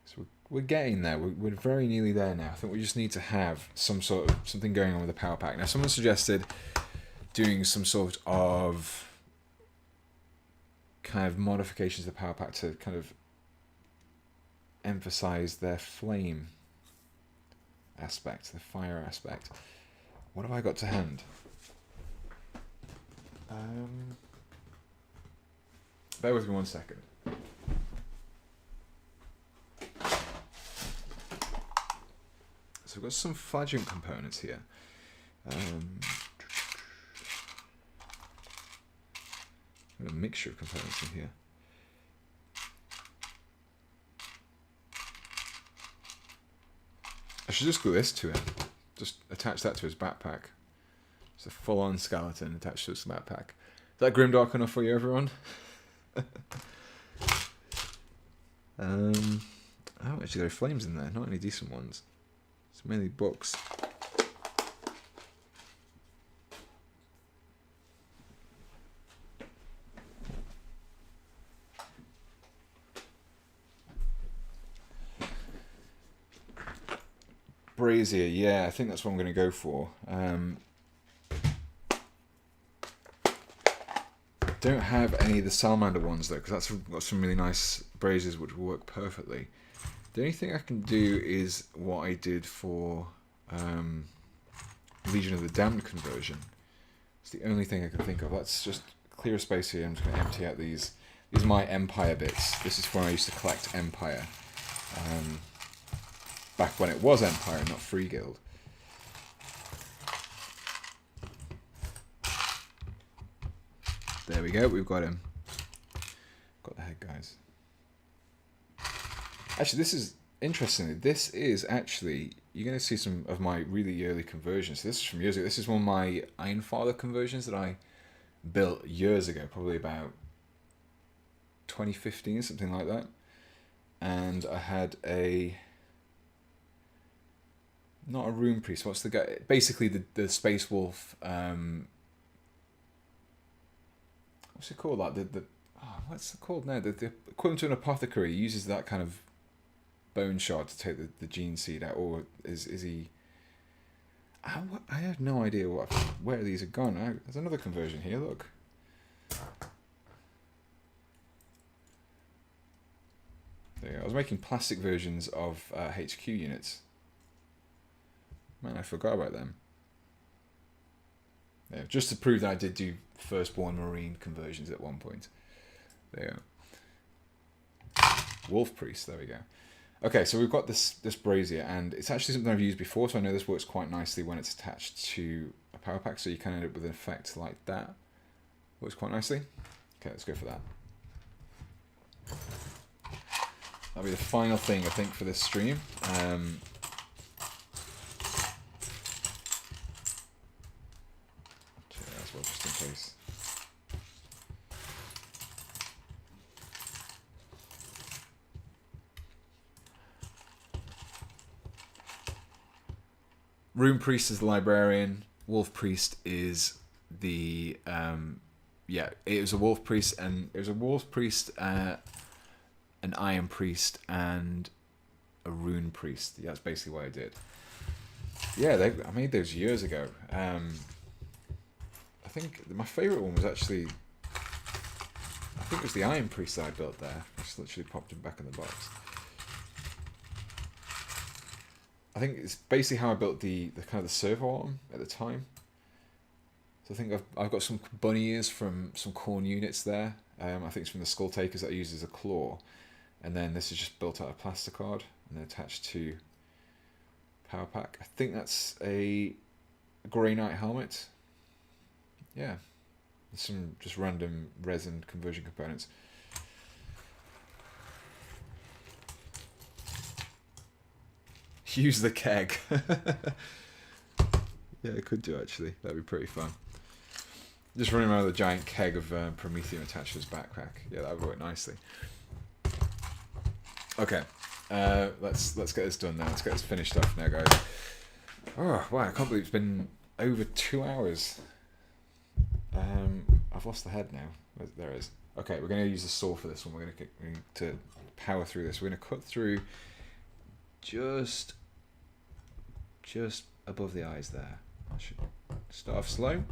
So we're getting there. We're very nearly there now. I think we just need to have something going on with the power pack. Now, someone suggested doing some sort of kind of modifications to the power pack to kind of emphasize their flame aspect, the fire aspect. What have I got to hand? Bear with me 1 second. So we've got some flagellant components here. A mixture of components in here. I should just glue this to him. Just attach that to his backpack. It's a full-on skeleton attached to his backpack. Is that grimdark enough for you, everyone? Oh, actually there are flames in there. Not any decent ones. It's mainly books. Brazier, yeah, I think that's what I'm going to go for. Don't have any of the salamander ones though, because that's got some really nice braziers which will work perfectly. The only thing I can do is what I did for Legion of the Damned conversion. It's the only thing I can think of. Let's just clear a space here. I'm just going to empty out these. These are my Empire bits. This is when I used to collect Empire. Back when it was Empire, not Free Guild. There we go, we've got him. Got the head, guys. Actually, this is, interestingly, this is actually, you're going to see some of my really early conversions. This is from years ago. This is one of my Ironfather conversions that I built years ago, probably about 2015, something like that. And I had a... Not a rune priest. What's the guy? Basically, the Space Wolf. What's it called? Like what's it called now? The equivalent to an apothecary uses that kind of bone shard to take the gene seed out, or is he? I have no idea where these are gone. There's another conversion here. Look. There you go. I was making plastic versions of HQ units. Man, I forgot about them. Yeah, just to prove that I did do Firstborn Marine conversions at one point. There you go. Wolf Priest, there we go. Okay, so we've got this brazier, and it's actually something I've used before, so I know this works quite nicely when it's attached to a power pack, so you can end up with an effect like that. Works quite nicely. Okay, let's go for that. That'll be the final thing, I think, for this stream. As well, just in case. Rune Priest is the librarian. Wolf Priest is the yeah. It was a Wolf Priest, and it was a Wolf Priest, an Iron Priest, and a Rune Priest. Yeah, that's basically what I did. Yeah, I made those years ago. I think my favorite one was actually, I think it was the Iron Priest that I built there. I just literally popped him back in the box. I think it's basically how I built the kind of the servo arm at the time. So I think I've got some bunny ears from some corn units there. I think it's from the skull takers that I used as a claw, and then this is just built out of plasticard and then attached to power pack. I think that's a Grey Knight helmet. Yeah, some just random resin conversion components. Use the keg. Yeah, I could do actually. That'd be pretty fun. Just running around with a giant keg of Prometheum attached to his backpack. Yeah, that would work nicely. Okay, let's get this done now. Let's get this finished off now, guys. Oh wow, I can't believe it's been over 2 hours. I've lost the head now. There it is. Okay, we're going to use a saw for this one. We're going to power through this. We're going to cut through just above the eyes there. I should start off slow,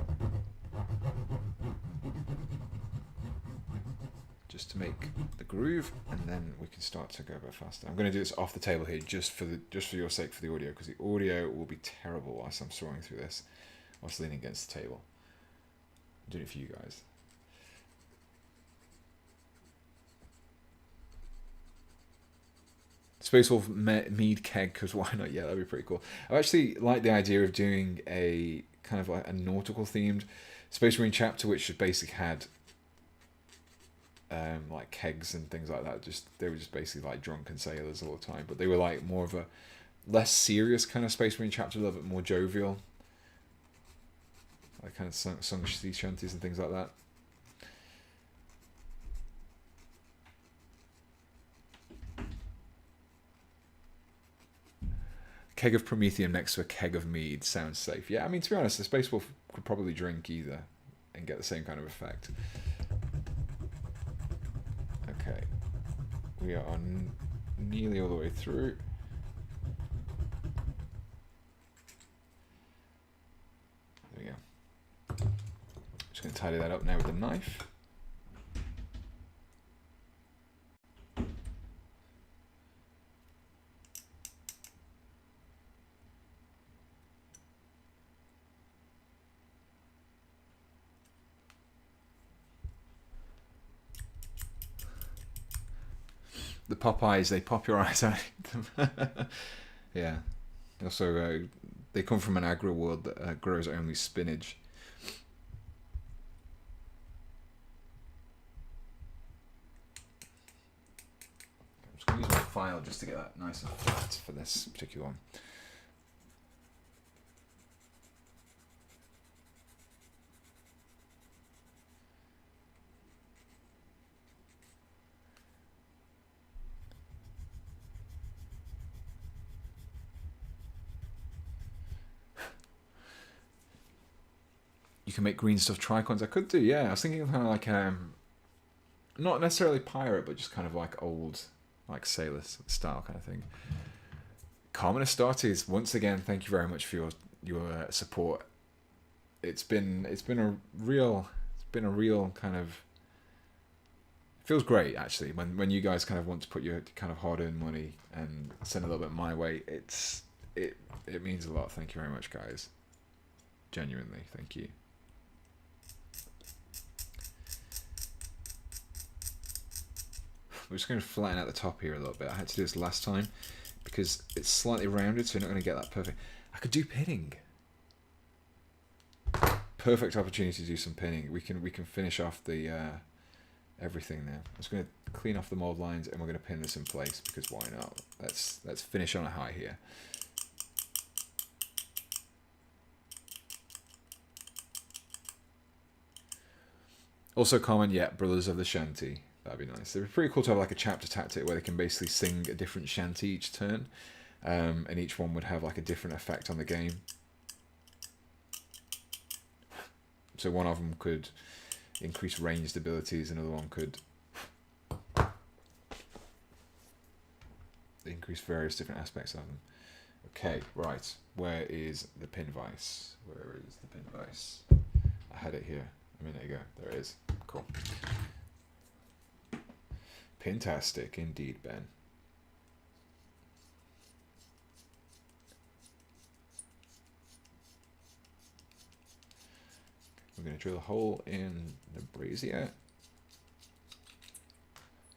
just to make the groove, and then we can start to go a bit faster. I'm going to do this off the table here, just for your sake, for the audio, because the audio will be terrible whilst I'm sawing through this, whilst leaning against the table. I'm doing it for you guys. Space Wolf mead keg, because why not? Yeah, that'd be pretty cool. I actually like the idea of doing a kind of like a nautical themed Space Marine chapter, which basically had like kegs and things like that. They were just basically like drunken sailors all the time, but they were like more of a less serious kind of Space Marine chapter, a little bit more jovial, like kind of sung sea shanties and things like that. Keg of Prometheum next to a keg of mead sounds safe. Yeah, I mean, to be honest, the Space Wolf could probably drink either and get the same kind of effect. Okay, we are nearly all the way through. There we go. Just going to tidy that up now with a knife. The pop eyes, they pop your eyes out. Yeah. Also, they come from an agro world that grows only spinach. I'm just going to use my file just to get that nice and flat for this particular one. You can make green stuff tricons. I could do, yeah. I was thinking of kind of like not necessarily pirate, but just kind of like old, like sailor style kind of thing. Carmen Astartes, once again, thank you very much for your support. It's been a real kind of, it feels great actually when you guys kind of want to put your kind of hard-earned money and send a little bit my way. It means a lot. Thank you very much, guys. Genuinely, thank you. we're just going to flatten out the top here a little bit. I had to do this last time because it's slightly rounded, so you're not going to get that perfect. I could do pinning. Perfect opportunity to do some pinning. We can finish off the everything now. I'm just going to clean off the mold lines, and we're going to pin this in place because why not? Let's finish on a high here. Also comment, yeah, Brothers of the Shanty. That'd be nice. It'd be pretty cool to have like a chapter tactic where they can basically sing a different shanty each turn, and each one would have like a different effect on the game. So one of them could increase ranged abilities, another one could increase various different aspects of them. Okay, right. Where is the pin vise? Where is the pin vise? I had it here a minute ago. There it is. Cool. Pintastic indeed, Ben. We're going to drill a hole in the brazier,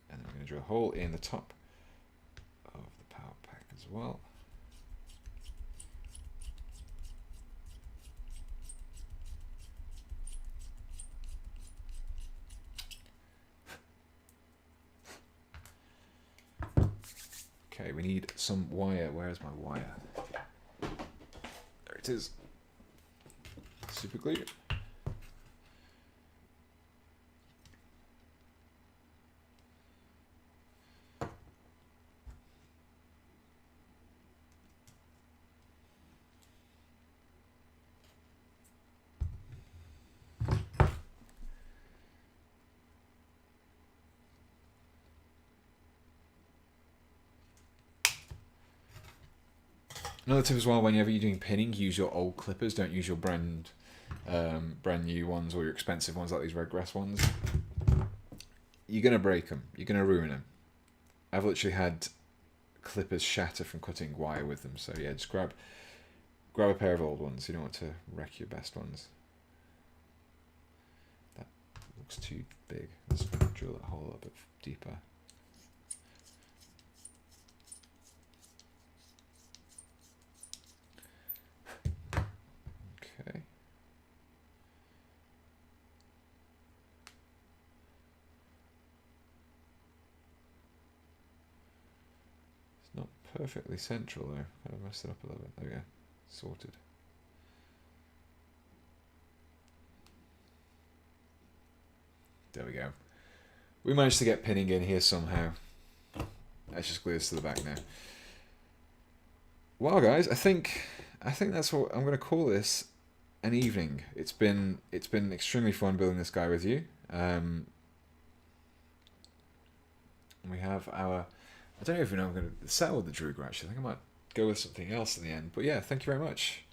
and then we're going to drill a hole in the top of the power pack as well. Okay, we need some wire. Where's my wire? There it is. Super glue. Another tip as well, whenever you're doing pinning, use your old clippers. Don't use your brand new ones or your expensive ones like these red grass ones. You're going to break them. You're going to ruin them. I've literally had clippers shatter from cutting wire with them. So yeah, just grab a pair of old ones. You don't want to wreck your best ones. That looks too big. Let's drill that hole a bit deeper. Okay. It's not perfectly central though. Kind of messed it up a little bit. There we go. Sorted. There we go. We managed to get pinning in here somehow. Let's just glue this to the back now. Well, guys, I think that's what I'm going to call this an evening. It's been extremely fun building this guy with you. We have our, I don't even know if I'm going to settle with the Druger actually. I think I might go with something else in the end. But yeah, thank you very much.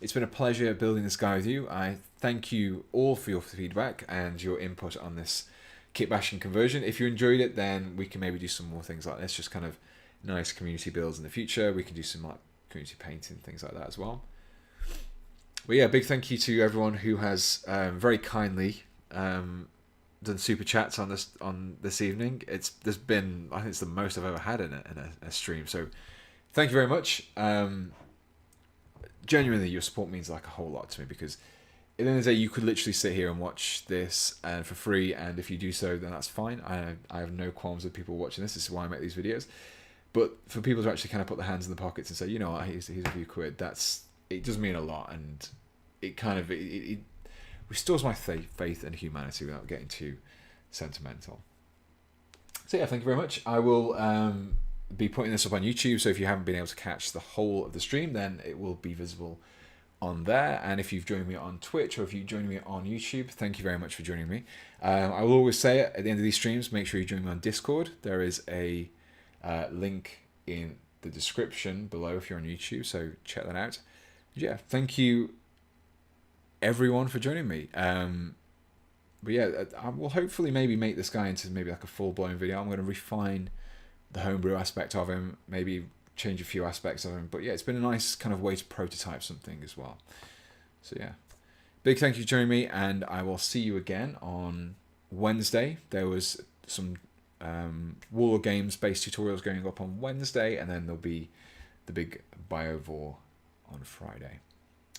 It's been a pleasure building this guy with you. I thank you all for your feedback and your input on this kit bashing conversion. If you enjoyed it, then we can maybe do some more things like this, just kind of nice community builds in the future. We can do some like community painting, things like that as well. But yeah, big thank you to everyone who has very kindly done super chats on this evening. There's been, I think it's the most I've ever had in a stream. So thank you very much. Genuinely, your support means like a whole lot to me, because at the end of the day, you could literally sit here and watch this for free, and if you do so, then that's fine. I have no qualms with people watching this. This is why I make these videos. But for people to actually kind of put their hands in the pockets and say, you know what, here's a few quid, it does mean a lot, and it kind of it restores my faith and humanity without getting too sentimental. So yeah, thank you very much. I will be putting this up on YouTube, so if you haven't been able to catch the whole of the stream, then it will be visible on there. And if you've joined me on Twitch, or if you joined me on YouTube, thank you very much for joining me. I will always say it at the end of these streams, make sure you join me on Discord. There is a link in the description below if you're on YouTube, so check that out. Yeah, thank you everyone for joining me. But yeah, I will hopefully maybe make this guy into maybe like a full-blown video. I'm going to refine the homebrew aspect of him, maybe change a few aspects of him. But yeah, it's been a nice kind of way to prototype something as well. So yeah, big thank you for joining me, and I will see you again on Wednesday. There was some War Games based tutorials going up on Wednesday, and then there'll be the big Biovore on Friday.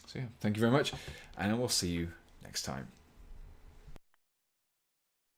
So yeah, thank you very much, and we'll see you next time.